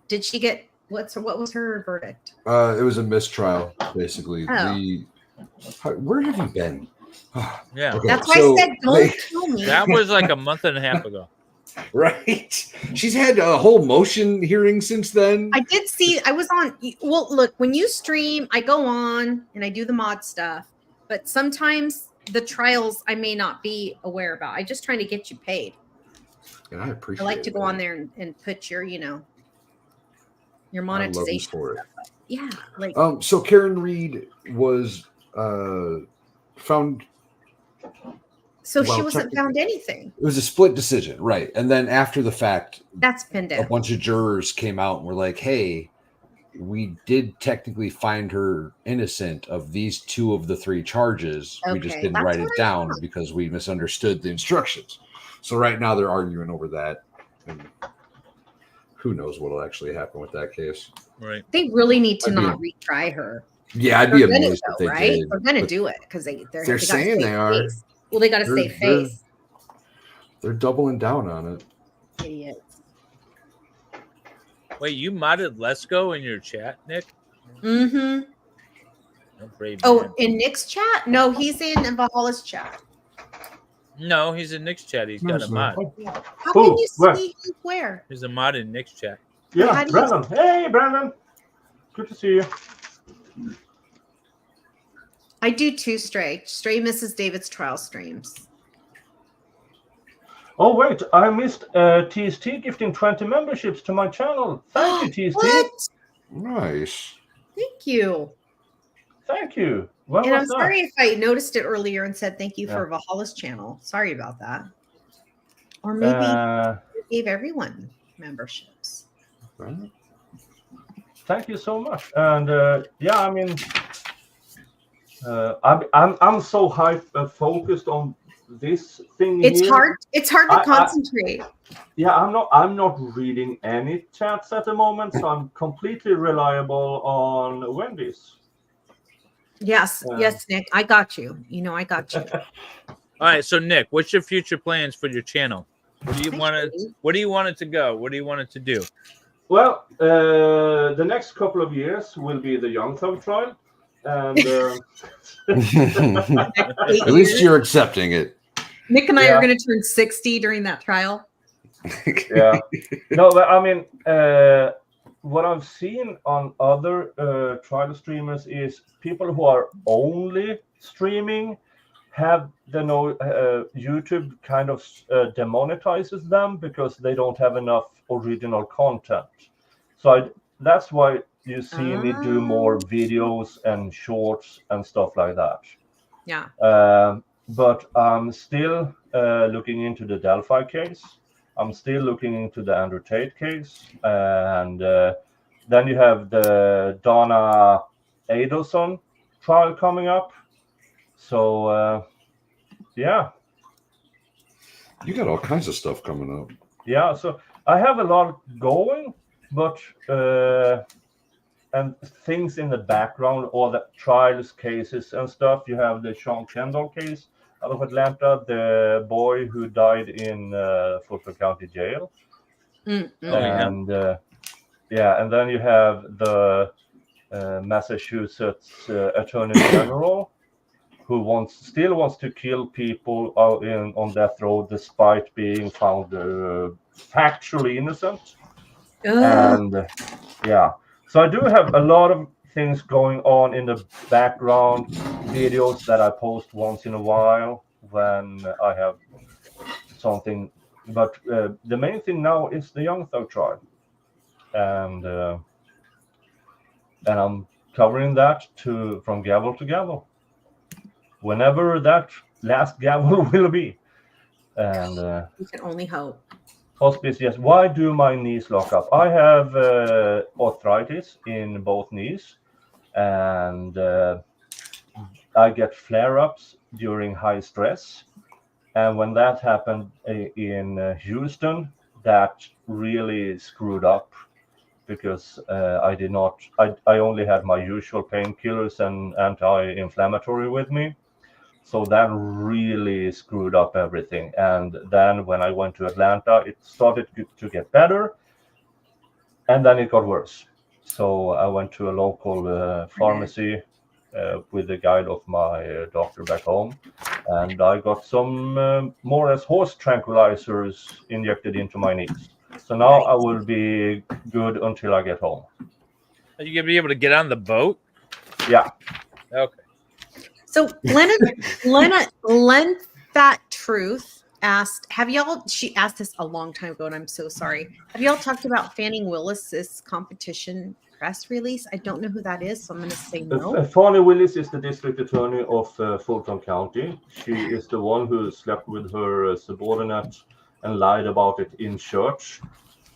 Did she get what was her verdict? It was a mistrial, basically. Oh. Where have you been? Yeah, Okay, That's why so I said don't kill me. That was like a month and a half ago. Right. She's had a whole motion hearing since then. I did see. I was on. Well, look, when you stream, I go on and I do the mod stuff. But sometimes the trials I may not be aware about. I'm just trying to get you paid. And I appreciate. I like to go that. on there and put your, your I love you monetization for it. stuff. Yeah, like So Karen Reed was found. so she well, wasn't found anything. It was a split decision, right? And then after the fact, That's been a down. bunch of jurors came out and were like, "Hey, we did technically find her innocent of these 2 of the 3 charges. We just Okay, didn't that's write it what I down because we misunderstood the instructions." So right now they're arguing over that, and who knows what'll actually happen with that case. Right. They really need to I'd be- not retry her. Yeah, I'd be They're gonna amazed if though, they right? did. They're gonna but do it because they they're gotta saying save they are. face. Well, they gotta They're- save face. They're doubling down on it. Idiots. Wait, you modded Lesko in your chat, Nick? Mm-hmm. Oh, brave Oh, man. in Nick's chat? No, he's in Valhalla's chat. No, he's in Nick's chat. He's got a mod. How can you see where? There's a mod in Nick's chat. Yeah, How do you- Brandon. Hey, Brandon. Good to see you. I do 2 Stray Mrs. David's trial streams. Oh, wait. I missed TST gifting 20 memberships to my channel. Thank you, TST. What? Nice. Thank you. Thank you. When And I'm was that? sorry if I noticed it earlier and said thank you Yeah. for Valhalla's channel. Sorry about that. Or maybe we gave everyone memberships. Thank you so much. And yeah, I mean, I'm so focused on this thing. It's here. hard. It's hard to concentrate. Yeah, I'm not reading any chats at the moment, so I'm completely reliable on Wendy's. Yes, yes, Nick. I got you. I got you. All right, so Nick, what's your future plans for your channel? What do you want to? What do you want it to go? What do you want it to do? Well, the next couple of years will be the Young Thug trial, and At least you're accepting it. Nick and I are going to turn 60 during that trial. Yeah. No, but I mean, what I've seen on other trial streamers is people who are only streaming have YouTube kind of demonetizes them because they don't have enough original content. So that's why you see me do more videos and shorts and stuff like that. Yeah. But I'm still looking into the Delphi case. I'm still looking into the Andrew Tate case. And then you have the Donna Adelson trial coming up. So, yeah. You got all kinds of stuff coming up. Yeah, so I have a lot going, but and things in the background, all the trials, cases and stuff. You have the Sean Kendall case out of Atlanta, the boy who died in Fulton County Jail. And yeah, and then you have the Massachusetts Attorney General who still wants to kill people on death row despite being found factually innocent. And yeah, so I do have a lot of things going on in the background, videos that I post once in a while when I have something. But the main thing now is the Young Thug trial, and I'm covering that from gavel to gavel, whenever that last gavel will be. And you can only hope. Hospice, yes. Why do my knees lock up? I have arthritis in both knees, and I get flare-ups during high stress. And when that happened in Houston, that really screwed up, because I only had my usual painkillers and anti-inflammatory with me. So that really screwed up everything. And then when I went to Atlanta, it started to get better, and then it got worse. So I went to a local pharmacy with the guide of my doctor back home, and I got some more or less horse tranquilizers injected into my knees. So now I will be good until I get home. Are you gonna be able to get on the boat? Yeah. Okay. So Lena That Truth asked, she asked this a long time ago, and I'm so sorry. Have y'all talked about Fanning Willis's competition press release? I don't know who that is, so I'm going to say no. Fannie Willis is the district attorney of Fulton County. She is the one who slept with her subordinate and lied about it in church.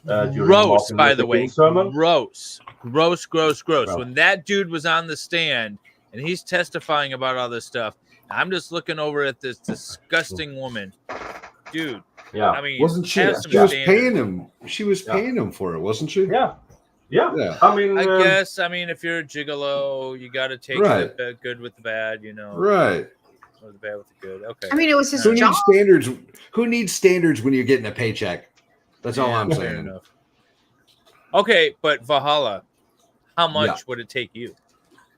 Gross, by the way. Sermon. Gross. When that dude was on the stand and he's testifying about all this stuff, I'm just looking over at this disgusting woman. Dude. Yeah. I mean, wasn't she? She was paying him. She was paying him for it, wasn't she? Yeah. I guess. If you're a gigolo, you got to take the good with the bad, Right. Or the bad with the good. Okay. It was his job. Who needs standards when you're getting a paycheck? That's all I'm saying. Enough. Okay, but Valhalla, how much would it take you?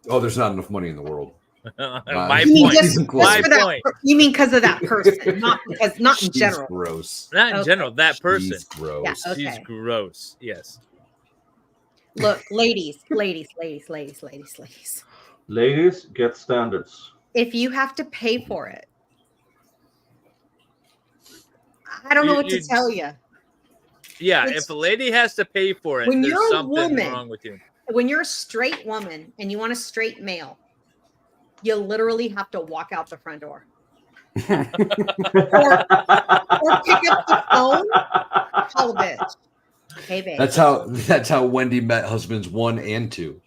Oh, there's not enough money in the world. My point. You mean because of that person, not in general. Gross. Not in general. That person. She's gross. Yeah, okay. She's gross. Yes. Look, ladies. Ladies, get standards. If you have to pay for it, I don't know what to tell you. Yeah, if a lady has to pay for it, when there's you're something a woman, wrong with you. When you're a straight woman and you want a straight male, you literally have to walk out the front door. or pick up the phone, call a bitch. Hey, babe. That's how Wendy met husbands 1 and 2.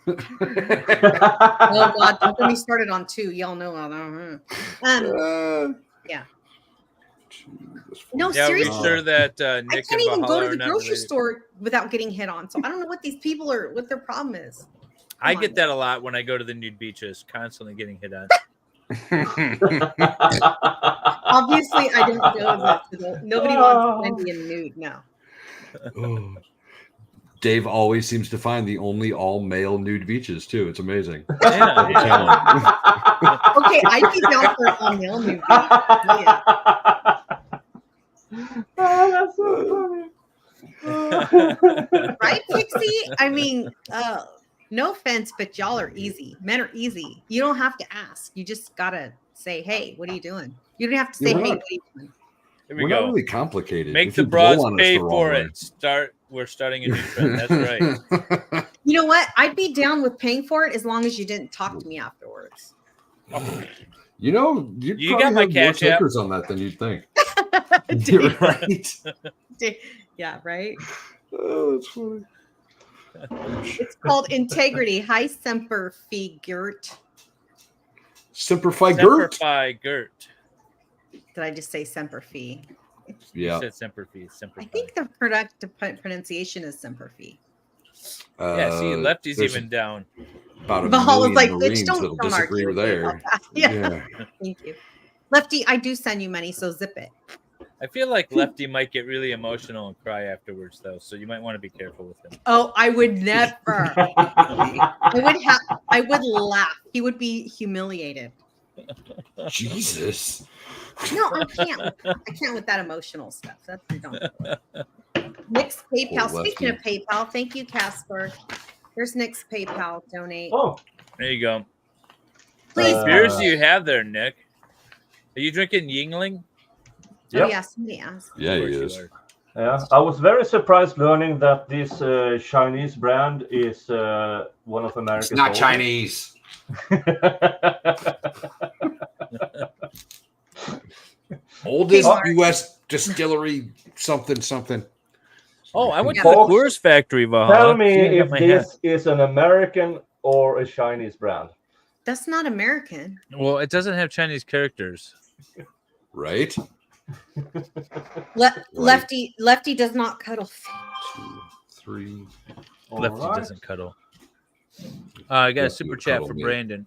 Oh God, don't get me started on 2. Y'all know how that. Yeah. No, seriously. Are we sure that Nik I can't even go to the grocery related? store without getting hit on. So I don't know what these people are, what their problem is. I get that a lot when I go to the nude beaches, constantly getting hit on. Obviously, I don't know that. Nobody wants Wendy in nude now. Dave always seems to find the only all-male nude beaches too. It's amazing. Yeah. Okay, I'd be down for an all-male nude beach. Yeah. Oh, that's so funny. Right, Pixie? No offense, but y'all are easy. Men are easy. You don't have to ask. You just gotta say, "Hey, what are you doing?" You don't have to say, "Hey, what are you doing?" Here We're not really complicated. Make If the you blow bras on us pay the wrong for way. it. We're starting a new trend. That's right. You know what? I'd be down with paying for it as long as you didn't talk to me afterwards. You know, You got my cash app on that than you'd think. You're right. Yeah, right. Oh, that's funny. It's called integrity. Hi, Semper Fi Gert. Semper Fi Gert. Did I just say Semper Fi? Yeah. You said Semper Fi. I think the correct pronunciation is Semper Fi. Yeah, see, Lefty's even down. About Valhalla's like, Marines bitch, don't disagree argue there. Yeah. Thank you. Lefty, I do send you money, so zip it. I feel like Lefty might get really emotional and cry afterwards, though, so you might want to be careful with him. Oh, I would never. I would laugh. He would be humiliated. Jesus. No, I can't. I can't with that emotional stuff. That's don't. Nick's PayPal. Poor Speaking of Lefty. PayPal, thank you, Casper. Here's Nick's PayPal donate. Oh, there you go. Please. What beers do you have there, Nick? Are you drinking Yingling? Oh, yeah, somebody asked. Yeah, he is. Yeah, I was very surprised learning that this Chinese brand is one of America's. It's not oldest. Chinese. Oldest U.S. distillery, something. Oh, I went to the Coors factory, Valhalla. Tell me if this is an American or a Chinese brand. That's not American. Well, it doesn't have Chinese characters. Right? Lefty does not cuddle. 2, 3. Lefty doesn't cuddle. I got a super chat from Brandon.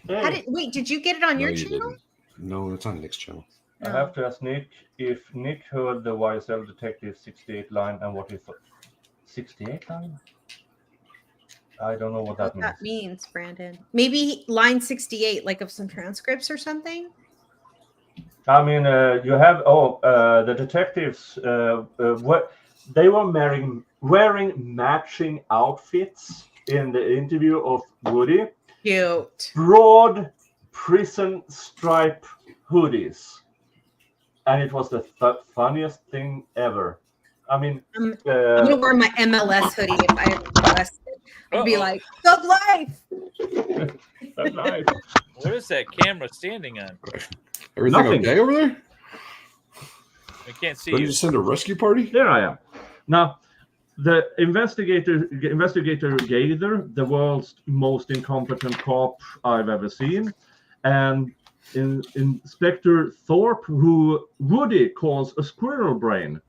Wait, did you get it on your channel? Didn't. No, it's on Nick's channel. I have to ask Nick if Nick heard the YSL Detective 68 line and what he thought. 68 line? I don't know what that means. That means, Brandon. Maybe line 68, like of some transcripts or something. I mean, you have the detectives. They were wearing matching outfits in the interview of Woody. Cute. Broad prison stripe hoodies, and it was the funniest thing ever. I mean, I'm gonna wear my MLS hoodie if I ever get arrested. I'd be like, "Thug life." Thug life. What is that camera standing on? Everything okay over there? I can't see Did you. you send a rescue party? There I am. Now, the investigator Gaither, the world's most incompetent cop I've ever seen, and Inspector Thorpe, who Woody calls a squirrel brain,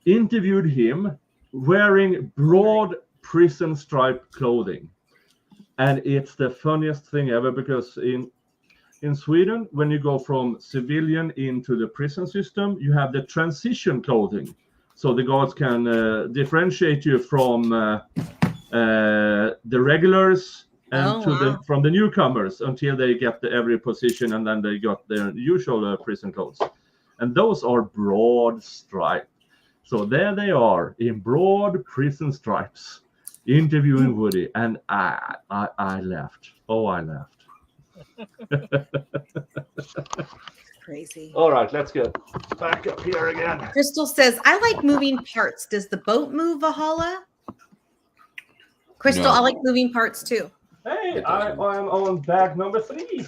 interviewed him wearing broad prison stripe clothing. And it's the funniest thing ever because in Sweden, when you go from civilian into the prison system, you have the transition clothing. So the guards can differentiate you from the regulars and from the newcomers until they get every position, and then they got their usual prison clothes. And those are broad stripes. So there they are in broad prison stripes, interviewing Woody, and I laughed. Oh, I laughed. Crazy. All right, let's get back up here again. Crystal says, "I like moving parts. Does the boat move, Valhalla?" Crystal, No. I like moving parts too. Hey, I'm on bag number 3.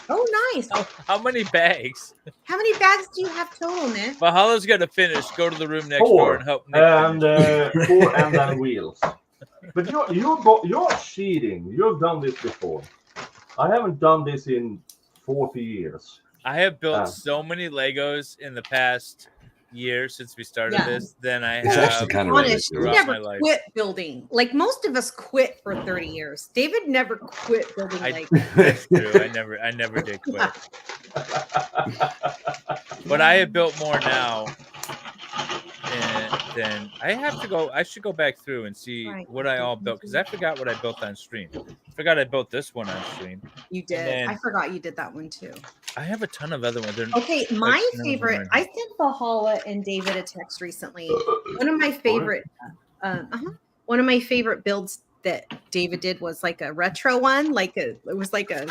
Oh, nice. How many bags? How many bags do you have total, Nick? Valhalla's got to finish. Go to the room next 4, door and help Nick and finish. 4 and then wheels. But you're cheating. You've done this before. I haven't done this in 40 years. I have built so many Legos in the past year since we started this. Then I It's have actually kind of Honest, you throughout never my life. quit building. Like most of us quit for 30 years. David never quit building That's true. I never did quit. But I have built more now. And then I should go back through and see what I all built, because I forgot what I built on stream. I forgot I built this one on stream. You did. I forgot you did that one too. I have a ton of other ones. Okay, my favorite. I sent Valhalla and David a text recently. One of my favorite. One of my favorite builds that David did was like a retro one. It was like a.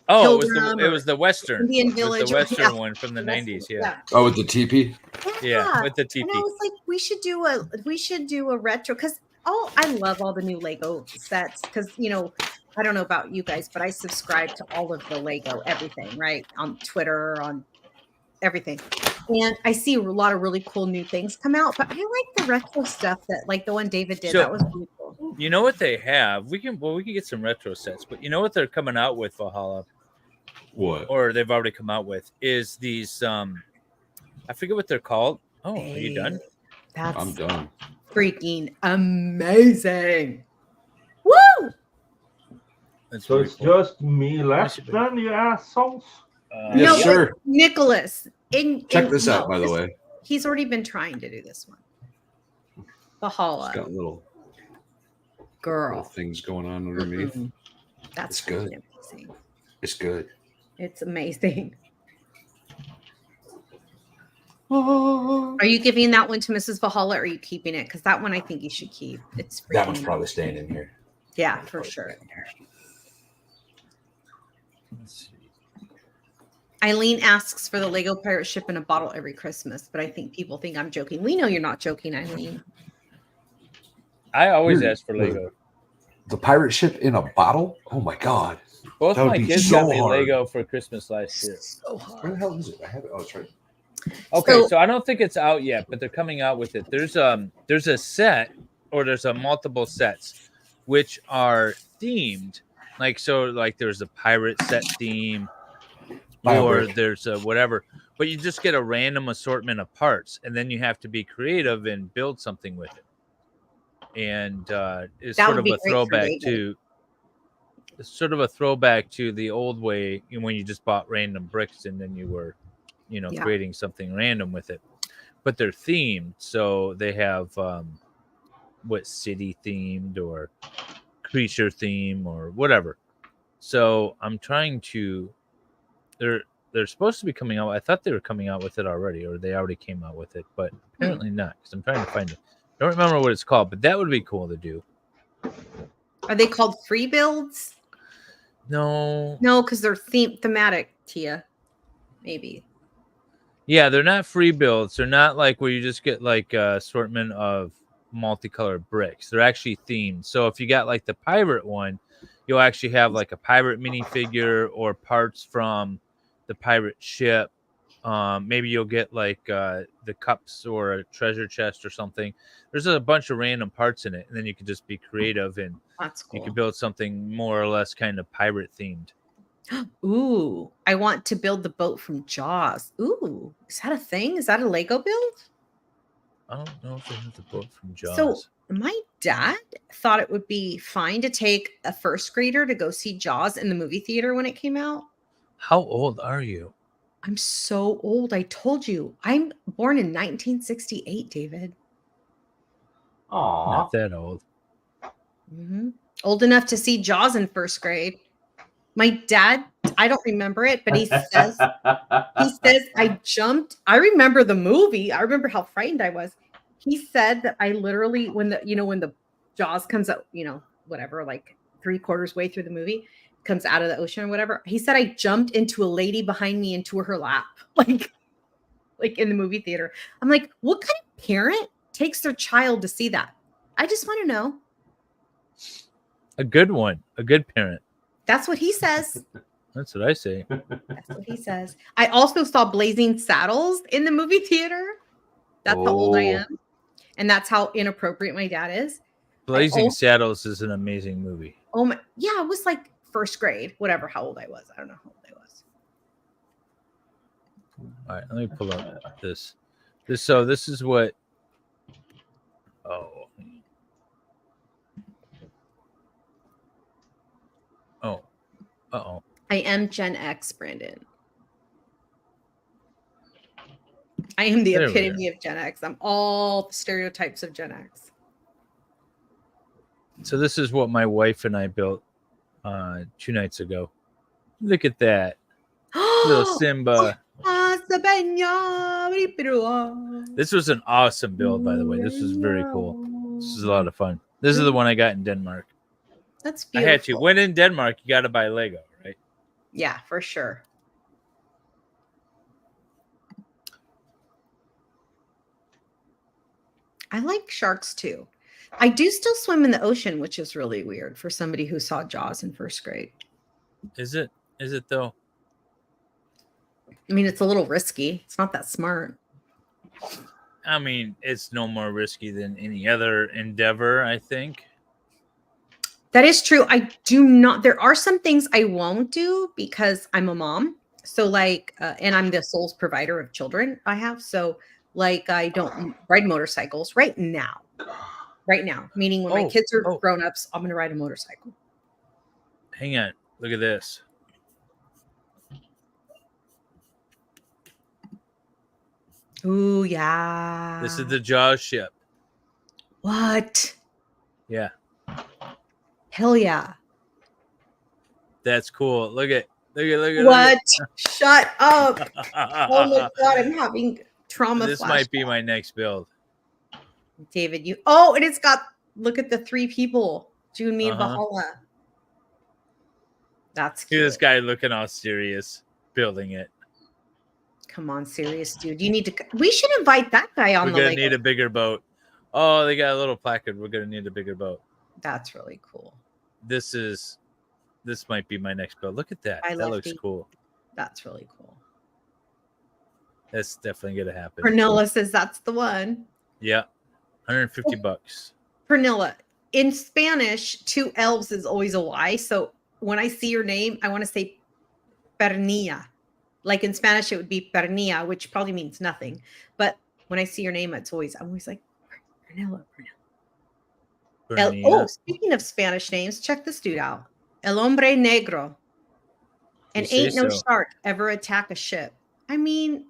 Oh, it was the Western. Indian Village. The Western one from the 90s. Yeah. Oh, with the teepee? Yeah, with the teepee. And I was like, we should do a retro, because I love all the new Lego sets, because I don't know about you guys, but I subscribe to all of the Lego everything, right? On Twitter, on everything. And I see a lot of really cool new things come out, but I like the retro stuff that, like the one David did. That was really cool. You know what they have? We can get some retro sets, but you know what they're coming out with, Valhalla? What? Or they've already come out with is these I forget what they're called. Oh, are you done? I'm done. Freaking amazing. Woo! So it's cool. Just me left then, you assholes? Yes, sir. Nicholas. Check this out, by the way. He's already been trying to do this one. Valhalla. It's got little things going on underneath. That's good. Amazing. It's good. It's amazing. Are you giving that one to Mrs. Valhalla, or are you keeping it? Because that one I think you should keep. It's freaking... That one's probably staying in here. Yeah, for sure. Let's see. Eileen asks for the Lego pirate ship in a bottle every Christmas, but I think people think I'm joking. We know you're not joking, Eileen. I always ask for Lego. The pirate ship in a bottle? Oh my god. Both That would my be kids so got me hard. Lego for Christmas last year. So hard. Where the hell is it? I have it. Oh, it's right. Okay, so I don't think it's out yet, but they're coming out with it. There's a set, or there's a multiple sets which are themed. Like there's a pirate set theme, or there's a whatever. But you just get a random assortment of parts, and then you have to be creative and build something with it. And it's sort of a throwback to the old way when you just bought random bricks and then you were, creating something random with it. But they're themed, so they have city themed or creature theme or whatever. So I'm trying to. They're supposed to be coming out. I thought they were coming out with it already, or they already came out with it, but apparently not. Because I'm trying to find it. I don't remember what it's called, but that would be cool to do. Are they called free builds? No, because they're thematic, Tia. Maybe. Yeah, they're not free builds. They're not like where you just get like a assortment of multicolored bricks. They're actually themed. So if you got like the pirate one, you'll actually have like a pirate minifigure or parts from the pirate ship. Maybe you'll get like the cups or a treasure chest or something. There's a bunch of random parts in it, and then you can just be creative and that's cool. You can build something more or less kind of pirate themed. Ooh, I want to build the boat from Jaws. Ooh, is that a thing? Is that a Lego build? I don't know if they have the boat from Jaws. So my dad thought it would be fine to take a first grader to go see Jaws in the movie theater when it came out. How old are you? I'm so old. I told you. I'm born in 1968, David. Aw. Not that old. Mm-hmm. Old enough to see Jaws in first grade. My dad, I don't remember it, but he says I jumped. I remember the movie. I remember how frightened I was. He said that I literally, when the Jaws comes out, whatever, like 3/4 way through the movie, comes out of the ocean or whatever. He said I jumped into a lady behind me into her lap, like in the movie theater. I'm like, what kind of parent takes their child to see that? I just want to know. A good one, a good parent. That's what he says. That's what I say. That's what he says. I also saw Blazing Saddles in the movie theater. That's how old I am. And that's how inappropriate my dad is. Blazing Saddles is an amazing movie. Oh my, yeah, it was like first grade, whatever, how old I was. I don't know how old I was. All right, let me pull up this. So this is what. Oh. Uh-oh. I am Gen X, Brandon. I am the epitome of Gen X. I'm all the stereotypes of Gen X. So this is what my wife and I built 2 nights ago. Look at that. Little Simba. This was an awesome build, by the way. This was very cool. This is a lot of fun. This is the one I got in Denmark. That's beautiful. I had to. When in Denmark, you got to buy Lego, right? Yeah, for sure. I like sharks too. I do still swim in the ocean, which is really weird for somebody who saw Jaws in first grade. Is it? Is it though? I mean, it's a little risky. It's not that smart. I mean, it's no more risky than any other endeavor, I think. That is true. I do not. There are some things I won't do because I'm a mom. So like, and I'm the sole provider of children I have. So like, I don't ride motorcycles right now. Right now, meaning when my kids are grown-ups, I'm going to ride a motorcycle. Hang on. Look at this. Ooh, yeah. This is the Jaws ship. What? Yeah. Hell yeah. That's cool. Look at what? Shut up. Oh my God. I'm having Trauma. This might be my next build. David, and it's got, look at the 3 people. June, me, and Valhalla. That's cute. This guy looking all serious, building it. Come on, serious dude. We should invite that guy on. We're gonna need a bigger boat. Oh, they got a little placard. We're gonna need a bigger boat. That's really cool. This might be my next build. Look at that. That looks cool. That's really cool. That's definitely gonna happen. Pernilla says that's the one. Yeah, $150. Pernilla. In Spanish, 2 L's is always a Y. So when I see your name, I want to say Pernilla. Like in Spanish, it would be Pernilla, which probably means nothing. But when I see your name, I'm always like Pernilla. Speaking of Spanish names, check this dude out. El hombre negro. And ain't no shark ever attack a ship. I mean,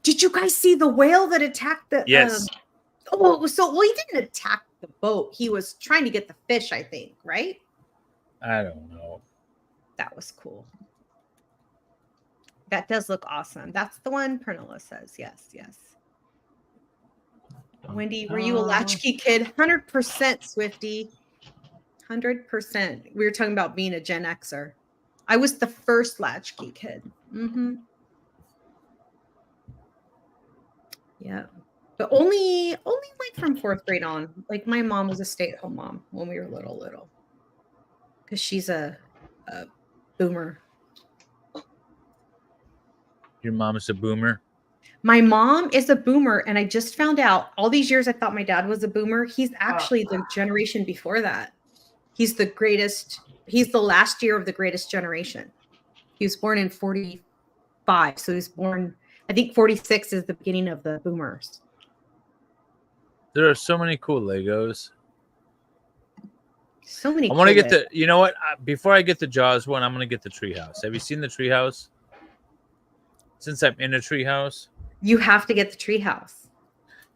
did you guys see the whale that attacked the? Yes. He didn't attack the boat. He was trying to get the fish, I think, right? I don't know. That was cool. That does look awesome. That's the one Pernilla says. Yes. Wendy, were you a latchkey kid? 100%, Swifty. 100%. We were talking about being a Gen Xer. I was the first latchkey kid. Mm-hmm. Yeah. But only like from 4th grade on. Like my mom was a stay-at-home mom when we were little. Because she's a boomer. Your mom is a boomer? My mom is a boomer, and I just found out all these years I thought my dad was a boomer. He's actually the generation before that. He's the greatest. He's the last year of the greatest generation. He was born in 45. So he was born, I think 46 is the beginning of the boomers. There are so many cool Legos. So many. I want to get the, you know what? Before I get the Jaws one, I'm going to get the treehouse. Have you seen the treehouse? Since I'm in a treehouse. You have to get the treehouse.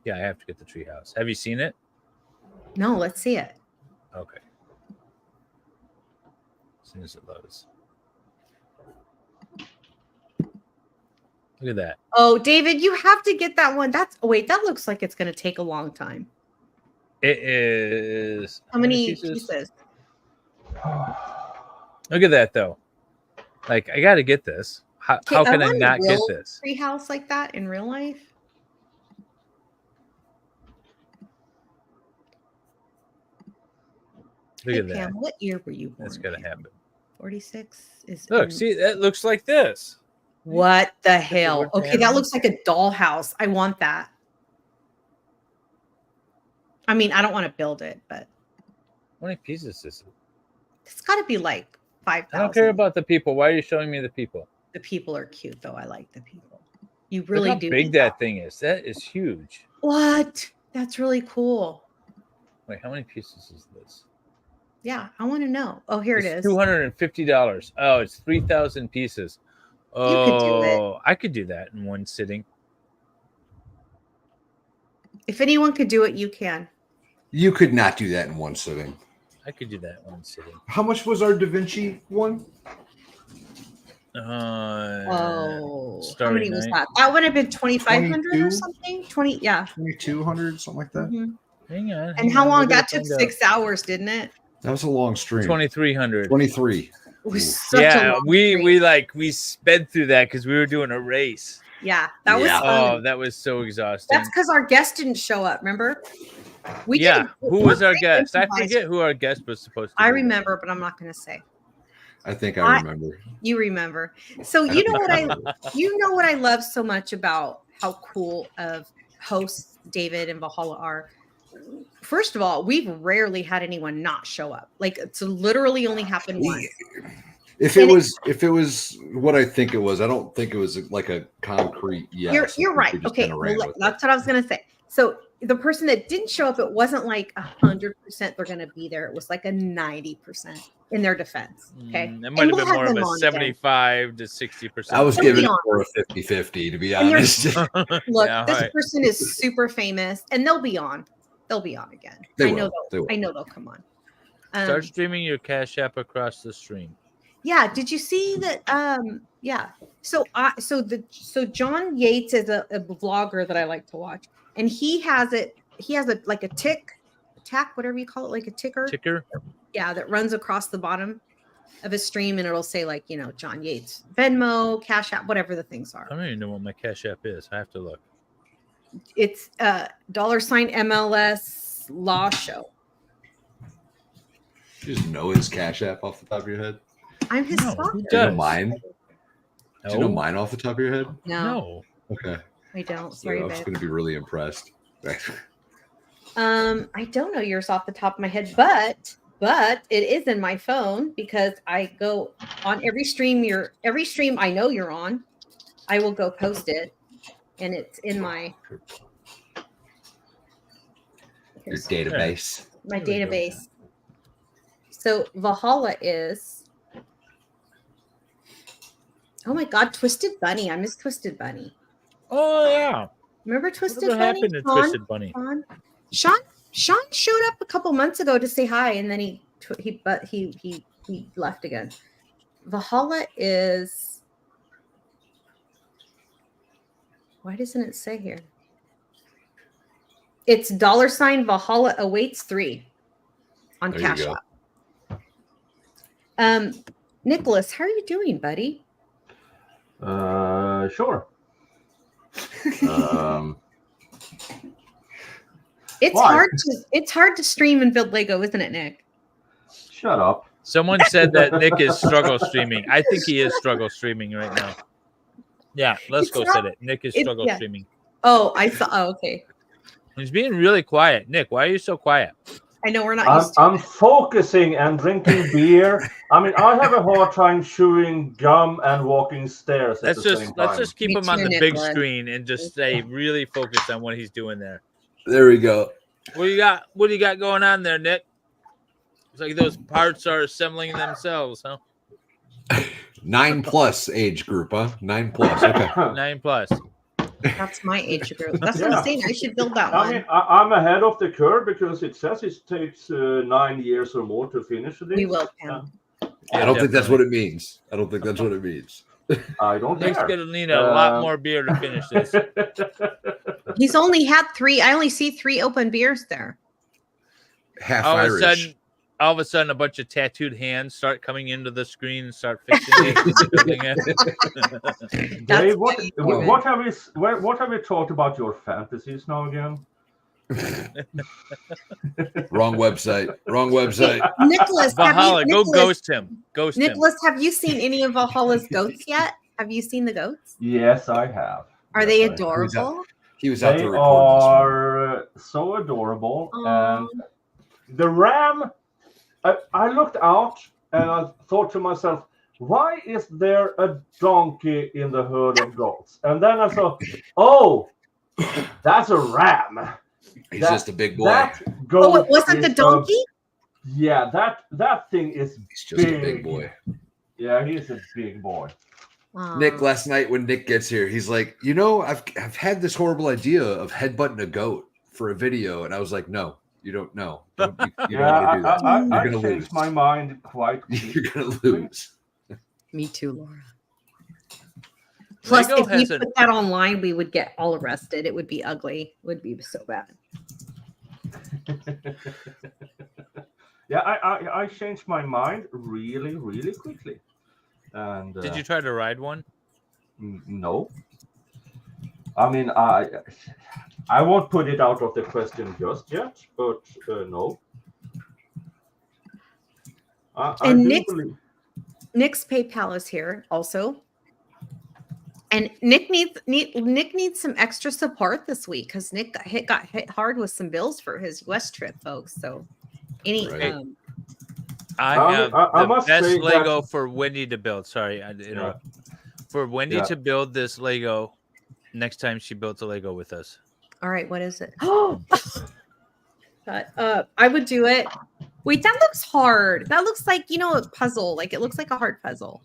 Yeah, I have to get the treehouse. Have you seen it? No, let's see it. Okay. As soon as it loads. Look at that. Oh, David, you have to get that one. That looks like it's going to take a long time. It is. How many pieces? Look at that, though. Like, I got to get this. How can I not get this? Treehouse like that in real life? Look at that. What year were you born? That's gonna happen. 46 is. Look, see, that looks like this. What the hell? Okay, that looks like a dollhouse. I want that. I mean, I don't want to build it, but. How many pieces is it? It's got to be like 5,000. I don't care about the people. Why are you showing me the people? The people are cute, though. I like the people. You really Look how do. Big that thing is. That is huge. What? That's really cool. Wait, how many pieces is this? Yeah, I want to know. Oh, here it is. $250. Oh, it's 3,000 pieces. Oh, you could do it. I could do that in one sitting. If anyone could do it, you can. You could not do that in one sitting. I could do that in one sitting. How much was our Da Vinci one? How many was that? That would have been 2,500 or something. 2,200, something like that. Mm-hmm. Hang on. And how long? That took 6 hours, didn't it? That was a long stream. 2,300. 23. It was such a long we sped through that because we were doing a race. Yeah, that was fun. Oh, that was so exhausting. That's because our guest didn't show up. Remember? Who was our guest? I forget who our guest was supposed to be. I remember, but I'm not going to say. I think I remember. You remember. So you know what I love so much about how cool of hosts David and Valhalla are. First of all, we've rarely had anyone not show up. Like it's literally only happened once. If it was what I think it was, I don't think it was like a concrete yes. You're right. Okay, that's what I was going to say. So the person that didn't show up, it wasn't like 100% they're going to be there. It was like a 90% in their defense. Okay. It might have been more of a 75 to 60%. I was giving it for a 50-50, to be honest. Look, this person is super famous and they'll be on. They'll be on again. I know they'll come on. Start streaming your Cash App across the stream. Yeah. Did you see that? Yeah. So John Yates is a vlogger that I like to watch, and he has a like a tack, whatever you call it, like a ticker. Yeah, that runs across the bottom of a stream, and it'll say like, you know, John Yates, Venmo, Cash App, whatever the things are. I don't even know what my Cash App is. I have to look. It's $MLS Law Show. You just know his Cash App off the top of your head? I'm his stalker. Do you know mine? Do you know mine off the top of your head? No. Okay. I don't. Sorry, I'm just going to be really impressed. I don't know yours off the top of my head, but it is in my phone because I go on every stream I know you're on. I will go post it, and it's in my your database. My database. So Valhalla is. Oh my God, Twisted Bunny! I miss Twisted Bunny. Oh yeah. Remember Twisted What Bunny? happened to Twisted Bunny? Sean showed up a couple months ago to say hi, and then he left again. Valhalla is. Why doesn't it say here? It's $ Valhalla Awaits 3 on There Cash you App. Nicholas, how are you doing, buddy? Sure. It's hard to stream and build Lego, isn't it, Nick? Shut up. Someone said that Nick is struggle streaming. I think he is struggle streaming right now. Yeah, let's go set it. Nick is struggle streaming. Oh, I saw. Oh, okay. He's being really quiet. Nick, why are you so quiet? I know we're not. I'm focusing and drinking beer. I mean, I have a hard time chewing gum and walking stairs at the same time. Let's just keep him on the big screen and just stay really focused on what he's doing there. There we go. What do you got? What do you got going on there, Nick? It's like those parts are assembling themselves, huh? 9+ age group, huh? 9+. Okay. 9+. That's my age group. That's what I'm saying. I should build that one. I mean, I'm ahead of the curve because it says it takes 9 years or more to finish this. We will. I don't think that's what it means. I don't think that's what it means. I don't Nick's care. gonna need a lot more beer to finish this. He's only had 3. I only see 3 open beers there. Half all Irish. All of a sudden, a bunch of tattooed hands start coming into the screen and start fixing it. Dave, what have we talked about your fantasies now again? Wrong website. Nicholas, Valhalla, go ghost him. Nicholas, have you seen any of Valhalla's goats yet? Have you seen the goats? Yes, I have. Are they adorable? He was out they there recording this one. are so adorable. And the ram, I looked out and I thought to myself, why is there a donkey in the herd of goats? And then I thought, oh, that's a ram. He's just a big boy. Oh, it wasn't the donkey? Yeah, that thing is He's just big. a big boy. Yeah, he's a big boy. Nick, last night when Nick gets here, he's like, you know, I've had this horrible idea of headbutting a goat for a video. And I was like, no, you don't know. You don't need to do that. I You're going to lose. changed my mind quite quickly. You're going to lose. Me too, Laura. Plus, Lego if we put that online, we would get all arrested. It would be ugly. It would be so bad. Yeah, I changed my mind really, really quickly. And did you try to ride one? No. I mean, I won't put it out of the question just yet, but no. And Nick's PayPal is here also. And Nick needs some extra support this week because Nick got hit hard with some bills for his West trip, folks. So I have the best Lego for Wendy to build. Sorry, I interrupt. For Wendy to build this Lego next time she builds a Lego with us. All right, what is it? Oh, I would do it. Wait, that looks hard. That looks like, you know, a puzzle. Like it looks like a hard puzzle.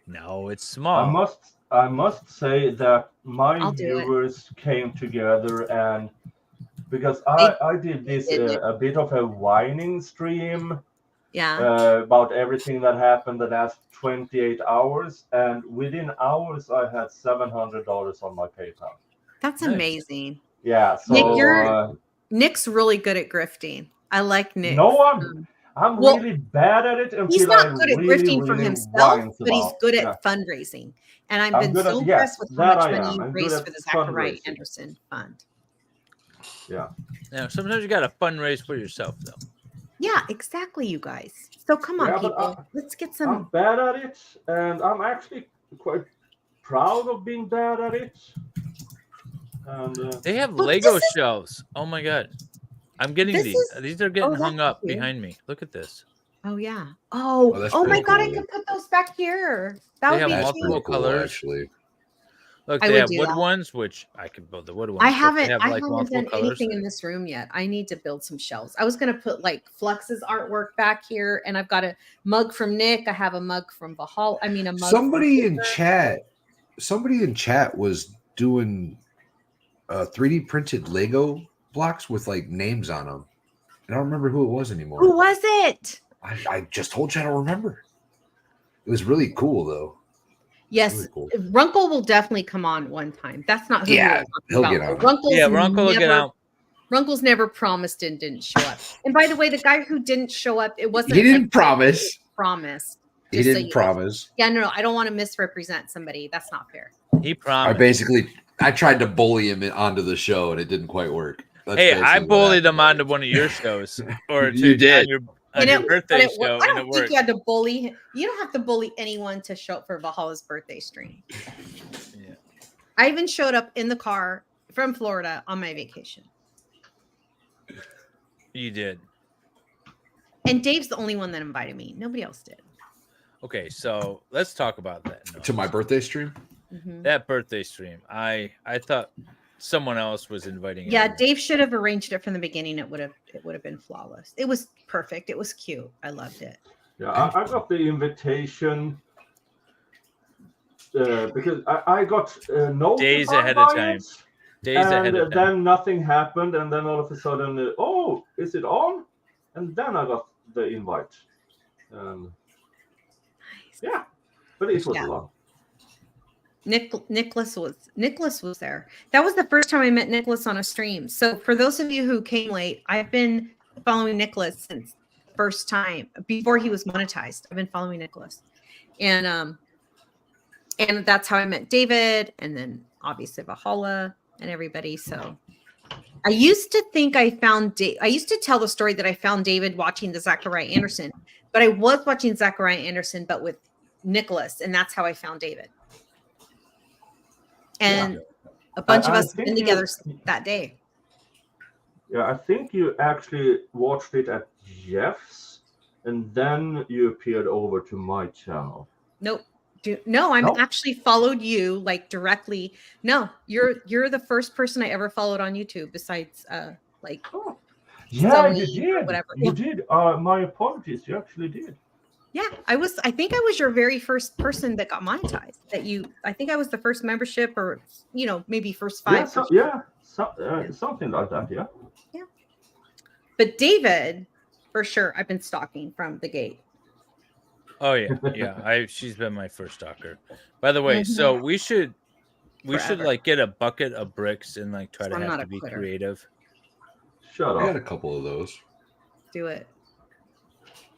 No, it's small. I must say that my viewers came together, and because I did this a bit of a whining stream Yeah. About everything that happened the last 28 hours, and within hours, I had $700 on my PayPal. That's amazing. Yeah. So Nick's really good at grifting. I like Nick. No, I'm really bad at it. He's not good at grifting for himself, but he's good at fundraising. And I've been so impressed with how much money you've raised for the Zachariah Anderson Fund. Yeah. Now, sometimes you got to fundraise for yourself, though. Yeah, exactly, you guys. So come on, people. Let's get some. I'm bad at it, and I'm actually quite proud of being bad at it. And they have Lego shelves. Oh my god. I'm getting these. These are getting hung up behind me. Look at this. Oh yeah. Oh my god, I can put those back here. That would be multiple colors. Actually. Look, they have wood ones, which I could build the wood ones. I haven't done anything in this room yet. I need to build some shelves. I was gonna put like Flux's artwork back here, and I've got a mug from Nick. I have a mug from Valhalla. I mean, a mug. Somebody in chat was doing 3D printed Lego blocks with like names on them. I don't remember who it was anymore. Who was it? I just told you I don't remember. It was really cool though. Yes, really cool. Runkle will definitely come on one time. That's not who he'll get on. Runkle will get out. Runkle's never promised and didn't show up. And by the way, the guy who didn't show up, it wasn't. He didn't promise. He didn't promise. Yeah, no, I don't want to misrepresent somebody. That's not fair. He promised. I tried to bully him onto the show, and it didn't quite work. I bullied him onto one of your shows, or you did on your birthday show, I don't think you had to bully him. You don't have to bully anyone to show up for Valhalla's birthday stream. Yeah, I even showed up in the car from Florida on my vacation. You did. And Dave's the only one that invited me. Nobody else did. Okay, so let's talk about that. To my birthday stream? Mm-hmm. That birthday stream. I thought someone else was inviting. Yeah, everyone. Dave should have arranged it from the beginning. It would have been flawless. It was perfect. It was cute. I loved it. Yeah, I got the invitation because I got days ahead of time. Then nothing happened, and then all of a sudden, is it on? And then I got the invite. Nice. Yeah, but it was long. Nicholas was there. That was the first time I met Nicholas on a stream. So for those of you who came late, I've been following Nicholas since first time before he was monetized. I've been following Nicholas, and that's how I met David, and then obviously Valhalla and everybody. So I used to think I used to tell the story that I found David watching the Zachariah Anderson, but I was watching Zachariah Anderson, but with Nicholas, and that's how I found David. And a bunch of us have been together that day. Yeah, I think you actually watched it at Jeff's, and then you appeared over to my channel. Nope. Actually followed you like directly. No, you're the first person I ever followed on YouTube besides you did. Whatever. You did. My apologies. You actually did. Yeah, I think I was your very first person that got monetized. I think I was the first membership, or maybe first 5. Something like that. Yeah. Yeah. But David, for sure, I've been stalking from the gate. Oh yeah. She's been my first stalker. By the way, so we should like get a bucket of bricks and like try to have to be creative. Shut up. I got a couple of those. Do it.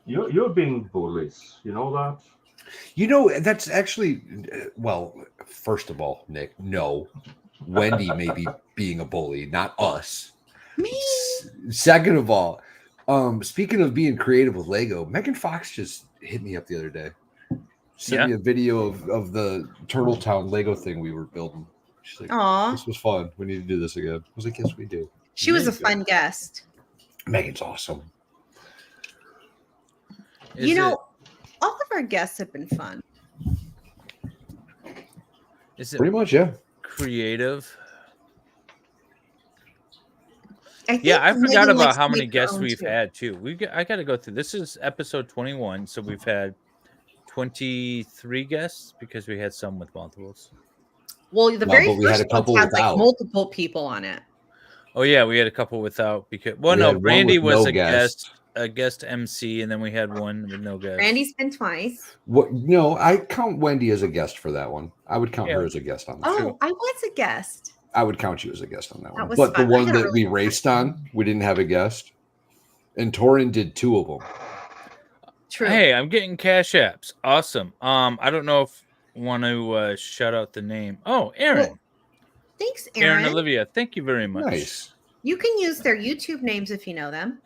You're being bullies. You know that? That's actually, well, first of all, Nick, no. Wendy may be being a bully, not us. Me? Second of all, speaking of being creative with Lego, Megan Fox just hit me up the other day. Sent me a video of the Turtle Town Lego thing we were building. She's like, "Aww, this was fun. We need to do this again." I was like, "Yes, we do." She was a fun guest. Megan's awesome. All of our guests have been fun. Is it pretty much, yeah, creative? I forgot about how many guests we've had too. I got to go through. This is episode 21, so we've had 23 guests because we had some with multiples. Well, the very first one had like multiple people on it. Oh yeah, we had a couple without because Randy was a guest. a guest MC, and then we had one with no guest. Randy's been twice. What? No, I count Wendy as a guest for that one. I would count her as a guest on that. Oh, I was a guest. I would count you as a guest on that one. Was but fun. The one that we raced on, we didn't have a guest. And Torin did 2 of them. True. Hey, I'm getting cash apps. Awesome. I don't know if want to shout out the name. Oh, Aaron. Well, thanks, Aaron. Olivia, thank you very much. Nice. You can use their YouTube names if you know them.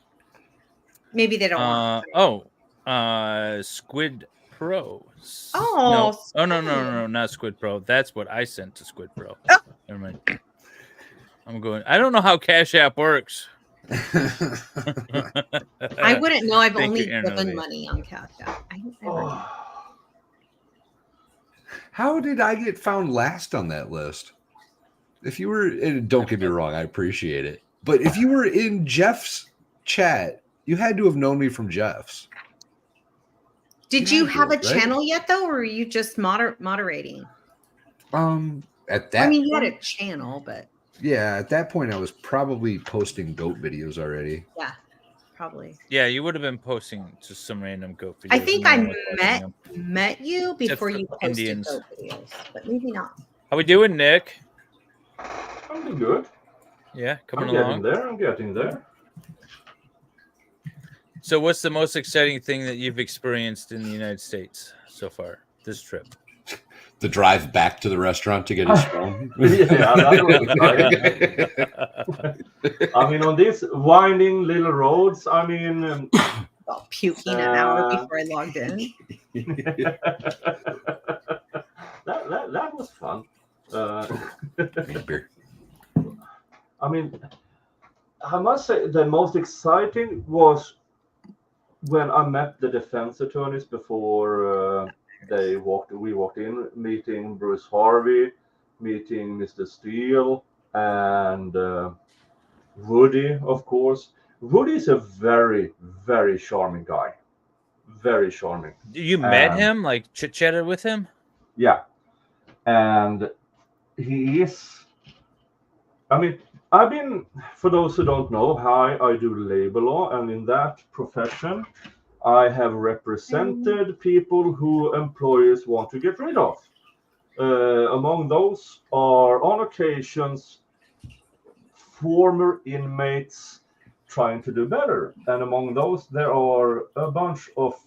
Maybe they don't want. Squid Pro. Oh. No, not Squid Pro. That's what I sent to Squid Pro. Never mind. I'm going. I don't know how Cash App works. I wouldn't know. I've only given money on Cash App. I never know. How did I get found last on that list? If you were, and don't get me wrong, I appreciate it. But if you were in Jeff's chat, you had to have known me from Jeff's. Did you have a channel yet, though, or were you just moderating? At that, I mean, you had a channel, but yeah, at that point, I was probably posting goat videos already. Yeah, probably. Yeah, you would have been posting just some random goat videos. I think I met you before you posted Indians. goat videos, but maybe not. How we doing, Nick? I'm doing good. Yeah, coming along. I'm getting there. So, what's the most exciting thing that you've experienced in the United States so far this trip? The drive back to the restaurant to get his phone. I mean, on these winding little roads, I mean... puking an hour before I logged in. that was fun. I mean, I must say the most exciting was when I met the defense attorneys before we walked in, meeting Bruce Harvey, meeting Mr. Steele, and Woody, of course. Woody is a very, very charming guy. Very charming. You met him, like chit-chatted with him? Yeah. And he is, I mean, I've been, for those who don't know, I do labor law, and in that profession, I have represented people who employers want to get rid of. Among those are, on occasions, former inmates trying to do better. And among those, there are a bunch of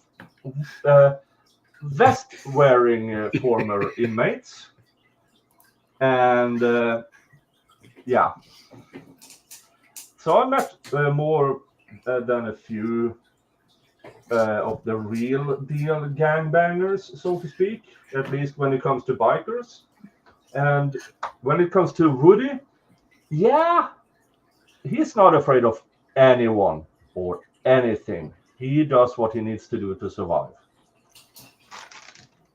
vest-wearing former inmates. And yeah. So I met more than a few of the real deal gangbangers, so to speak, at least when it comes to bikers. And when it comes to Woody, yeah, he's not afraid of anyone or anything. He does what he needs to do to survive.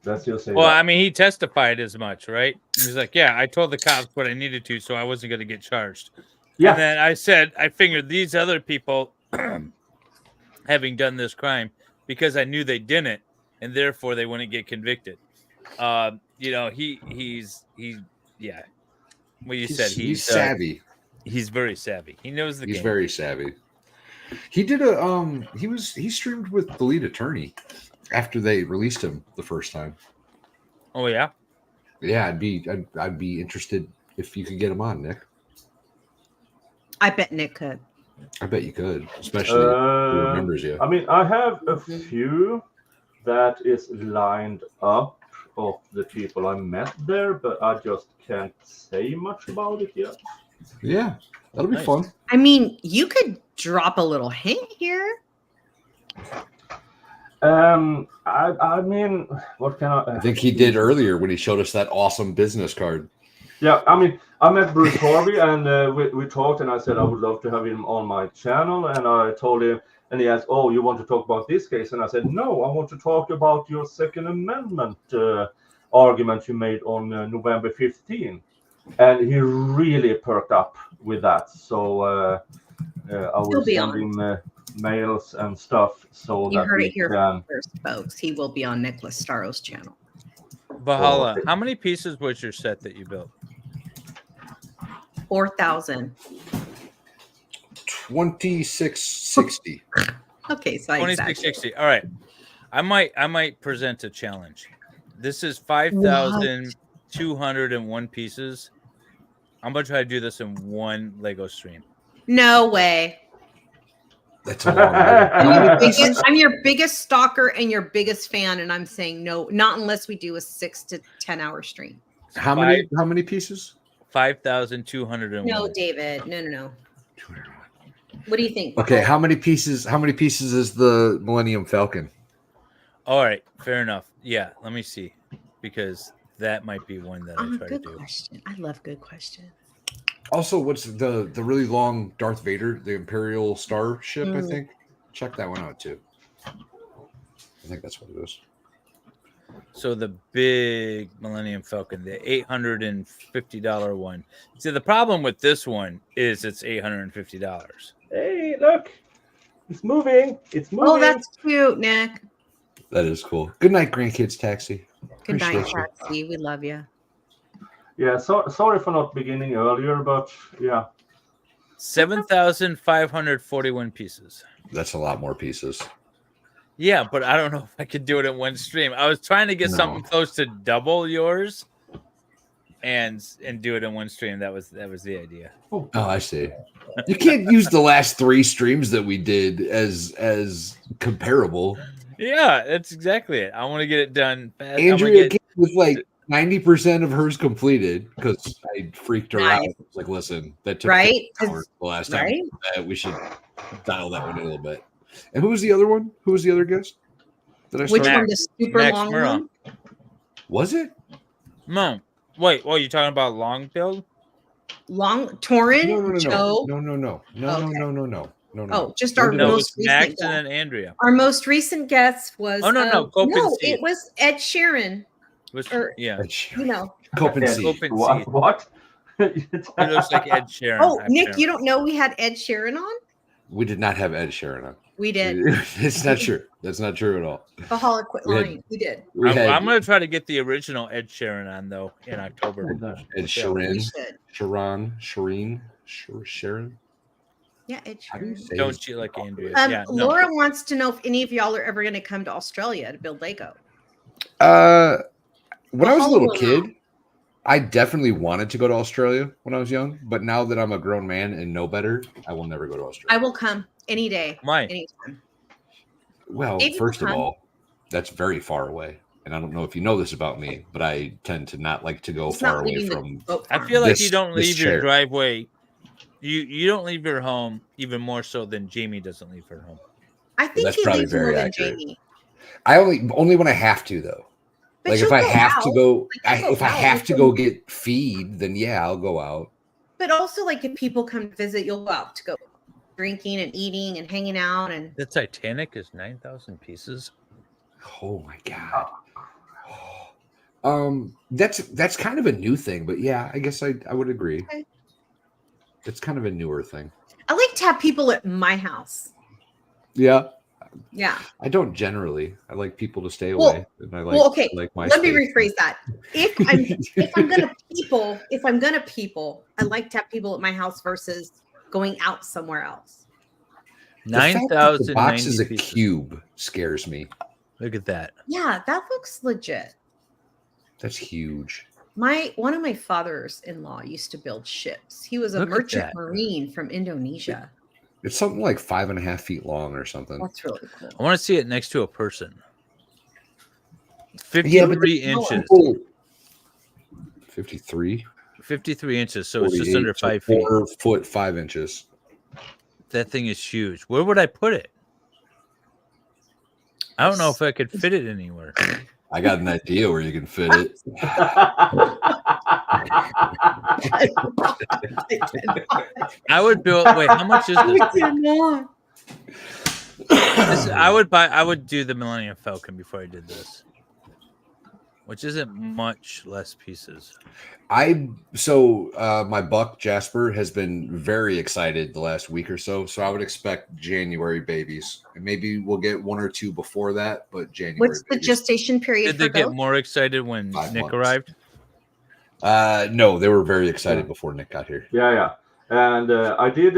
Let's just say well, that. I mean, he testified as much, right? He was like, yeah, I told the cops what I needed to, so I wasn't going to get charged. Yeah. And then I said, I figured these other people having done this crime because I knew they didn't, and therefore they wouldn't get convicted. You know, he's yeah. What you said, he's savvy. He's very savvy. He knows the game. He's very savvy. He did he streamed with the lead attorney after they released him the first time. Oh yeah. Yeah, I'd be interested if you could get him on, Nick. I bet Nick could. I bet you could, especially who remembers you. I mean, I have a few that is lined up of the people I met there, but I just can't say much about it yet. Yeah, that'll be fun. I mean, you could drop a little hint here. I mean, what can I think he did earlier when he showed us that awesome business card. Yeah, I mean, I met Bruce Harvey, and we talked, and I said I would love to have him on my channel, and I told him, and he asked, oh, you want to talk about this case? And I said, no, I want to talk about your Second Amendment argument you made on November 15. And he really perked up with that. So I will send him mails and stuff so you that heard it here first, folks. He will be on Nik Starow's channel. Valhalla, how many pieces was your set that you built? 4,000. 2660. Okay, so 2660. All right. I might present a challenge. This is 5,201 pieces. I'm gonna try to do this in one Lego stream. No way. That's a long way. I'm your biggest stalker and your biggest fan, and I'm saying no, not unless we do a 6 to 10 hour stream. How many pieces? 5,201. No, David. No. What do you think? Okay, how many pieces is the Millennium Falcon? All right, fair enough. Yeah, let me see, because that might be one that I try to do. Good question. I love good questions. Also, what's the really long Darth Vader, the Imperial Starship? I think. Check that one out too. I think that's what it is. So the big Millennium Falcon, the $850 one. See, the problem with this one is it's $850. Hey, look, it's moving. It's moving. Oh, that's cute, Nick. That is cool. Good night, grandkids taxi. Good night, Appreciate you. Taxi. We love you. Yeah, sorry for not beginning earlier, but yeah. 7,541 pieces. That's a lot more pieces. Yeah, but I don't know if I could do it in one stream. I was trying to get something close to double yours and do it in one stream. That was the idea. Oh, I see. You can't use the last 3 streams that we did as comparable. Yeah, that's exactly it. I want to get it done fast. Andrea was like 90% of hers completed because I freaked her out. I was like, listen, that took 4 hours the last time. We should dial that one in a little bit. And who was the other one? Who was the other guest? Which one? The super long one? Was it? No. Wait, you're talking about long build? Long Torin? No. Oh, just our most recent Max and then Andrea. Our most recent guest was it was Ed Sheeran. Yeah. You know. What? It looks like Ed Sheeran. Oh, Nick, you don't know we had Ed Sheeran on? We did not have Ed Sheeran on. We did. It's not true. That's not true at all. Valhalla quit lying. We did. I'm going to try to get the original Ed Sheeran on, though, in October. Ed Sheeran. Sharon. Yeah, Ed Sheeran. Don't cheat like Andrea. Laura wants to know if any of y'all are ever going to come to Australia to build Lego. When I was a little kid, I definitely wanted to go to Australia when I was young. But now that I'm a grown man and know better, I will never go to Australia. I will come any day. Why? Anytime. Well, first of all, that's very far away. And I don't know if you know this about me, but I tend to not like to go far away from. I feel like you don't leave your driveway. You don't leave your home even more so than Jamie doesn't leave her home. I think that's he probably leaves more very than accurate. Jamie. I only when I have to though. But like if I have to go, if I have to go get get feed, then yeah, I'll go out. But also, like if people come to visit, you'll go out to go drinking and eating and hanging out. And the Titanic is 9,000 pieces. Oh my god. That's kind of a new thing, but yeah, I guess I would agree. Okay. It's kind of a newer thing. I like to have people at my house. Yeah. Yeah. I don't generally. I like people to stay away. And I like, okay. I like my Let me space. rephrase that. If I'm gonna people, I like to have people at my house versus going out somewhere else. 9,000 the box is a cube scares me. Look at that. Yeah, that looks legit. That's huge. One of my fathers-in-law used to build ships. He was a merchant marine from Indonesia. It's something like 5.5 feet long or something. That's really cool. I want to see it next to a person. 53 inches. 53? 53 inches, so it's just under 5 feet. 4 foot 5 inches. That thing is huge. Where would I put it? I don't know if I could fit it anywhere. I got an idea where you can fit it. I would build. Wait, how much is this? I would do the Millennium Falcon before I did this, which isn't much less pieces. My buck Jasper has been very excited the last week or so. So I would expect January babies, and maybe we'll get 1 or 2 before that. But January. What's the gestation period? Did they get more excited when Nick arrived? No, they were very excited before Nick got here. Yeah. And I did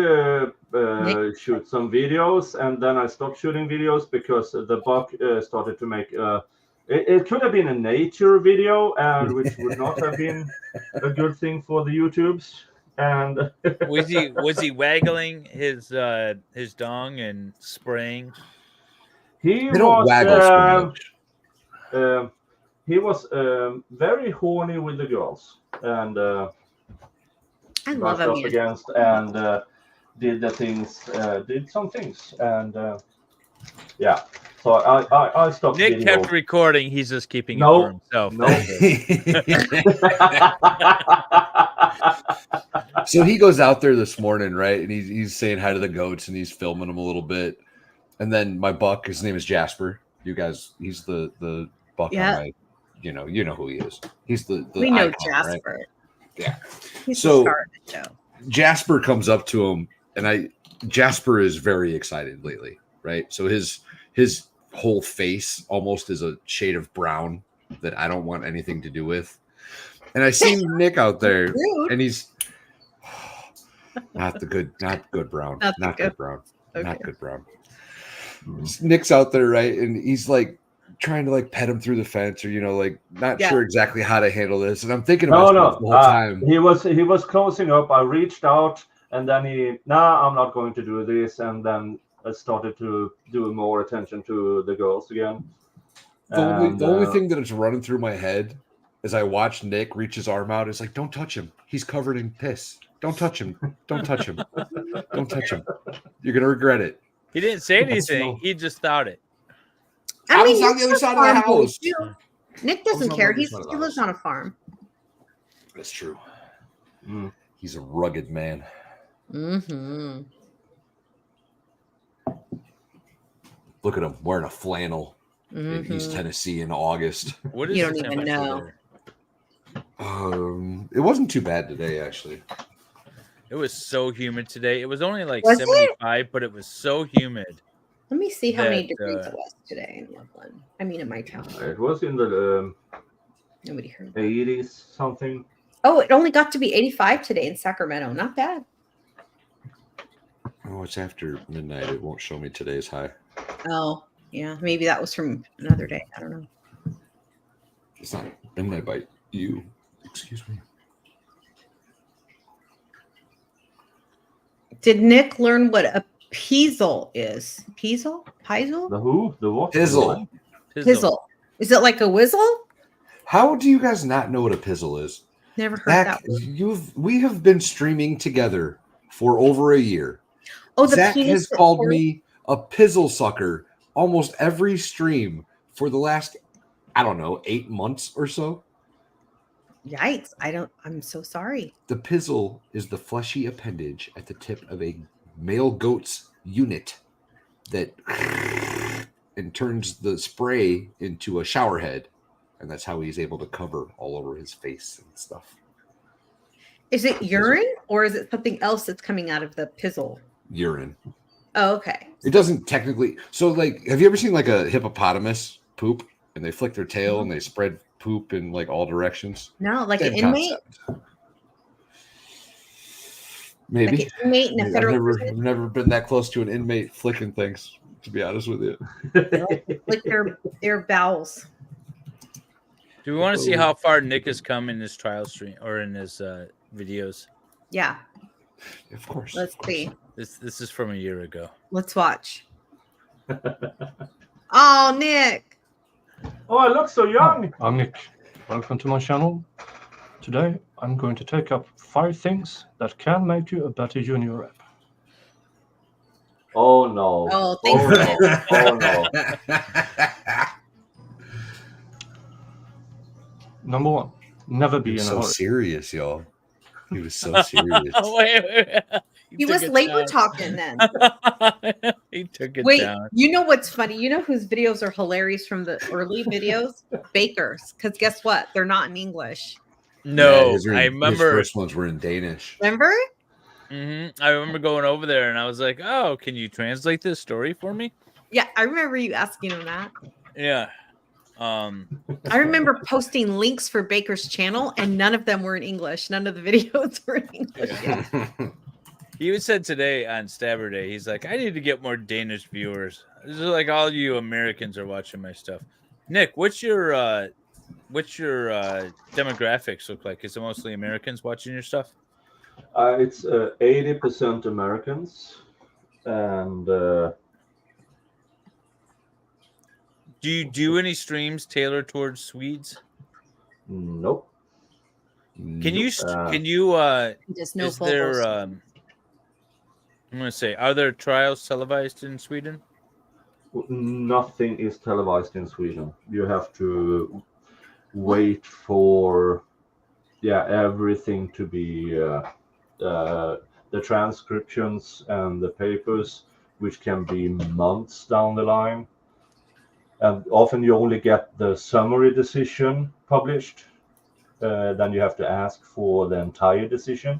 shoot some videos, and then I stopped shooting videos because the buck started to make it could have been a nature video, and which would not have been a good thing for the YouTubes. And was he waggling his dong and spraying? He They don't waggle so much. He was very horny with the girls, and I love brushed him. up against and did some things, and yeah. So I stopped. Nik video. kept recording. He's just keeping it for himself. No. So he goes out there this morning, right? And he's saying hi to the goats, and he's filming them a little bit. And then my buck, his name is Jasper. You guys, he's the buck on my, you know who he is. He's the we know icon, Jasper. Right? Yeah. He's So the star of the show. Jasper comes up to him, and Jasper is very excited lately, right? So his whole face almost is a shade of brown that I don't want anything to do with. And I see Nik out there, and he's not good brown. Not good brown. Okay. Not good brown. Nik's out there, right? And he's like trying to like pet him through the fence, or like not sure exactly how to handle this. And I'm thinking about the whole time. He was closing up. I reached out, and then I'm not going to do this, and then I started to do more attention to the girls again. The only thing that is running through my head as I watch Nik reach his arm out is like, don't touch him. He's covered in piss. Don't touch him. Don't touch him. Don't touch him. You're gonna regret it. He didn't say anything. He just thought it. I mean, was on the other side of the house. Nik doesn't care. He lives on a farm. That's true. He's a rugged man. Mm-hmm. Look at him wearing a flannel in East Tennessee in August. What is you don't even know. It wasn't too bad today, actually. It was so humid today. It was only like Was 75, but it was so humid. Let me see how many degrees it was today in Loveland. I mean, in my town. It was in the Nobody heard. 80s something. Oh, it only got to be 85 today in Sacramento. Not bad. Oh, it's after midnight. It won't show me today's high. Oh, yeah. Maybe that was from another day. I don't know. It's not midnight by you. Excuse me. Did Nik learn what a pizzle is? Pizzle? Pizzle? The who? The what? Pizzle. Pizzle. Is it like a whistle? How do you guys not know what a pizzle is? Never heard that word. We have been streaming together for over a year. Oh, the Zach penis has called me a pizzle sucker almost every stream for the last, 8 months or so. Yikes. I'm so sorry. The pizzle is the fleshy appendage at the tip of a male goat's unit that and turns the spray into a shower head. And that's how he's able to cover all over his face and stuff. Is it urine or is it something else that's coming out of the pizzle? Urine. Oh, okay. It doesn't technically. So, like, have you ever seen like a hippopotamus poop and they flick their tail and they spread poop in like all directions? No, like Same an inmate? concept. Maybe. Like an inmate in a federal prison? I've never been that close to an inmate flicking things, to be honest with you. Like their bowels. Do we want to see how far Nik has come in his trial stream or in his videos? Yeah. Of course. Let's see. This is from a year ago. Let's watch. Oh, Nik. Oh, I look so young. I'm Nik. Welcome to my channel. Today, I'm going to take up 5 things that can make you a better junior rep. Oh, no. Oh, thanks. Oh, no. Number 1, never be in a so hurry. serious, y'all. He was so serious. Wait. He was labor talking then. He took it Wait, down. you know what's funny? You know whose videos are hilarious from the early videos? Baker's. Because guess what? They're not in English. No, his remember. His first ones were in Danish. Remember? Mm-hmm. I remember going over there and I was like, "Oh, can you translate this story for me?" Yeah, I remember you asking him that. Yeah. I remember posting links for Baker's channel, and none of them were in English. None of the videos were in English. Yeah. He was said today on Stabber Day, he's like, I need to get more Danish viewers. This is like all you Americans are watching my stuff. Nick, what's your demographics look like? Is it mostly Americans watching your stuff? It's 80% Americans, and do you do any streams tailored towards Swedes? Nope. Can you Just no is there phobos. I'm gonna say, are there trials televised in Sweden? Nothing is televised in Sweden. You have to wait for everything to be the transcriptions and the papers, which can be months down the line, and often you only get the summary decision published. Then you have to ask for the entire decision.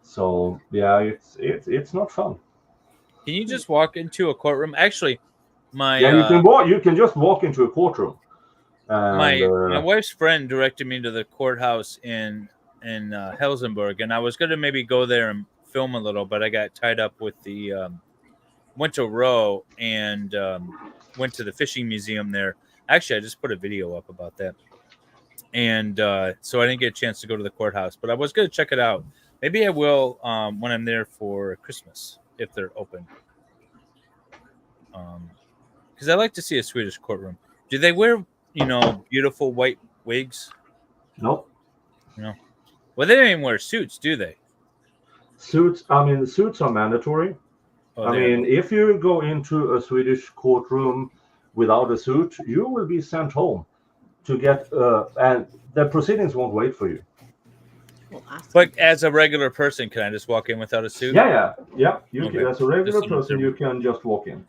So it's not fun. Can you just walk into a courtroom? Actually, you can just walk into a courtroom. My wife's friend directed me to the courthouse in Helsingborg, and I was going to maybe go there and film a little, but I got tied up with the went to Row and went to the fishing museum there. Actually, I just put a video up about that, and so I didn't get a chance to go to the courthouse, but I was going to check it out. Maybe I will when I'm there for Christmas if they're open, because I like to see a Swedish courtroom. Do they wear beautiful white wigs? Nope. No. Well, they don't even wear suits, do they? Suits. I mean, the suits are mandatory. If you go into a Swedish courtroom without a suit, you will be sent home to get, and the proceedings won't wait for you. But as a regular person, can I just walk in without a suit? Yeah. You Okay. can, as a regular person, you can just walk in.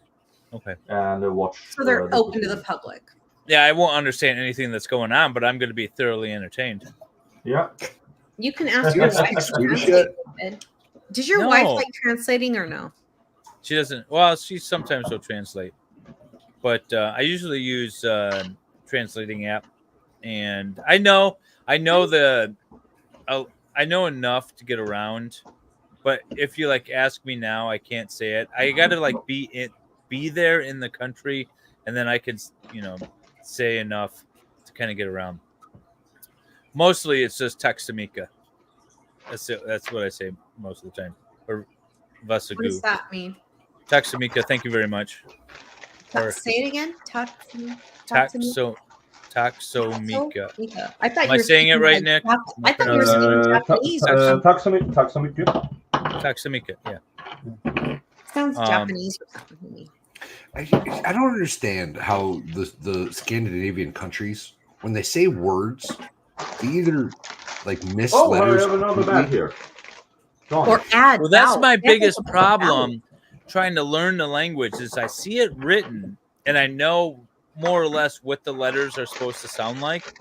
Okay. And watch. So they're open to the public. Yeah, I won't understand anything that's going on, but I'm going to be thoroughly entertained. Yeah. You can ask your wife. Swedish yet? Does your wife like translating or no? She doesn't. Well, she sometimes will translate, but I usually use translating app, and I know enough to get around. But if you ask me now, I can't say it. I got to be there in the country, and then I can say enough to kind of get around. Mostly, it's just Taksamika. That's it. That's what I say most of the time. Or Vasagu. What does that mean? Taksamika, thank you very much. Say it again. Taksomika. I thought Am I saying it right, Nick? I thought you were saying Japanese. Taksamika. Taksamika, yeah. Sounds Japanese or something to me. I don't understand how the Scandinavian countries, when they say words, they either miss letters. I have another bag here. Or add. Well, that's my biggest problem trying to learn the language is I see it written and I know more or less what the letters are supposed to sound like.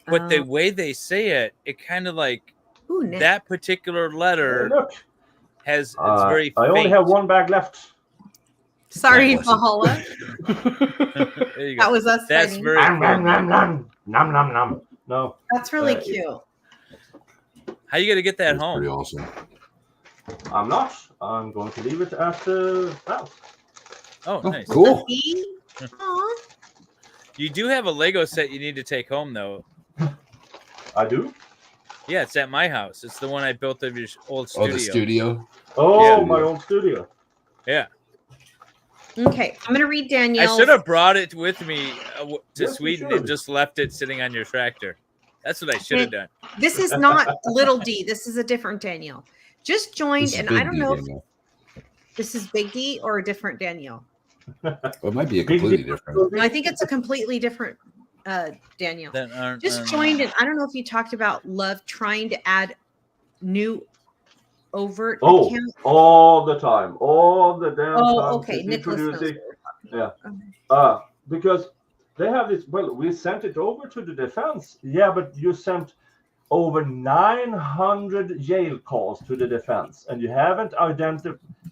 But the way they say it, it kind of that particular letter has it's very faint. I only have one bag left. Sorry, Valhalla. There you go. That was us. That's fighting. very Nom. No. That's really cute. How you gonna get that home? Pretty awesome. I'm not. I'm going to leave it at the house. Oh, nice. Cool. Aw. You do have a Lego set you need to take home, though. I do? Yeah, it's at my house. It's the one I built of your old studio. Oh, the studio? Oh, Yeah. my old studio. Yeah. Okay, I'm gonna read Danielle's. I should have brought it with me to Yes, Sweden you and just left it sitting on your tractor. That's what I should have done. This is not little D. This is a different Danielle. Just joined, and I don't know if this is Big D or a different Danielle. Well, it might be a completely different. No, I think it's a completely different Danielle. Just joined, and I don't know if you talked about love trying to add new overt accounts. All the time. All the damn time. Okay. Nicholas knows. Yeah. Because they have this, we sent it over to the defense. Yeah, but you sent over 900 jail calls to the defense, and you haven't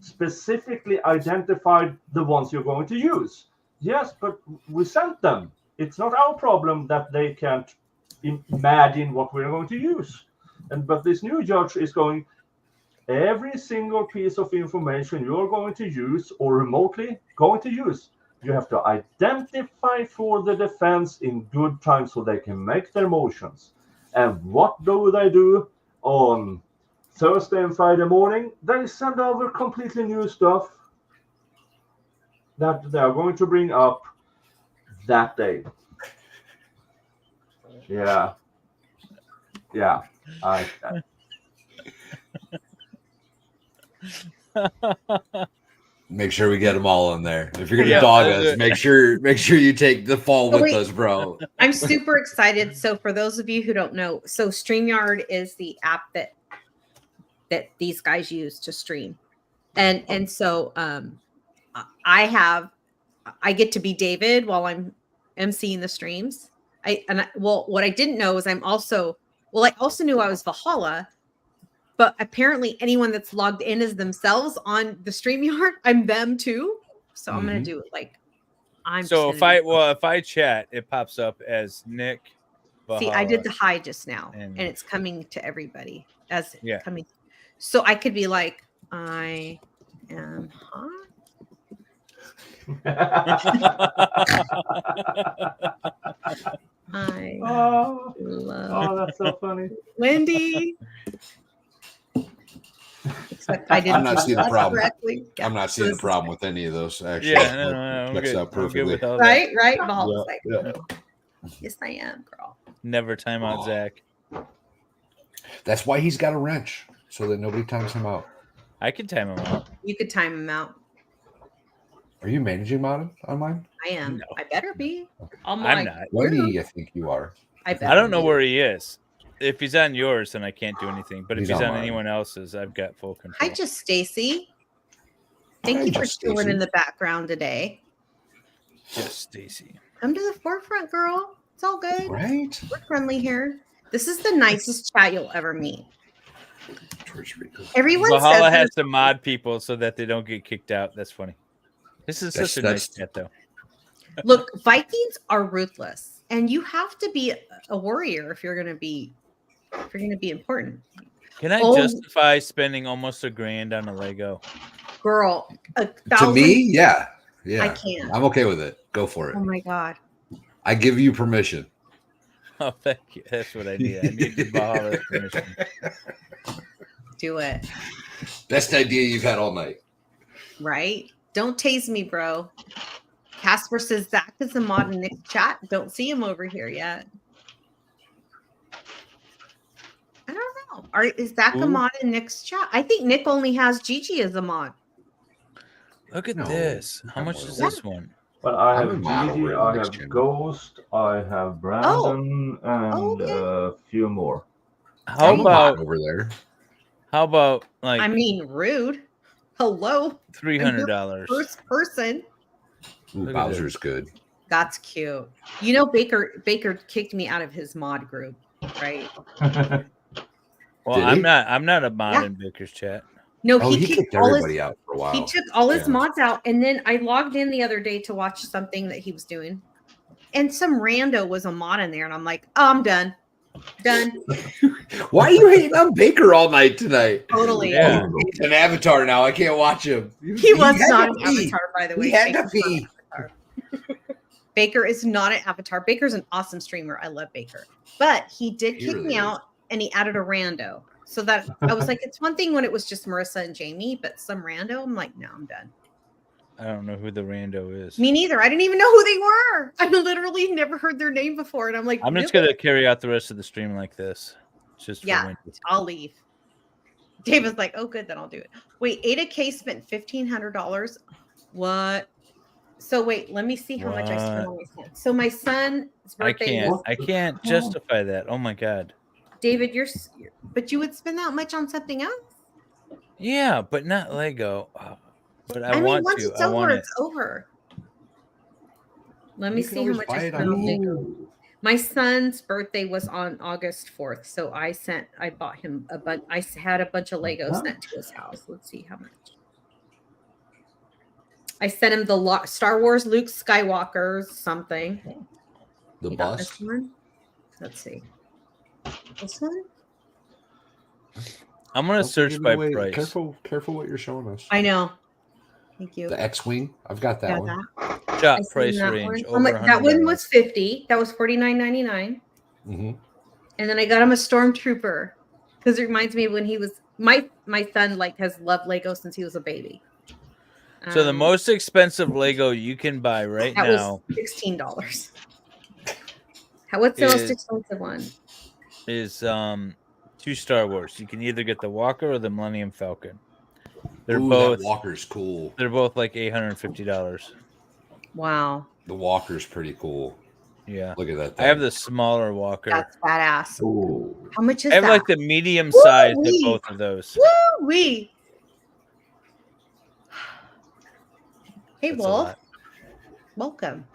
specifically identified the ones you're going to use. Yes, but we sent them. It's not our problem that they can't imagine what we're going to use. But this new judge is going, every single piece of information you're going to use or remotely going to use, you have to identify for the defense in good time so they can make their motions. And what do they do on Thursday and Friday morning? They send over completely new stuff that they are going to bring up that day. Yeah. Make sure we get them all in there. If you're gonna dog us, make sure you take the fall with us, bro. I'm super excited. So for those of you who don't know, so StreamYard is the app that these guys use to stream, and so I get to be David while I'm emceeing the streams. What I didn't know is I also knew I was Valhalla. But apparently anyone that's logged in as themselves on the StreamYard, I'm them too. So I'm going to do it like I'm. So if I chat, it pops up as Nik. Valhalla. See, I did the hi just now, and it's coming to everybody as coming. So I could be like, I am hot. I love that's so funny. Wendy. I'm not seeing the problem. I'm not seeing the problem with any of those. Actually, no, checks out perfectly. Right. Yes, I am, girl. Never time out, Zach. That's why he's got a wrench, so that nobody times him out. I can time him out. You could time him out. Are you managing on mine? I am. No. I better be. I'm not. Wendy, I think you are. I don't know where he is. If he's on yours, then I can't do anything. But if he's on anyone else's, I've got full control. Hi, just Stacy. Thank you for chilling in the background today. Just Stacy. Come to the forefront, girl. It's all good. Right? We're friendly here. This is the nicest chat you'll ever meet. Everyone Valhalla has to mod people so that they don't get kicked out. That's funny. This is such a nice chat, though. Look, Vikings are ruthless, and you have to be a warrior if you're going to be important. Can I justify spending almost $1,000 on a Lego? Girl, to me, yeah. I can't. I'm okay with it. Go for it. Oh my god. I give you permission. Oh, thank you. That's what I need. I need the Valhalla permission. Do it. Best idea you've had all night. Right? Don't tase me, bro. Casper says Zach is a mod in Nick's chat. Don't see him over here yet. I don't know. Is Zach a mod in Nick's chat? I think Nick only has Gigi as a mod. Look at this. How much is this one? But I have Gigi, I have Ghost, I have Brandon, and a few more. How about over there? How about like? I mean, rude. Hello. $300. First person. Ooh, Bowser's good. That's cute. You know, Baker kicked me out of his mod group, right? Well, I'm not a mod in Baker's chat. No, he kicked everybody out for a while. He took all his mods out, and then I logged in the other day to watch something that he was doing, and some rando was a mod in there, and I'm like, oh, I'm done. Why are you hating on Baker all night tonight? Totally. Yeah. He's an avatar now. I can't watch him. He was not an avatar, by the way. He had to pee. Baker is not an avatar. Baker's an awesome streamer. I love Baker. But he did kick me out, and he added a rando. So that I was like, it's one thing when it was just Marissa and Jamie, but some rando, I'm like, no, I'm done. I don't know who the rando is. Me neither. I didn't even know who they were. I literally never heard their name before. And I'm like, I'm just going to carry out the rest of the stream like this. Just for Wendy. I'll leave. David's like, oh, good, then I'll do it. Wait, Ada K spent $1,500. What? So wait, let me see how much I spent on my son. So my son's birthday. I can't justify that. Oh my God. David, but you would spend that much on something else? Yeah, but not Lego. But I mean, want once to. it's over, it's over. Let me see how much I spent on Lego. My son's birthday was on August 4th, so I bought him a bunch. I had a bunch of Legos sent to his house. Let's see how much. I sent him the Star Wars Luke Skywalker's something. The bust. This one? Let's see. This one? I'm gonna search by price. Careful what you're showing us. I know. Thank you. The X-wing. I've got that one. Shop price range over $100. That one was $50. That was $49.99. Mm-hmm. And then I got him a Stormtrooper because it reminds me of when he was my son has loved Lego since he was a baby. So the most expensive Lego you can buy right now was $16. What's the most expensive one? Is 2 Star Wars. You can either get the Walker or the Millennium Falcon. They're both that Walker's cool. They're both like $850. Wow. The Walker's pretty cool. Yeah. Look at that thing. I have the smaller Walker. That's badass. Ooh. How much is that? I have like the medium size of both of those. Woo-wee. Hey, That's Wolf. Welcome.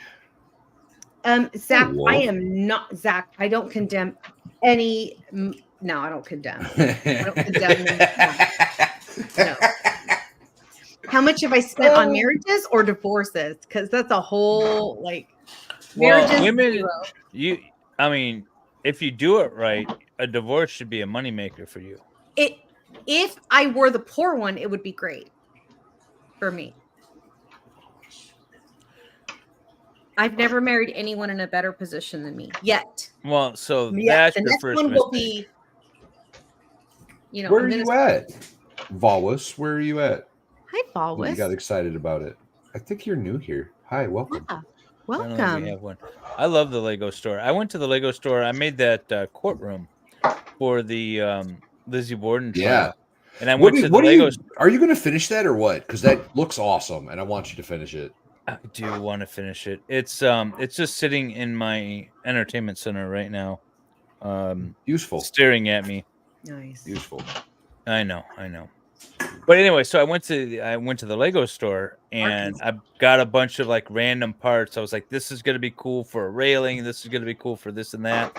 Zach, I am not Zach. I don't condemn any. No, I don't condemn. I don't condemn. No. How much have I spent on marriages or divorces? Because that's a whole marriages. Women, I mean, if you do it right, a divorce should be a moneymaker for you. If I were the poor one, it would be great for me. I've never married anyone in a better position than me yet. Well, so that's the your next first one mistake. will be. Where are you at, Valwis? Where are you at? Hi, Valwis. You got excited about it. I think you're new here. Hi, welcome. Yeah. I don't know if Welcome. we have one. I love the Lego store. I went to the Lego store. I made that courtroom for the Lizzie Borden trial. Yeah. And I went to the Lego store. Are you going to finish that or what? Because that looks awesome, and I want you to finish it. I do want to finish it. It's just sitting in my entertainment center right now. Useful. Staring at me. Nice. Useful. I know. But anyway, so I went to the Lego store and I got a bunch of random parts. I was like, this is gonna be cool for a railing, this is gonna be cool for this and that.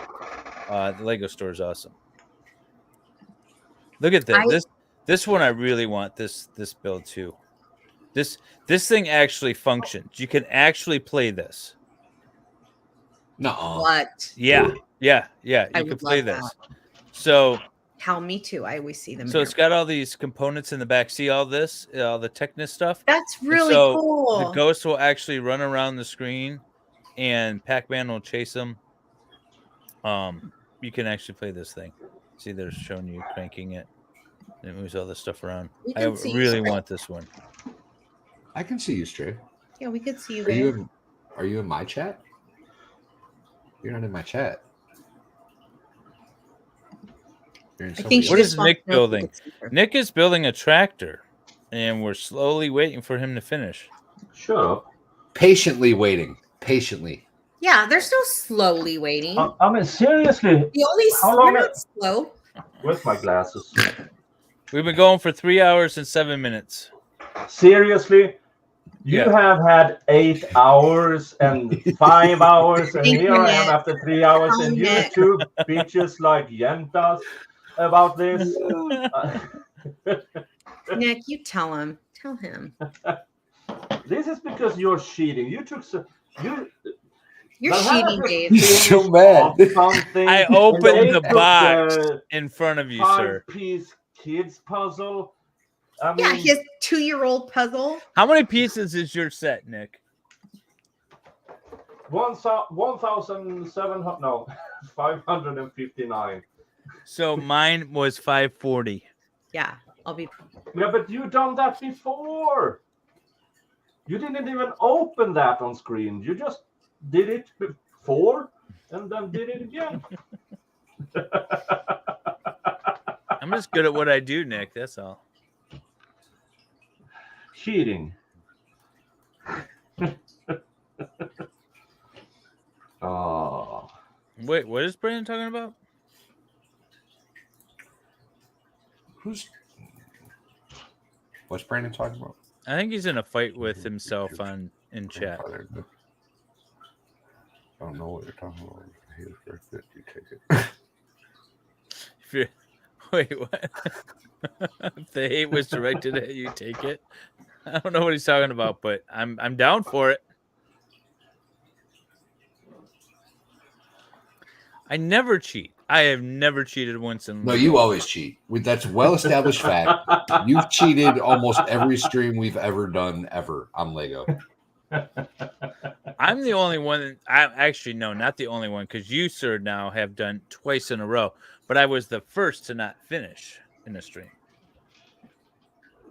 The Lego store is awesome. Look at that. This one I really want this build too. This thing actually functions. You can actually play this. Nuh-uh. What? Yeah. You can play this. So me too. I always see them. So it's got all these components in the back. See all this, all the Technus stuff? That's really cool. The ghost will actually run around the screen and Pac-Man will chase him. You can actually play this thing. See, they're showing you cranking it. And it moves all this stuff around. I really want this one. I can see you, Stray. Yeah, we could see you. Are you in my chat? You're not in my chat. What is Nick building? Nick is building a tractor, and we're slowly waiting for him to finish. Shut up. Patiently waiting. Patiently. Yeah, there's no slowly waiting. I mean, seriously. You're not slow. Where's my glasses? We've been going for 3 hours and 7 minutes. Seriously? You have had 8 hours and 5 hours, and here I am after 3 hours, and you two bitches like yentas about this. Nick, you tell him. Tell him. This is because you're cheating. You took You're cheating, Dave. He's so mad. I opened the box in front of you, sir. 5-piece kids puzzle. Yeah, his 2-year-old puzzle. How many pieces is your set, Nick? 1,700. No, 559. So mine was 540. Yeah, I'll be. Yeah, but you done that before. You didn't even open that on screen. You just did it before and then did it again. I'm just good at what I do, Nick. That's all. Cheating. Oh. Wait, what is Brandon talking about? What's Brandon talking about? I think he's in a fight with himself in chat. I don't know what you're talking about. You take it. Wait, what? If the hate was directed at you, take it. I don't know what he's talking about, but I'm down for it. I never cheat. I have never cheated once in. No, you always cheat. That's well-established fact. You've cheated almost every stream we've ever done ever on Lego. I'm the only one. Not the only one, because you, sir, now have done twice in a row. But I was the first to not finish in a stream.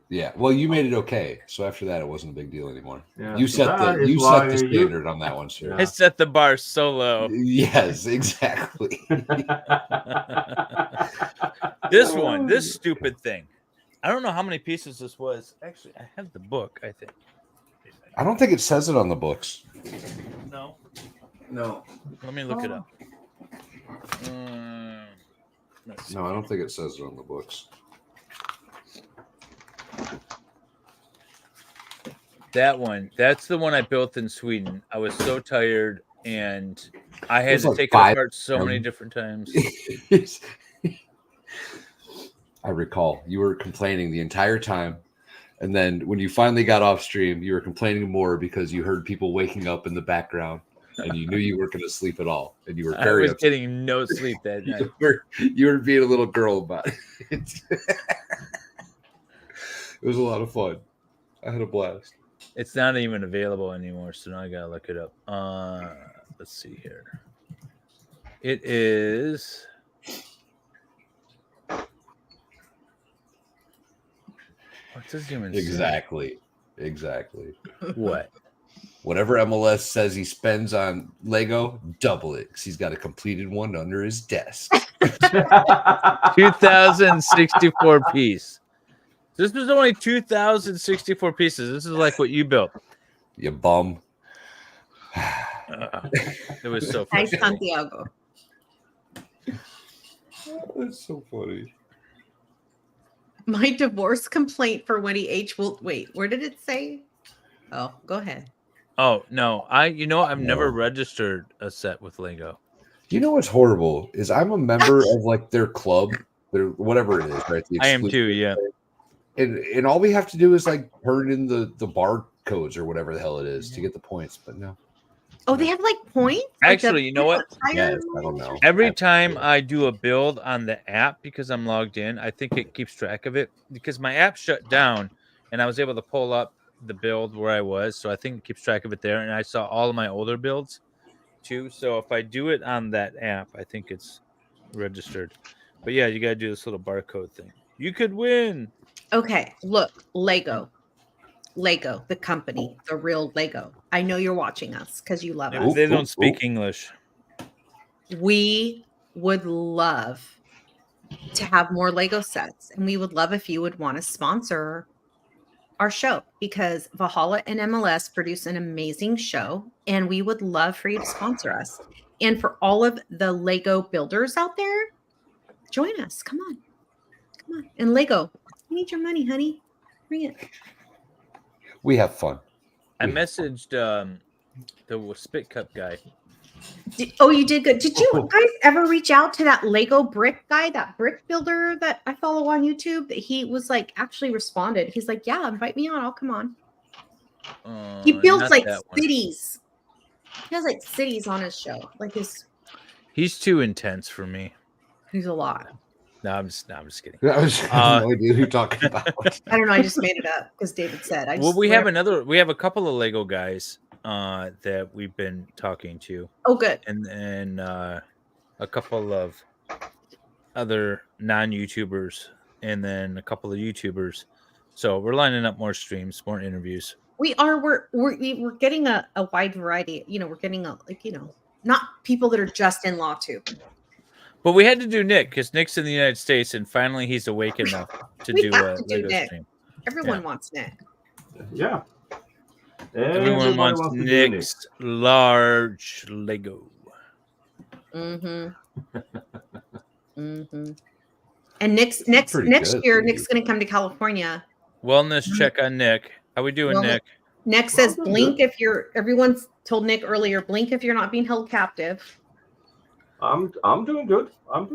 Yeah, well, you made it okay. So after that, it wasn't a big deal anymore. Yeah, you set the standard on that one, sir. I set the bar so low. Yes, exactly. This stupid thing. I don't know how many pieces this was. Actually, I have the book, I think. I don't think it says it on the books. No. Let me look it up. No, I don't think it says it on the books. That one. That's the one I built in Sweden. I was so tired, and I had to take it apart so many different times. I recall you were complaining the entire time. And then when you finally got off stream, you were complaining more because you heard people waking up in the background and you knew you weren't going to sleep at all. And you were very upset. Getting no sleep that night. You were being a little girl about it. It was a lot of fun. I had a blast. It's not even available anymore, so now I got to look it up. Let's see here. It is... What does it even Exactly. What? Whatever MLS says he spends on Lego, double it, because he's got a completed one under his desk. 2,064 piece. This was only 2,064 pieces. This is like what you built. You bum. It was so funny. Hi, Santiago. That's so funny. My divorce complaint for Wendy H. Wait, where did it say? Oh, go ahead. Oh, no. I've never registered a set with Lego. You know what's horrible is I'm a member of like their club, their whatever it is, right? I am too, yeah. And all we have to do is like turn in the barcodes or whatever the hell it is to get the points, but no. Oh, they have like points? Actually, you know what? Yes, I don't know. Every time I do a build on the app, because I'm logged in, I think it keeps track of it because my app shut down and I was able to pull up the build where I was. So I think it keeps track of it there. And I saw all of my older builds too. So if I do it on that app, I think it's registered. But yeah, you got to do this little barcode thing. You could win. Okay, look, Lego, the company, the real Lego. I know you're watching us because you love us. They don't speak English. We would love to have more Lego sets, and we would love if you would want to sponsor our show because Valhalla and MLS produce an amazing show, and we would love for you to sponsor us. And for all of the Lego builders out there, join us. Come on. And Lego, we need your money, honey. Bring it. We have fun. I messaged the Spit Cup guy. You did good. Did you guys ever reach out to that Lego brick guy, that brick builder that I follow on YouTube? That he was like actually responded. He's like, yeah, invite me on. I'll come on. He builds like cities. He has like cities on his show. Like He's too intense for me. He's a lot. No, I'm just kidding. I have no idea who you're talking about. I don't know. I just made it up because David said. We have a couple of Lego guys that we've been talking to. Oh, good. And a couple of other non-YouTubers, and then a couple of YouTubers. So we're lining up more streams, more interviews. We are. We're getting a wide variety. We're getting not people that are just in law too. But we had to do Nik because Nik's in the United States, and finally he's awake enough to do a Lego stream. Everyone wants Nik. Yeah. Everyone wants Nik's large Lego. And next year, Nick's going to come to California. Wellness check on Nik. How we doing, Nik? Nick says, blink if you're. Everyone's told Nik earlier, blink if you're not being held captive. I'm doing good. I'm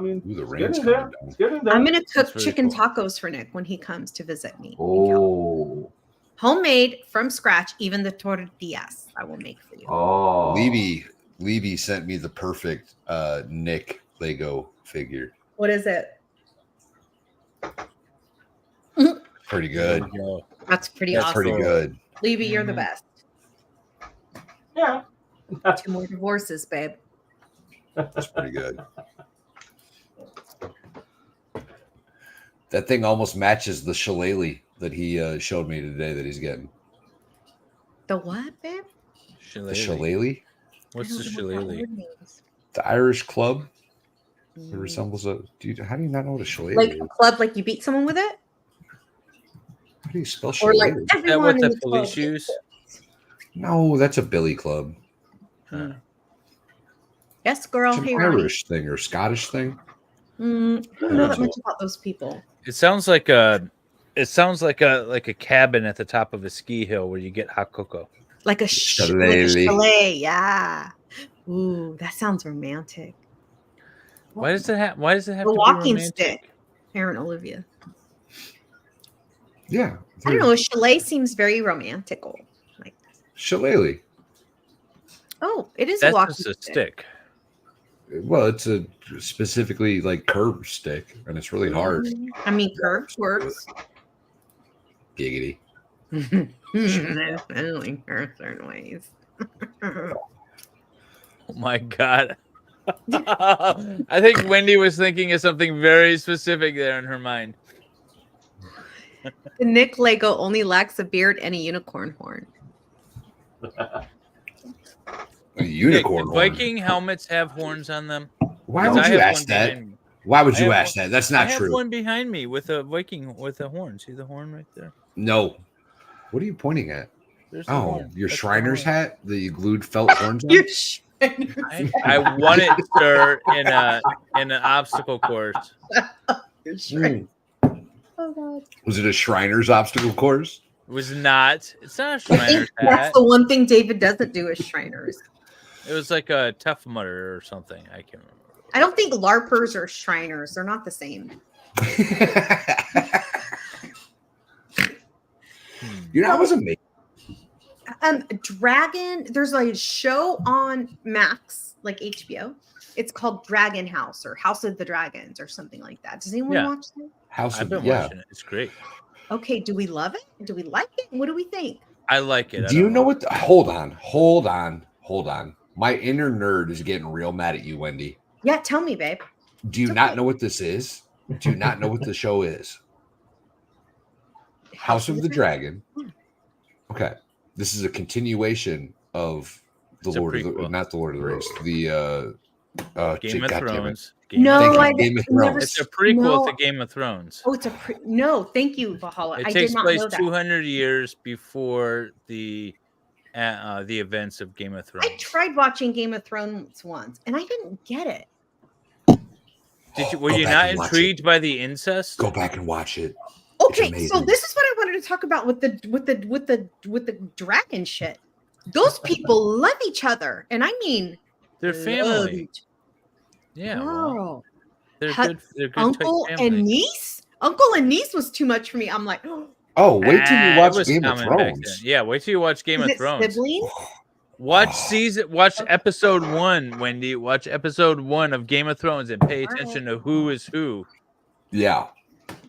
mean, the rain's there. I'm going to cook chicken tacos for Nik when he comes to visit me. Oh. Homemade from scratch, even the tortillas I will make for you. Oh. Levy sent me the perfect Nik Lego figure. What is it? Pretty good. That's pretty That's awesome. pretty good. Levy, you're the best. Yeah. 2 more divorces, babe. That's pretty good. That thing almost matches the shillelagh that he showed me today that he's getting. The what, babe? The shillelagh? What's the shillelagh? The Irish club. It resembles a. Dude, how do you not know what a shillelagh Like is? a club, like you beat someone with it? How do you spell Or shillelagh? like Is that everyone what in the the club. police use? No, that's a billy club. Yes, girl. It's an Hey, Ronnie. Irish thing or Scottish thing. I don't know that much about those people. It sounds like a cabin at the top of a ski hill where you get hot cocoa. Like a chalet. Yeah. Ooh, that sounds romantic. Why does it have The to be walking romantic? stick. Aaron Olivia. Yeah. I don't know. A chalet seems very romantical. Like, Shillelagh. oh, it is That's a walking just a stick. Well, it's a specifically like curved stick, and it's really hard. I mean, curves works. Giggity. I don't like curves certain ways. Oh my god. I think Wendy was thinking of something very specific there in her mind. The Nik Lego only lacks a beard and a unicorn horn. A unicorn Nick, horn. Viking helmets have horns on them. Why would you ask that? Why would you ask that? That's not I true. have one behind me with a Viking with a horn. See the horn right there? No. What are you pointing at? There's the Oh, horn. your That's the Shriner's horn. hat that you glued felt horns on? I won it, sir, in an obstacle course. Mm. Oh God. Was it a Shriner's obstacle course? It was not. It's not a I think Shriner's hat. that's the one thing David doesn't do is Shriners. It was like a Tough Mudder or something. I can't remember. I don't think LARPers are Shriners. They're not the same. You know, I wasn't making. Dragon, there's like a show on Max, like HBO. It's called Dragon House or House of the Dragons or something like that. Does anyone watch that? I've been watching it. It's great. Okay, do we love it? Do we like it? What do we think? I like it. Do you know what? Hold on. My inner nerd is getting real mad at you, Wendy. Yeah, tell me, babe. Do you not know what this is? Do you not know what the show is? House of the Dragon. Okay. This is a continuation of the It's a Lord of the, prequel. not the Lord of the Rings, the Game of God damn it. Thrones. No, I Game of never. Thrones. It's a prequel No. to Game of Thrones. Oh, it's a no. Thank you, Valhalla. It I takes did not place know that. 200 years before the events of Game of Thrones. I tried watching Game of Thrones once, and I didn't get it. Were Go you back not and watch intrigued by the incest? Go back and watch it. Okay, so amazing. this is what I wanted to talk about with the dragon shit. Those people love each other, and I mean, They're love family. each- Yeah, well, Girl. they're Ha- good. They're good. Uncle tight and family. niece. Uncle and niece was too much for me. I'm like, Oh, wait till you It watch was Game of common back then. Thrones. Yeah, wait till you watch Game is of it Thrones. siblings? Watch episode 1, Wendy. Watch episode 1 of Game of Thrones and pay attention to who is who. Yeah.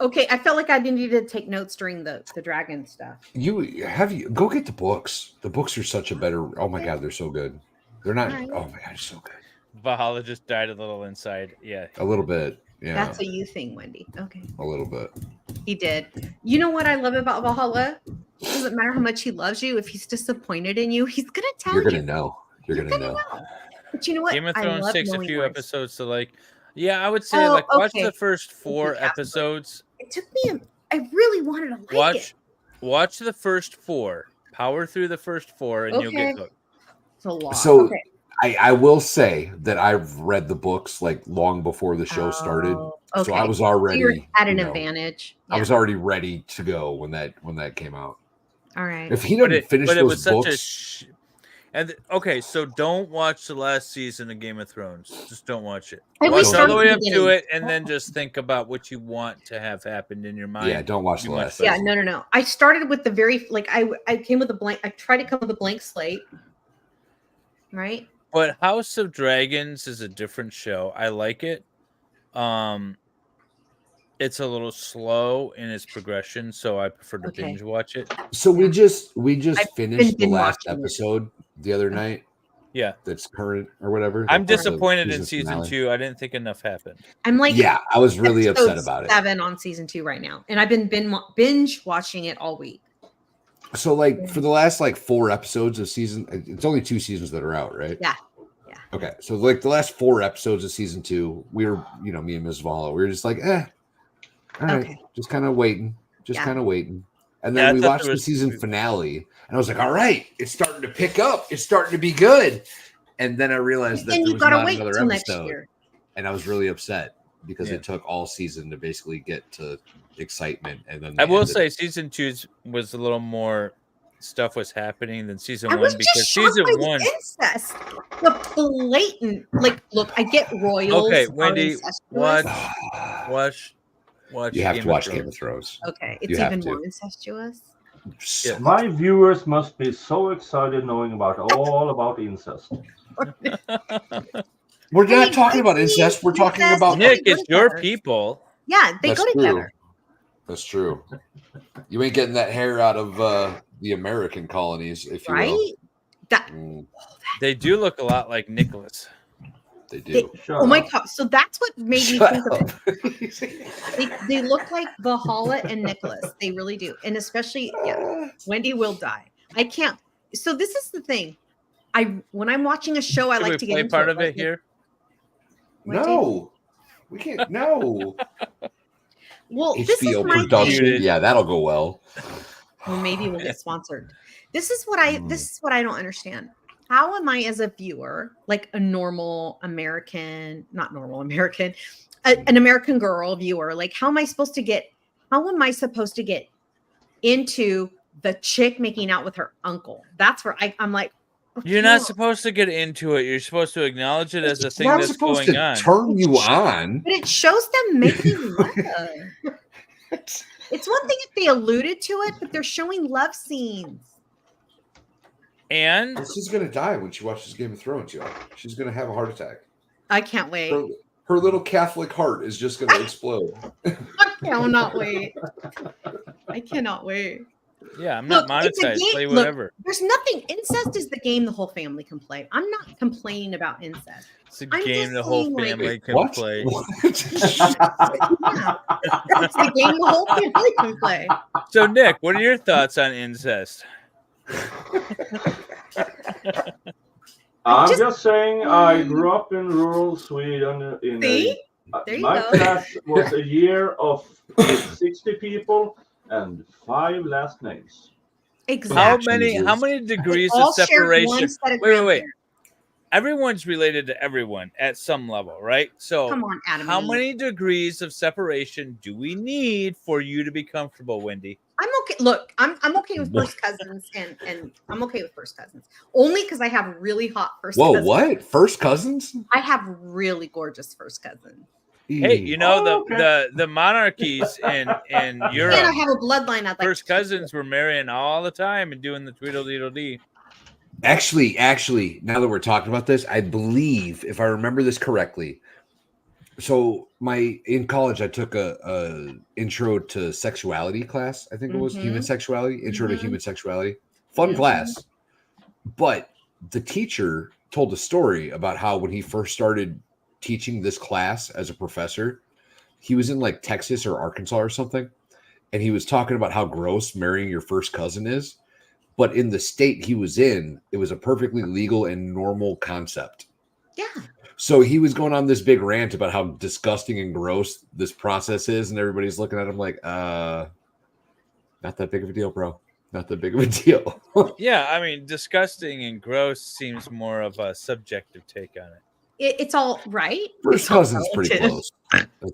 Okay, I felt like I didn't need to take notes during the dragon stuff. You go get the books. The books are such a better. Oh my God, they're so good. They're not. Alright. Oh my God, so good. Valhalla just died a little inside. Yeah. A little bit. Yeah. That's a you thing, Wendy. Okay. A little bit. He did. You know what I love about Valhalla? It doesn't matter how much he loves you. If he's disappointed in you, he's gonna tell You're you. gonna know. You're gonna know. But you know what? Game of I Thrones love takes a knowing few words. episodes to like. Yeah, I would say Oh, like watch okay. the first 4 Catholic. episodes. It took me. I really wanted to like it. Watch the first 4. Power through the first 4, and you'll Okay. get hooked. It's a lot. So okay. I will say that I've read the books like long before the show started. Okay. So I was So already you're at an you know, advantage. I was already ready to go when that came out. All right. If he doesn't finish but it was those such books, okay, so don't watch the last season of Game of Thrones. Just don't watch it. And we Watch all started the way at up the to beginning. it, and then just think about what you want to have happened in your mind. yeah, don't watch Be the much last. Yeah, season. no. I started with the very I came with a blank. I tried to come with a blank slate. Right. But House of Dragons is a different show. I like it. It's a little slow in its progression, so I prefer to binge watch it. So we just I've finished the been last watching it. episode the other night. Yeah, that's current or whatever. I'm like the disappointed in season finale. 2. I didn't think enough happened. I'm like, yeah, I was really upset episode about it. 7 on season 2 right now, and I've been binge watching it all week. So like for the last like 4 episodes of season, it's only 2 seasons that are out, right? Yeah. Okay, so like the last 4 episodes of season 2, we were, me and Ms. Valhalla, we were just like, all right, just kind of waiting, and then we watched the season finale, and I was like, all right, it's starting to pick up, it's starting to be good, and then I realized that there was not another episode, and I was really upset because it took all season to basically get to excitement, and then I will say season 2 was a little more stuff was happening than season 1 because season 1 incest, the blatant look, I get royals. Okay, Wendy, watch. You have to watch Game of Thrones. Okay, it's even more incestuous. Yeah. My viewers must be so excited knowing all about incest. We're not talking about incest. We're talking about Nick. It's your people. Yeah, they go together. That's true. You ain't getting that hair out of the American colonies, if you will. They do look a lot like Nicholas. They do. Oh my god! So that's what made me think of it. They look like Valhalla and Nicholas. They really do, and especially Wendy will die. I can't. So this is the thing. When I'm watching a show, I like to get into part of it here. No, we can't. No. Well, this is HBO my production. thing. Yeah, that'll go well. Well, maybe we'll get sponsored. This is what I don't understand. How am I as a viewer, like a normal American, not normal American, an American girl viewer, like how am I supposed to get into the chick making out with her uncle? That's where I'm like, You're not supposed to get into it. You're supposed to acknowledge it as a thing that's going on. Turn you on. But it shows them making love. It's one thing if they alluded to it, but they're showing love scenes. And she's gonna die when she watches Game of Thrones, y'all. She's gonna have a heart attack. I can't wait. Her little Catholic heart is just gonna explode. I cannot wait. I cannot wait. Yeah, I'm not monetized. Play whatever. Look, there's nothing. Incest is the game the whole family can play. I'm not complaining about incest. It's a game the whole family can play. It's the game the whole family can play. So, Nick, what are your thoughts on incest? I'm just saying, I grew up in rural Sweden. My class was a year of 60 people and 5 last names. Exactly. How many degrees of separation? Wait. Everyone's related to everyone at some level, right? So come on, Adam. How many degrees of separation do we need for you to be comfortable, Wendy? I'm okay. Look, I'm okay with first cousins, and I'm okay with first cousins only because I have really hot first cousins. Whoa, what? First cousins? I have really gorgeous first cousins. Hey, you know the monarchies in Europe. And I have a bloodline. First cousins were marrying all the time and doing the tweedledee. Actually, now that we're talking about this, I believe, if I remember this correctly, so in college I took a intro to sexuality class. I think it was human sexuality, intro to human sexuality. Fun class. But the teacher told a story about how when he first started teaching this class as a professor, he was in like Texas or Arkansas or something, and he was talking about how gross marrying your first cousin is. But in the state he was in, it was a perfectly legal and normal concept. Yeah. So he was going on this big rant about how disgusting and gross this process is, and everybody's looking at him like, not that big of a deal, bro. Not that big of a deal. Yeah, I mean, disgusting and gross seems more of a subjective take on it. It's all right. First cousin's pretty close.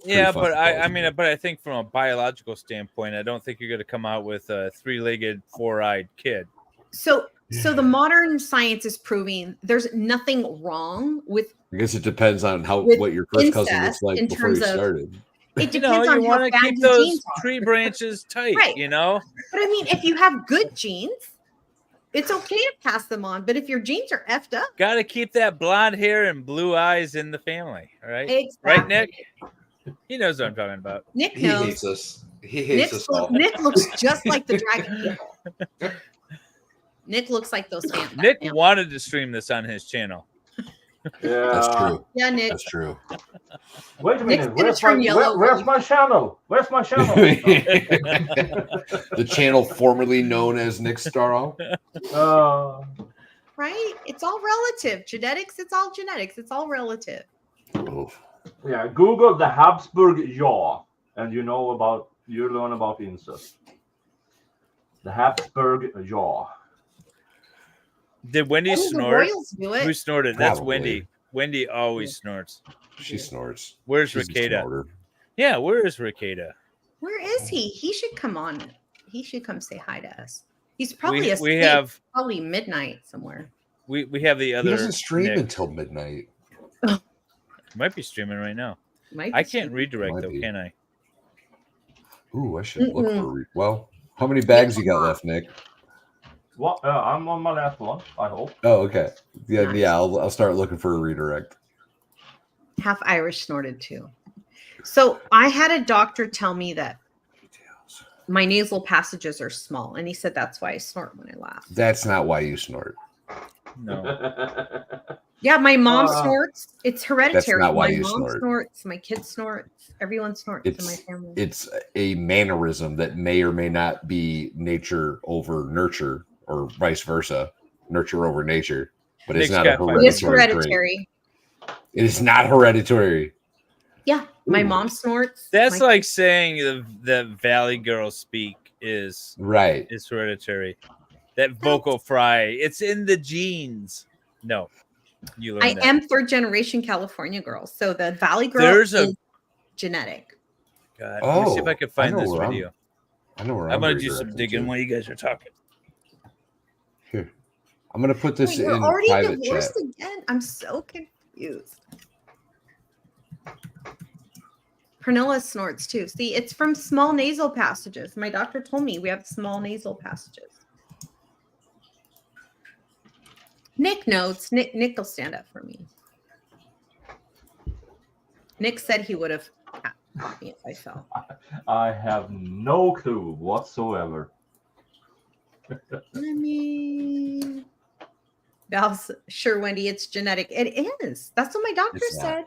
Yeah, but I think from a biological standpoint, I don't think you're going to come out with a 3-legged, 4-eyed kid. So the modern science is proving there's nothing wrong with. I guess it depends on what your first cousin looks like before you started. It depends on you how want to bad keep your those genes are. tree branches tight, Right. you know. But I mean, if you have good genes, It's okay to pass them on, but if your genes are effed up, got to keep that blonde hair and blue eyes in the family. All right, exactly. Right, Nick? He knows what I'm talking about. Nick He knows. hates us. He hates us all. Nick looks just like the dragon people. Nick looks like those fans. Nick wanted to stream this on his channel. Yeah, That's true. Yeah, Nick. That's true. Wait a minute. Nick's gonna turn yellow. Where's my channel? Where's my channel? The channel formerly known as Nik Starow. Right? It's all relative. Genetics, it's all genetics. It's all relative. Oof. Yeah, Google the Habsburg jaw, and you learn about incest. The Habsburg jaw. Did Wendy The snort? Royals do it. Who snorted? That's Probably. Wendy. Wendy always snorts. She snorts. Where's She's a Ricada? snorter. Yeah, where is Ricada? Where is he? He should come on. He should come say hi to us. He's probably asleep. we have probably midnight somewhere. we have the other. He doesn't stream Nick. until midnight. Might be streaming right now. Might I be can't redirect Might though, be. can I? Ooh, I should look for. Well, how many bags you got left, Nick? What? I'm on my last one, I hope. Oh, okay. Yeah, Nice. yeah. I'll start looking for a redirect. Half Irish snorted too. So I had a doctor tell me that my nasal passages are small, and he said that's why I snort when I laugh. That's not why you snort. No. Yeah, my mom snorts. It's hereditary. not why my you mom snort. snorts. My kids snort. Everyone snorts in my family. It's a mannerism that may or may not be nature over nurture, or vice versa, nurture over nature. But it's Nick's not a got five. hereditary. It's hereditary. Trait. It is not hereditary. Yeah, my Ooh. mom snorts. That's My- like saying the Valley Girl speak is Right. hereditary. That vocal fry, it's in the genes. No, you learned I that. am third generation California girl, so the Valley girl There's is a- genetic. God, let me see if I can find know this where I'm- video. I know where I'm gonna redirecting do some digging to. while you guys are talking. Here, I'm gonna put this Wait, you're in already private divorced chat. again? I'm so confused. Pernilla snorts too. See, it's from small nasal passages. My doctor told me we have small nasal passages. Nick knows. Nick will stand up for me. Nick said he would have tapped me if I fell. I have no clue whatsoever. I mean, Val's sure, Wendy, it's genetic. It is. That's what my doctor It's not.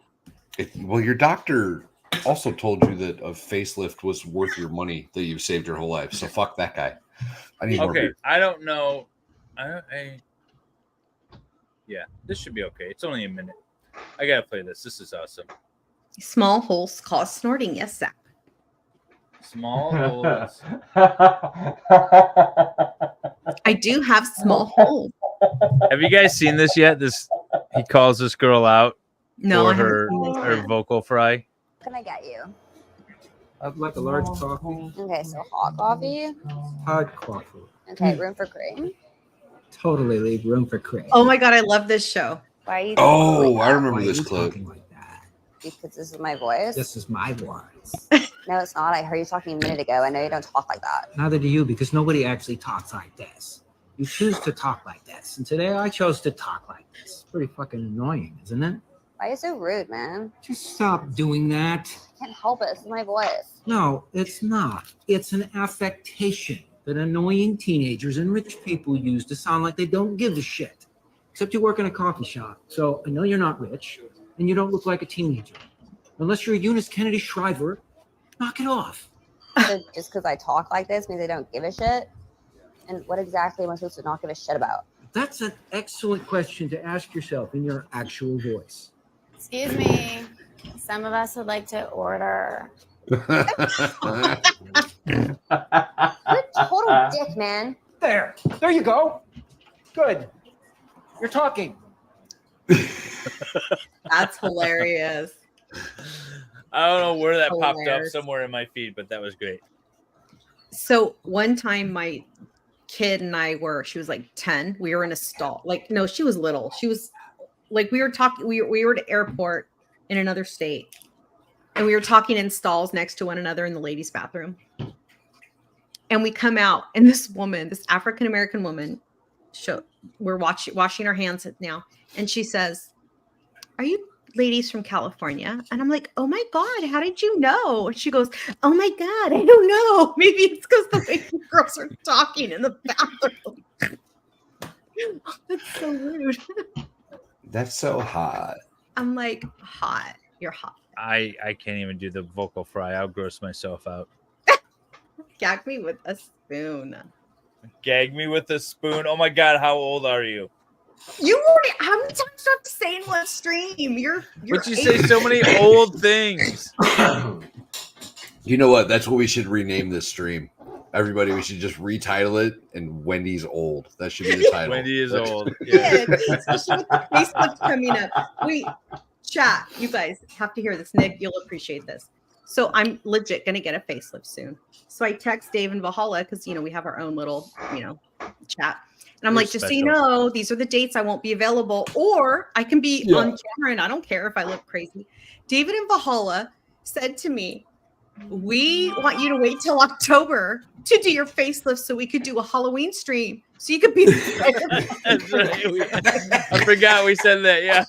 said. Well, your doctor also told you that a facelift was worth your money that you've saved your whole life. So fuck that guy. I need more Okay, beer. I don't know. Yeah, this should be okay. It's only a minute. I gotta play this. This is awesome. Small holes cause snorting. Yes, Zach. Small holes. I do have small holes. Have you guys seen this yet? He calls this girl out No, I for haven't her seen this her yet. vocal fry. What can I get you? I'd like a large coffee. Okay, so hot coffee. Hot coffee. Okay, room for cream. Totally leave room for cream. Oh my god, I love this show. Why are you? Oh, like I that? remember Why are this you clip. talking like that? Because this is my voice. This is my voice. No, it's not. I heard you talking a minute ago. I know you don't talk like that. Neither do you, because nobody actually talks like this. You choose to talk like this, and today I chose to talk like this. Pretty fucking annoying, isn't it? Why are you so rude, man? Just stop doing that. I can't help it. This is my voice. No, it's not. It's an affectation that annoying teenagers and rich people use to sound like they don't give a shit. Except you work in a coffee shop, so I know you're not rich, and you don't look like a teenager. Unless you're Eunice Kennedy Shriver, knock it off. So just because I talk like this means I don't give a shit? And what exactly am I supposed to not give a shit about? That's an excellent question to ask yourself in your actual voice. Excuse me. Some of us would like to order. You're a total dick, man. There you go. Good. You're talking. That's hilarious. I don't know where that popped up Hilarious. somewhere in my feed, but that was great. So one time my kid and I she was like 10. We were in a stall. Like, no, she was little. She was like, we were talking, we were at the airport in another state. And we were talking in stalls next to one another in the ladies' bathroom. And we come out, and this woman, this African-American woman, we're washing our hands now, and she says, "Are you ladies from California?" And I'm like, "Oh my God, how did you know?" And she goes, "Oh my God, I don't know. Maybe it's because the way you girls are talking in the bathroom." That's so rude. That's so hot. I'm like, hot. You're hot. I can't even do the vocal fry. I'll gross myself out. Gag me with a spoon. Gag me with a spoon. Oh my God, how old are you? You already, how many times do I have to say in one stream? But you say so many old things. You know what? That's what we should rename this stream. Everybody, we should just retitle it, and Wendy's old. That should be the title. Wendy is old. Yeah, especially with the facelifts coming up. Wait, chat, you guys have to hear this. Nick, you'll appreciate this. So I'm legit gonna get a facelift soon. So I text Dave and Valhalla because we have our own little chat, and I'm like, just so you know, these are the dates I won't be available, or I can be on camera, and I don't care if I look crazy. David and Valhalla said to me, "We want you to wait till October to do your facelift so we could do a Halloween stream so you could be there." That's right. I forgot we said that. Yeah.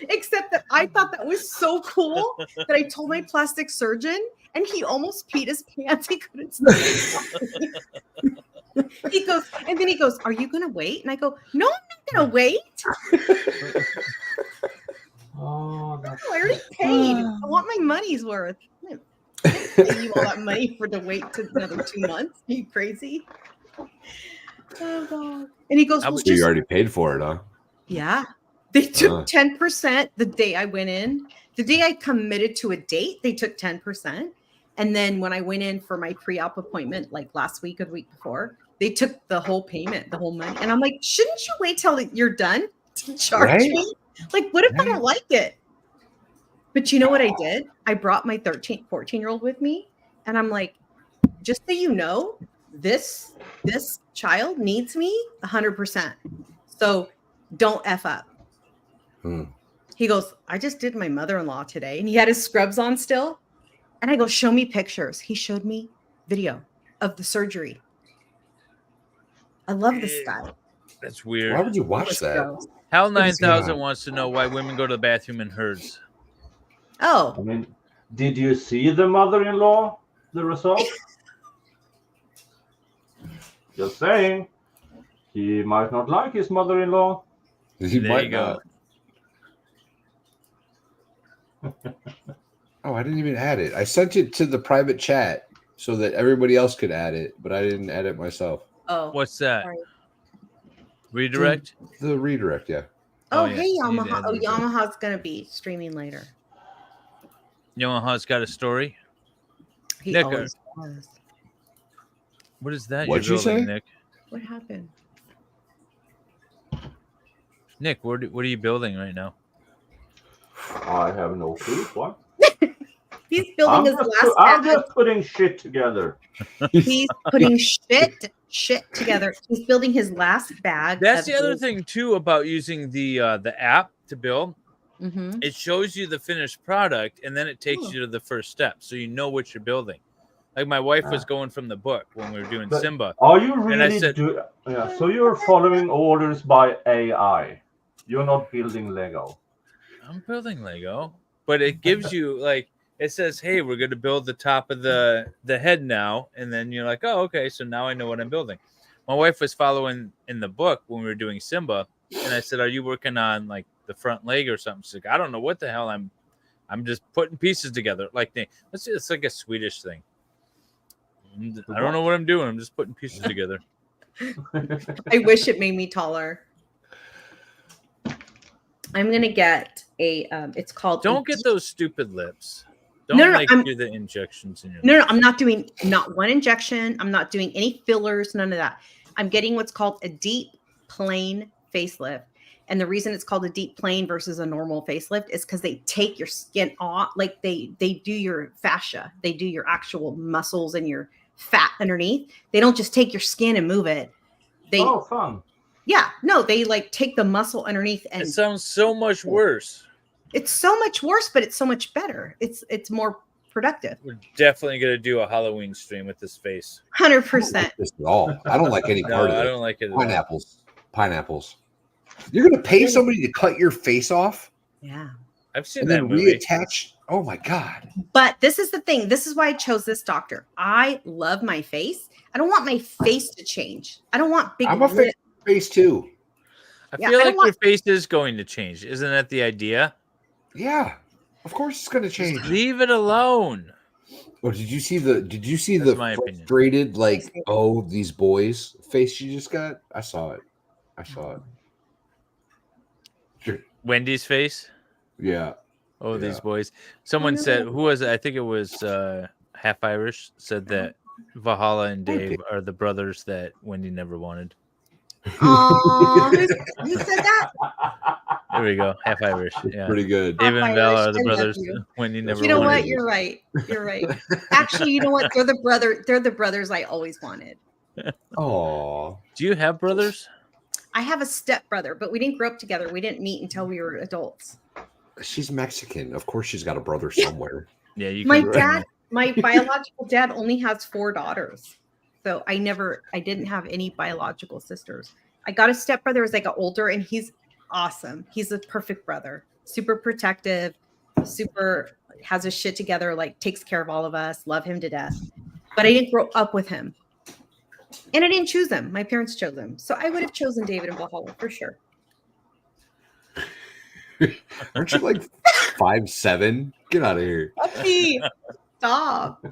Except that I thought that was so cool that I told my plastic surgeon, and he almost peed his pants. He couldn't stop. He goes, "Are you gonna wait?" And I go, "No, I'm not gonna wait." Oh, I already paid. I want my money's worth. I didn't pay you all that money to wait to another 2 months. Are you crazy? Oh God! And he goes, "Well, you already paid for it, huh?" Yeah. They took 10% the day I went in. The day I committed to a date, they took 10%. And then when I went in for my pre-op appointment, like last week or the week before, they took the whole payment, the whole money. And I'm like, shouldn't you wait till you're done to charge me? Like, what if I don't like it? But you know what I did? I brought my 14-year-old with me. And I'm like, just so you know, this child needs me 100%. So don't F up. He goes, "I just did my mother-in-law today," and he had his scrubs on still. And I go, "Show me pictures." He showed me video of the surgery. I love this guy. That's weird. Why would you watch that? Hal 9000 wants to know why women go to the bathroom in herds. Oh, I mean, did you see the mother-in-law? The result? Just saying, he might not like his mother-in-law. He might not. Oh, I didn't even add it. I sent it to the private chat so that everybody else could add it, but I didn't add it myself. Oh, what's that? Sorry. Redirect? The redirect, yeah. Oh, hey, Yamaha. Oh, Yamaha's going to be streaming later. Yamaha's got a story? He Nick, always does. What is that What'd you're you building, say? Nick? What happened? Nick, what are you building right now? I have no clue. What? He's building his last I'm bag. just putting shit together. He's putting shit together. He's building his last bag. That's the other thing too about using the app to build. Mm-hmm. It shows you the finished product, and then it takes you to the first step, so you know what you're building. Like my wife was going from the book when we were doing But Simba. Are you And I really said, so you're following orders by AI. You're not building Lego. I'm building Lego, but it gives you like it says, "Hey, we're going to build the top of the head now," and then you're like, "Oh, okay, so now I know what I'm building." My wife was following in the book when we were doing Simba, and I said, "Are you working on like the front leg or something?" She's like, "I don't know what the hell I'm just putting pieces together." Like it's like a Swedish thing. I don't know what I'm doing. I'm just putting pieces together. I wish it made me taller. I'm gonna get a. It's called. Don't get those stupid lips. Don't do the injections in your. No, I'm not doing not one injection. I'm not doing any fillers. None of that. I'm getting what's called a deep plane facelift. And the reason it's called a deep plane versus a normal facelift is because they take your skin off, like they do your fascia, they do your actual muscles and your fat underneath. They don't just take your skin and move it. Fun. Yeah, no, they like take the muscle underneath, and it sounds so much worse. It's so much worse, but it's so much better. It's more productive. We're definitely gonna do a Halloween stream with this face. 100%. This at all. I don't like any part of it. I don't like it at all. Pineapples. You're gonna pay somebody to cut your face off? Yeah. I've seen and that then movie. reattach. Oh my god. But this is the thing. This is why I chose this doctor. I love my face. I don't want my face to change. I don't want big I'm a face too. I feel like your face is going to change. Isn't that the idea? Yeah. Of course it's gonna change. Just leave it alone. Oh, did you see the my opinion. frustrated like, oh, these boys face you just got? I saw it. Wendy's face? Yeah. Oh, these boys. Someone said, who was it? I think it was Half Irish, said that Valhalla and Dave are the brothers that Wendy never wanted. Oh, who said that? There we go. Half Irish. Yeah. Pretty good. Dave and Val are the I love brothers you. Wendy never wanted. You know what? You're right. You're right. Actually, you know what? They're the brothers I always wanted. Oh. Do you have brothers? I have a stepbrother, but we didn't grow up together. We didn't meet until we were adults. She's Mexican. Of course she's got a brother somewhere. Yeah, you My biological dad only has 4 daughters. So I didn't have any biological sisters. I got a stepbrother as I got older, and he's awesome. He's a perfect brother. Super protective, super has his shit together, like takes care of all of us, love him to death. But I didn't grow up with him. And I didn't choose him. My parents chose him. So I would have chosen David and Valhalla for sure. Aren't you like 5'7"? Get out of here. Puppy, stop.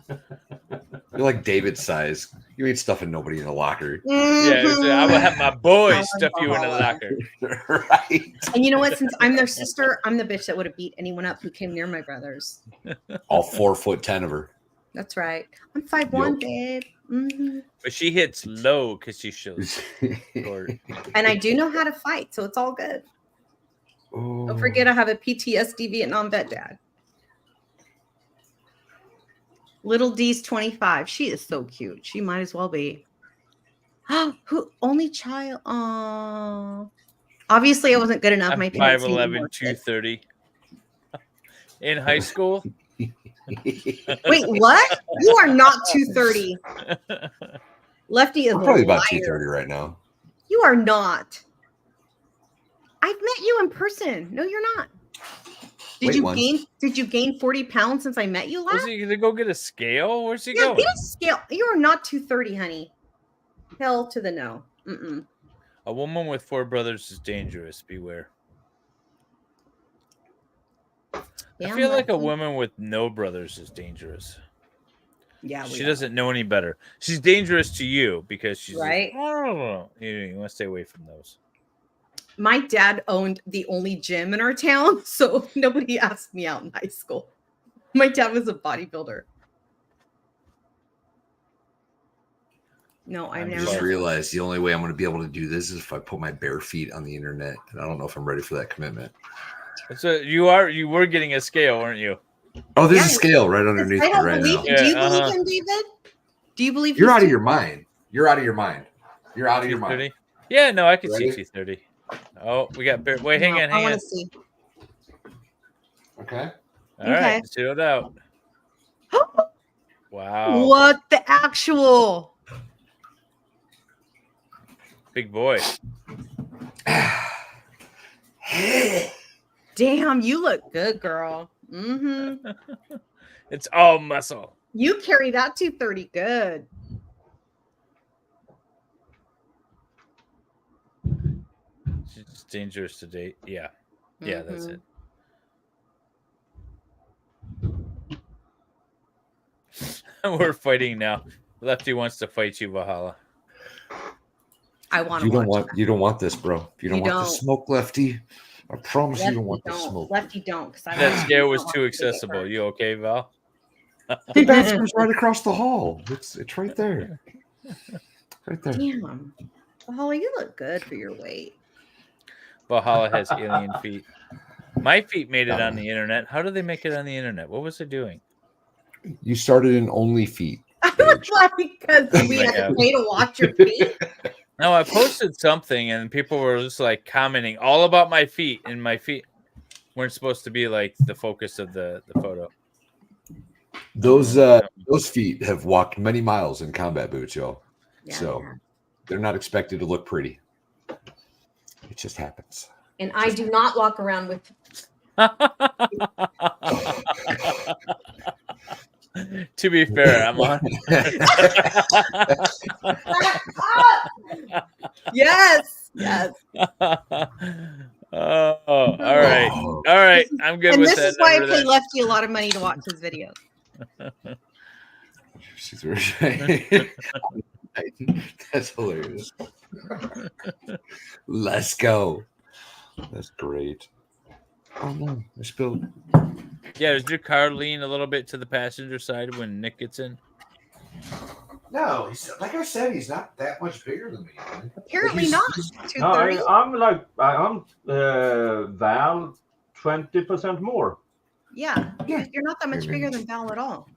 You're like David size. You ain't stuffing nobody in a locker. Yeah, I would have my boys stuff you in a locker. Right. And you know what? Since I'm their sister, I'm the bitch that would have beat anyone up who came near my brothers. All 4'10" of her. That's right. I'm 5'1", babe. Mm-hmm. But she hits low because she shows short. And I do know how to fight, so it's all good. Don't forget I have a PTSD Vietnam vet dad. Little D's 25. She is so cute. She might as well be. Who only child? Oh, obviously I wasn't good enough. I'm My parents 5'11", 230. In high school. Wait, what? You are not 230. Lefty is I'm probably a about liar. 230 right now. You are not. I've met you in person. No, you're not. Did you gain 40 pounds since I met you last? Was he gonna go get a scale? Where's he Yeah, going? get a scale. You are not 230, honey. Hell to the no. Mm-mm. A woman with 4 brothers is dangerous. Beware. Yeah, I feel like a woman with no brothers is dangerous. Yeah, she doesn't know any better. She's dangerous to you because she's right. You want to stay away from those. My dad owned the only gym in our town, so nobody asked me out in high school. My dad was a bodybuilder. No, I never just realized the only way I'm going to be able to do this is if I put my bare feet on the internet, and I don't know if I'm ready for that commitment. So you were getting a scale, weren't you? Oh, there's a scale right underneath me right now. Do you believe him, David? Do you believe you're out of your mind? You're out of your mind. You're out of your 230? mind. Yeah, no, I can Ready? see 230. Oh, we got wait, hang on. I want to see. Okay. All right, zeroed out. Wow. What the actual? Big boy. Damn, you look good, girl. Mm-hmm. It's all muscle. You carry that 230 good. She's dangerous to date. Yeah. Yeah, that's it. We're fighting now. Lefty wants to fight you, Valhalla. I want You to. you don't want this, bro. You don't want the smoke, Lefty. I promise you don't want the smoke. Lefty don't. That scale was too accessible. You okay, Val? The bathroom's right across the hall. It's right there. Right there. Damn. Valhalla, you look good for your weight. Valhalla has alien feet. My feet made it on the internet. How did they make it on the internet? What was it doing? You started in Only Feet. Because we had to pay to watch your feet. No, I posted something and people were just like commenting all about my feet, and my feet weren't supposed to be like the focus of the photo. Those feet have walked many miles in combat boots, y'all. Yeah, so they're not expected to look pretty. It just happens. And I do not walk around with. To be fair, I'm on. Yes. Oh, all right. I'm good and with this that. is why I pay Lefty a lot of money to watch his videos. That's hilarious. Let's go. That's great. Oh no, I spilled. Yeah, does your car lean a little bit to the passenger side when Nick gets in? No, like I said, he's not that much bigger than me. Apparently not. No, I'm Val 20% more. Yeah, you're not that much bigger than Val at all.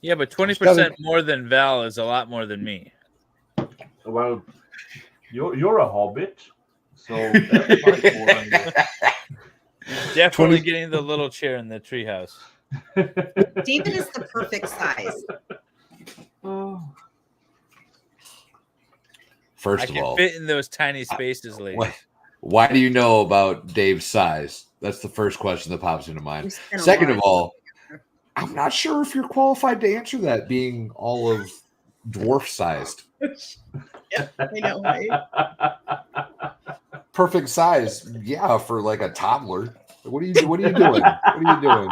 Yeah, but 20% more than Val is a lot more than me. Well, you're a hobbit, so that's my point. Definitely getting the little chair in the treehouse. David is the perfect size. First of all, fit in those tiny spaces, ladies. Why do you know about Dave's size? That's the first question that pops into mind. Second of all, I'm not sure if you're qualified to answer that, being all of dwarf sized. Yeah, I know, right? Perfect size, yeah, for like a toddler. What are you doing? What are you doing?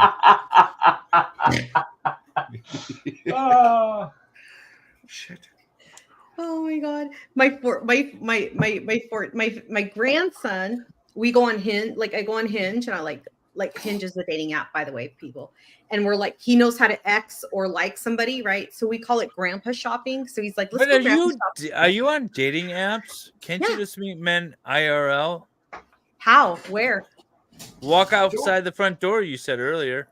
Shit. Oh my god. My grandson, we go on Hinge, I go on Hinge and I like Hinge is the dating app, by the way, people. And we're like, he knows how to X or like somebody, right? So we call it grandpa shopping. So he's like, let's go grandpa shopping. Are you on dating apps? Can't you just meet men IRL? How? Where? Walk outside the front door, you said earlier.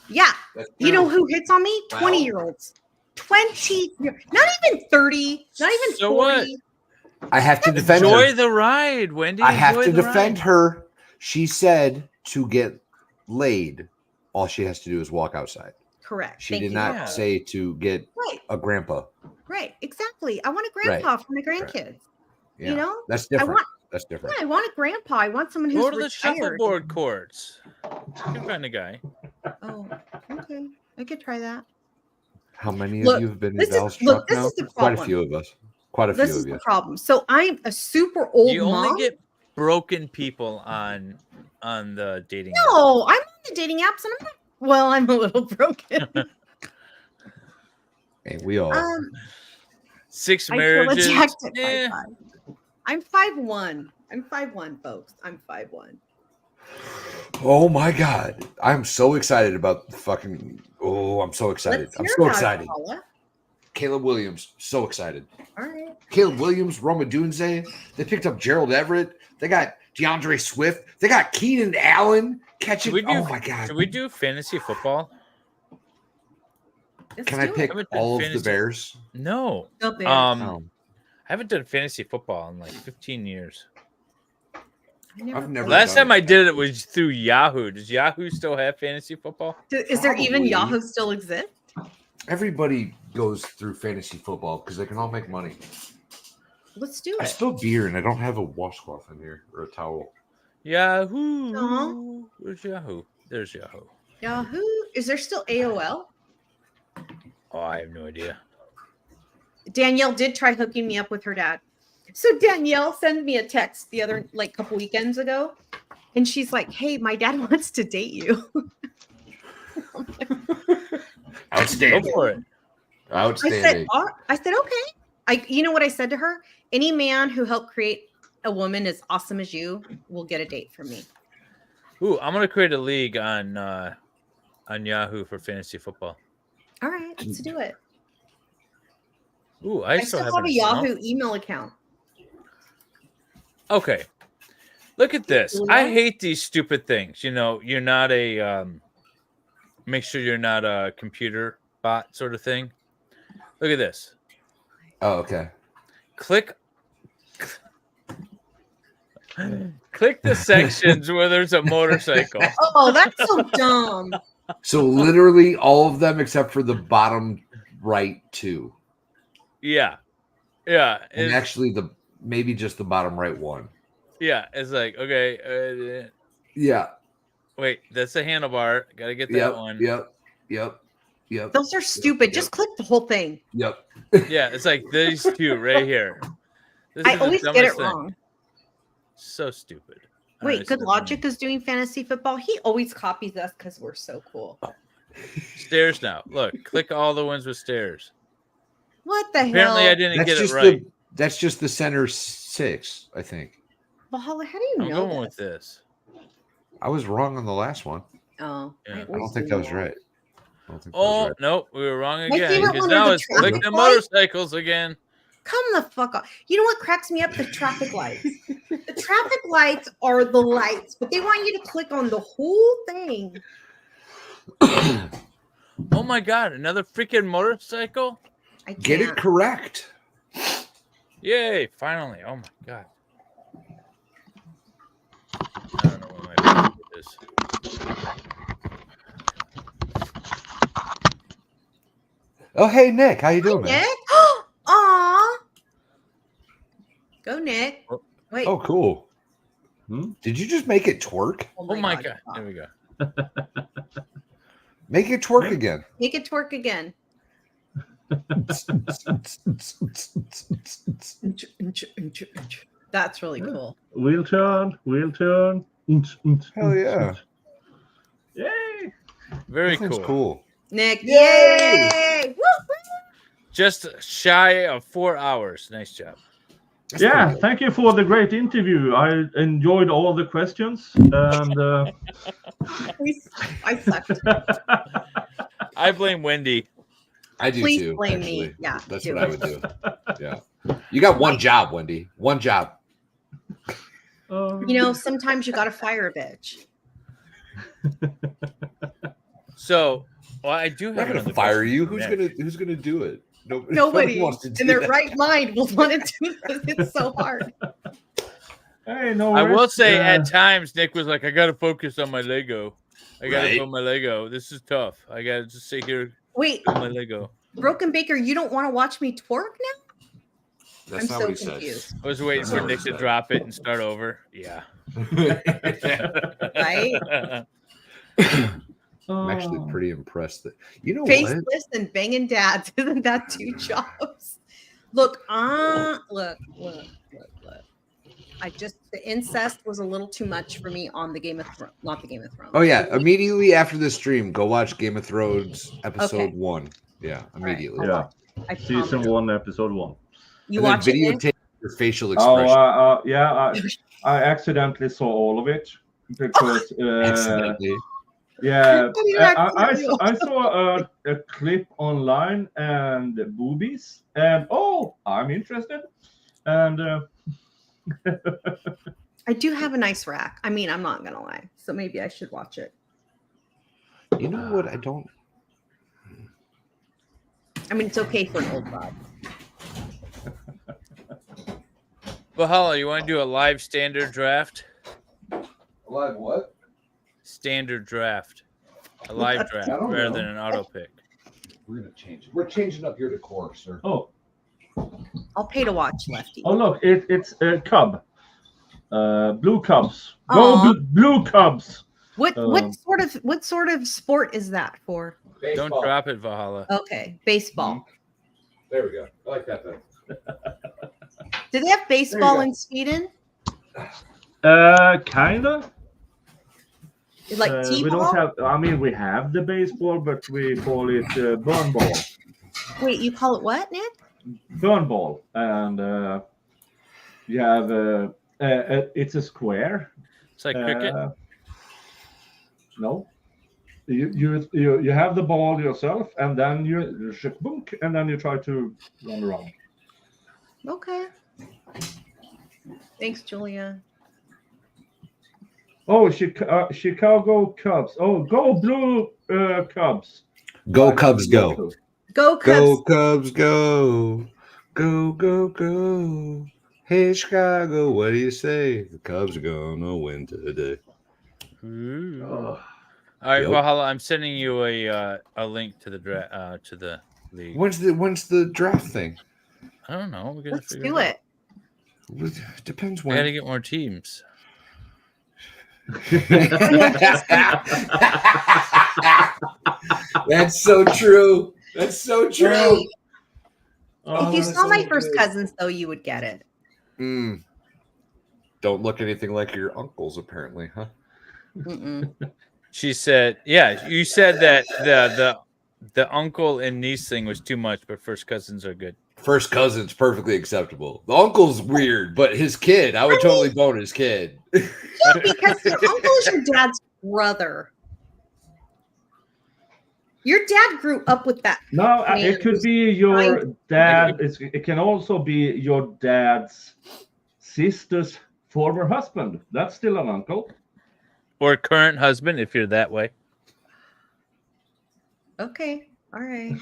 Yeah. You know who hits on me? 20-year-olds. 20, not even 30, not even 40. What? I have to defend Enjoy her. the ride, Wendy. I have Enjoy to the defend ride. her. She said to get laid, all she has to do is walk outside. Correct. She Thank did you. not say to get a grandpa. Right. Exactly. I want a grandpa for my grandkids. Yeah. You know? That's different. That's different. Yeah, I want a grandpa. I want someone who's Go to the retired. shuffleboard courts. You can find a guy. Oh, okay. I could try that. How many Look, of you have been in this is- Val's look, truck this now? is the Quite a problem. few of us. Quite a This few is of the you. problem. So I'm a super old You mom. only get broken people on the dating. No, I'm on the dating apps and I'm not. Well, I'm a little broken. Hey, we all. 6 I feel marriages. attacked at Eh. 5'5". I'm 5'1". I'm 5'1", folks. I'm 5'1". Oh my god. I'm so excited about the fucking. Oh, I'm so excited. Let's I'm hear so about it, excited. Paula. Caleb Williams, so excited. All right. Caleb Williams, Roma Dunze. They picked up Gerald Everett. They got DeAndre Swift. They got Keenan Allen catching. Oh my god. Can we do fantasy football? Can I pick all of the Bears? No. No Bears. I haven't done fantasy football in like 15 years. I've never. Last done time I did it was through Yahoo. Does Yahoo still have fantasy football? Is there even Probably. Yahoo still exist? Everybody goes through fantasy football because they can all make money. Let's do I it. spilled beer and I don't have a washcloth in here or a towel. Yahoo. Uh-huh. Where's Yahoo? There's Yahoo. Yahoo? Is there still AOL? Oh, I have no idea. Danielle did try hooking me up with her dad. So Danielle sent me a text the other couple weekends ago, and she's like, "Hey, my dad wants to date you." Outstanding. Go for it. Outstanding. I said, okay. You know what I said to her? Any man who helped create a woman as awesome as you will get a date from me. Ooh, I'm gonna create a league on Yahoo for fantasy football. All right, let's do it. Ooh, I still have a Yahoo email account. Okay. Look at this. I hate these stupid things. You know, you're not a make sure you're not a computer bot sort of thing. Look at this. Oh, okay. Click the sections where there's a motorcycle. Oh, that's so dumb. So literally all of them except for the bottom right two. Yeah. And actually maybe just the bottom right one. Yeah, it's like, okay. Yeah. Wait, that's the handlebar. Gotta get that one. Yep. Those are stupid. Just click the whole thing. Yep. Yeah, it's like these two right here. This I is the always get dumbest it thing. wrong. So stupid. Wait, Good Logic is doing fantasy football. He always copies us because we're so cool. Stairs now. Look, click all the ones with stairs. What the hell? Apparently, I didn't get it right. That's just the center 6, I think. Valhalla, how do you I'm know going with this. I was wrong on the last one. Oh, yeah. I don't think I was right. Nope, we were wrong My again. favorite Because one are now the it's click traffic the lights. motorcycles again. Come the fuck off. You know what cracks me up? The traffic lights. The traffic lights are the lights, but they want you to click on the whole thing. Oh my god, another freaking motorcycle? Get it correct. Yay, finally. Oh my god. I don't know what my favorite is. Oh, hey, Nick. How you doing, man? Nick? Aw. Go, Nick. Wait. Oh, cool. Did you just make it twerk? Oh my god. There we go. Make it twerk again. Make it twerk again. That's really cool. Wheel turn. Hell yeah. Yay. Very That sounds cool. Nick, yay! Woo, woo. Just shy of 4 hours. Nice job. Yeah, thank you for the great interview. I enjoyed all the questions, and I sucked. I blame Wendy. I do Please too. blame actually. me. Yeah, That's do what I it. would do. Yeah. You got one job, Wendy. One job. You know, sometimes you gotta fire a bitch. So, well, I do I'm have not gonna another fire question you. for Who's gonna do it? Nobody wants to do in their that. right mind will want to do this. It's so hard. hey, no I worries. will say at times Nick was like, I gotta focus on my Lego. I gotta Right. build my Lego. This is tough. I gotta just sit here Wait, build my Lego. Broken Baker, you don't want to watch me twerk now? That's I'm not so what he confused. says. I was waiting That's for not Nick what to he drop it and start over. Yeah. Right? I'm actually pretty impressed that you know what? Faceless and banging dads. Isn't that 2 jobs? Look. I just the incest was a little too much for me on the Game of Thrones, not the Game of Thrones. Oh yeah, immediately after the stream, go watch Game of Thrones episode Okay. 1. Yeah, immediately. Yeah, I season 1, episode 1. You And then watch it, Nick? videotape your facial expression. I accidentally saw all of it because Accidentally. yeah, How do you I saw a clip online and boobies, and I'm interested, and I do have a nice rack. I mean, I'm not gonna lie, so maybe I should watch it. You know what? I don't. I mean, it's okay for an old bod. Valhalla, you want to do a live standard draft? Live what? Standard draft. A live draft I don't rather know. than an auto pick. We're gonna change it. We're changing up your decor, sir. I'll pay to watch, Lefty. oh look, it's a cub, blue cubs. Go Aw. blue cubs. What sort of sport is that for? Don't drop it, Valhalla. Okay, baseball. There we go. I like that thing. Do they have baseball go. in Sweden? Kinda. Like we T-ball? don't have. I mean, we have the baseball, but we call it burn ball. Wait, you call it what, Nick? Burn ball, and you have it's a square. It's like cricket. No, you have the ball yourself, and then you boom, and then you try to run around. Okay. Thanks, Julia. Oh, Chicago Cubs. Oh, go blue Cubs. Go Cubs, go. Go Cubs. Go Cubs, go. Go, go, go. Hey, Chicago, what do you say? The Cubs are gonna win today. Ooh. All right, Yep. Valhalla, I'm sending you a link to the league. When's the draft thing? I don't know. We're gonna Let's figure do it out. it. Depends We when. gotta get more teams. That's so true. That's so true. If you saw my first cousins, though, you would get it. Don't look anything like your uncles, apparently, huh? She said, "Yeah, you said that the uncle and niece thing was too much, but first cousins are good." First cousin's perfectly acceptable. The uncle's weird, but his kid, I would totally bone his kid. Yeah, because your uncle is your dad's brother. Your dad grew up with that. No, it could be your dad. It can also be your dad's sister's former husband. That's still an uncle. Or current husband, if you're that way. Okay. All right.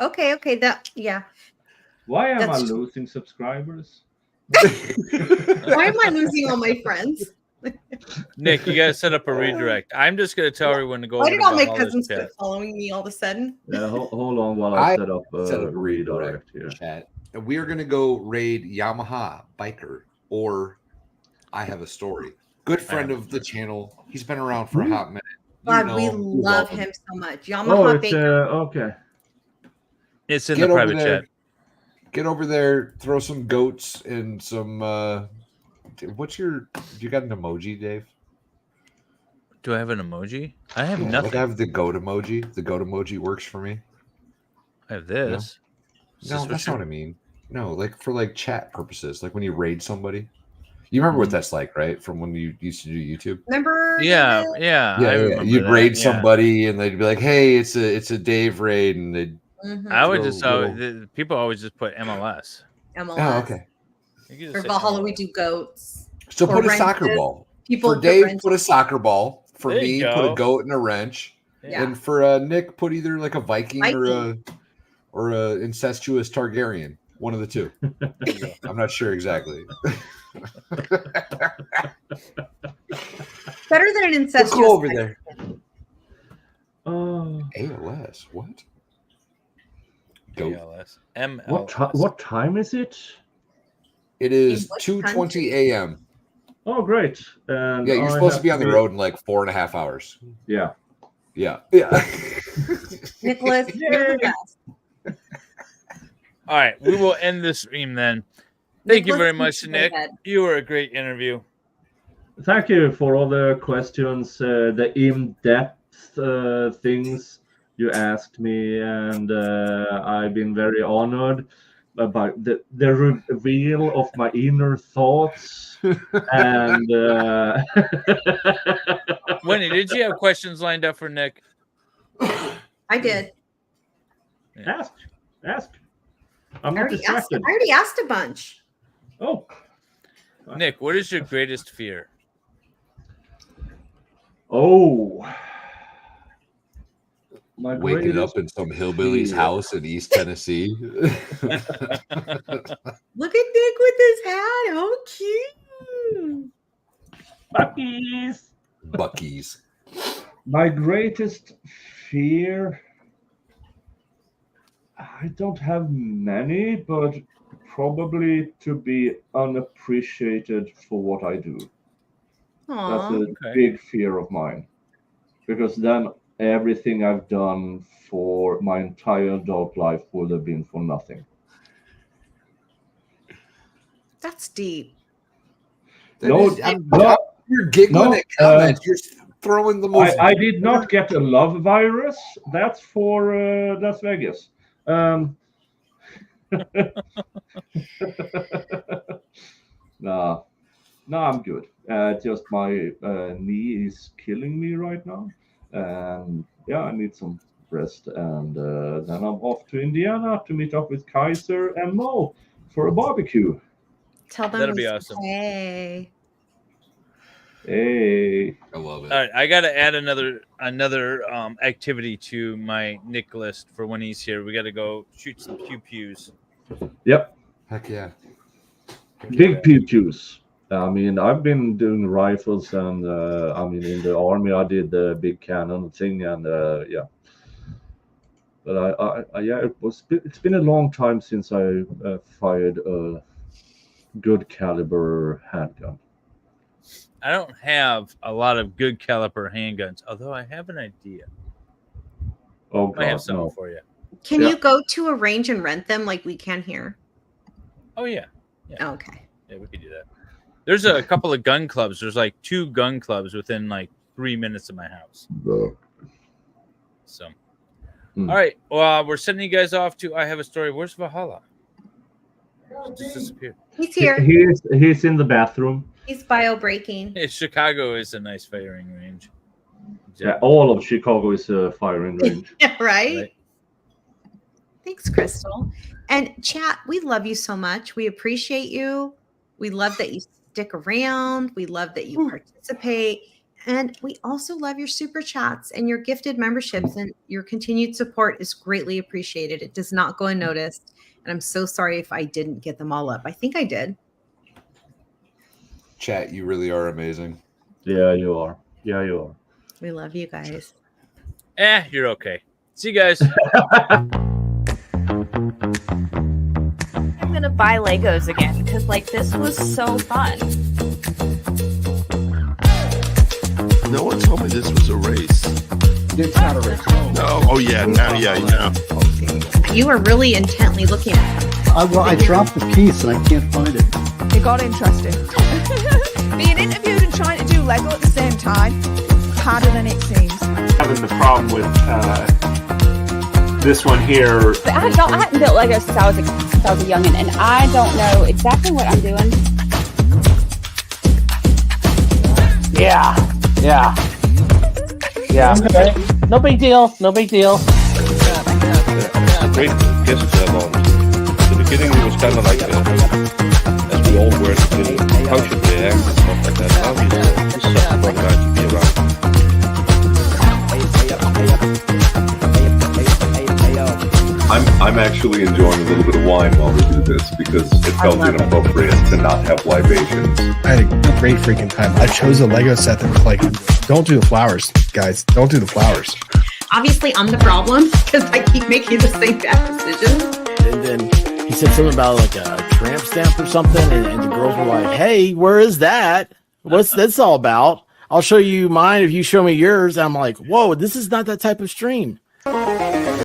Okay. That, yeah. Why am I losing subscribers? Why am I losing all my friends? Nick, you gotta set up a redirect. I'm just gonna tell everyone to go. Why did all my cousins chat. quit following me all of a sudden? Yeah, hold on while I set up a redirect here. Chat. And we are going to go raid Yamaha Biker, or I Have a Story. Good friend of the channel. He's been around for a hot minute. God, we love him so much. Yamaha Baker. Okay. It's in the private chat. Get over there, throw some goats and some. You got an emoji, Dave? Do I have an emoji? I have Yeah, nothing. I have the goat emoji. The goat emoji works for me. I have this. No, that's not what I mean. No, like for like chat purposes, like when you raid somebody. You remember what that's like, right? From when you used to do YouTube. Remember? Yeah. You'd raid somebody, and they'd be like, "Hey, it's a Dave raid," and they'd. I would just people always just put MLS. MLS. Oh, okay. For Valhalla, we do goats. So put a soccer ball. For Dave, put a soccer ball. For me, put a goat and a wrench. Yeah. And for Nick, put either like a Viking. or a incestuous Targaryen. One of the two. I'm not sure exactly. Better than an incestuous. Go over there. ALS. What? ALS. What time is it? It is 2:20 a.m. Oh, great! And yeah, you're supposed to be on the road in like 4.5 hours. Yeah. Nicholas, you're the best. All right, we will end the stream then. Thank you very much, Nick. You were a great interview. Thank you for all the questions, the in-depth things you asked me, and I've been very honored about the reveal of my inner thoughts. And Wendy, did you have questions lined up for Nick? I did. Yeah. Ask. I'm not distracted. I already asked a bunch. Oh. Nick, what is your greatest fear? Oh. Waking up in some hillbilly's house in East Tennessee. Look at Nick with his hat. Oh, cute. Bucky's. My greatest fear. I don't have many, but probably to be unappreciated for what I do. Aww. That's a big fear of mine. Because then everything I've done for my entire adult life would have been for nothing. That's deep. You're giggling at comments. You're throwing the most. I did not get a love virus. That's for Las Vegas. No, I'm good. Just my knee is killing me right now, and yeah, I need some rest. And then I'm off to Indiana to meet up with Kaiser and Mo for a barbecue. Tell them that'll be awesome. Hey. I love it. All right, I got to add another activity to my Nick list for when he's here. We got to go shoot some pew pews. Yep. Heck yeah. Big pew pews. I mean, I've been doing rifles, and I mean, in the army, I did the big cannon thing, and yeah. But it's been a long time since I fired a good caliber handgun. I don't have a lot of good caliber handguns, although I have an idea. Oh, I have God, something no. for you. Can you go to a range and rent them like we can here? Oh, yeah. Oh, okay. Yeah, we could do that. There's a couple of gun clubs. There's like 2 gun clubs within like 3 minutes of my house. So, all right. Well, we're sending you guys off to I Have a Story. Where's Valhalla? Just disappeared. He's here. He's in the bathroom. He's bio breaking. Chicago is a nice firing range. Yeah, all of Chicago is a firing range. Right? Thanks, Crystal. And chat, we love you so much. We appreciate you. We love that you stick around. We love that you participate. And we also love your super chats and your gifted memberships, and your continued support is greatly appreciated. It does not go unnoticed. And I'm so sorry if I didn't get them all up. I think I did. Chat, you really are amazing. Yeah, you are. Yeah, you are. We love you guys. You're okay. See you guys. I'm gonna buy Legos again because like this was so fun. No one told me this was a race. It's not a race. No. Oh yeah. Now, yeah. Now. You were really intently looking at them. I dropped the piece and I can't find it. It got interesting. Being interviewed and trying to do Lego at the same time, harder than it seems. Having the problem with this one here. But I hadn't built Legos since I was a youngin', and I don't know exactly what I'm doing. Yeah. Okay. No big deal. The great guest on the beginning, it was kind of like as we all were at the beginning, how should we act and stuff like that. Now he's such a fun guy to be around. I'm actually enjoying a little bit of wine while we do this because it felt inappropriate to not have libations. I had a great freaking time. I chose a Lego set that was like, don't do the flowers, guys. Don't do the flowers. Obviously, I'm the problem because I keep making the same bad decisions. And then he said something about like a tramp stamp or something, and the girls were like, "Hey, where is that? What's this all about? I'll show you mine if you show me yours." And I'm like, "Whoa, this is not that type of stream."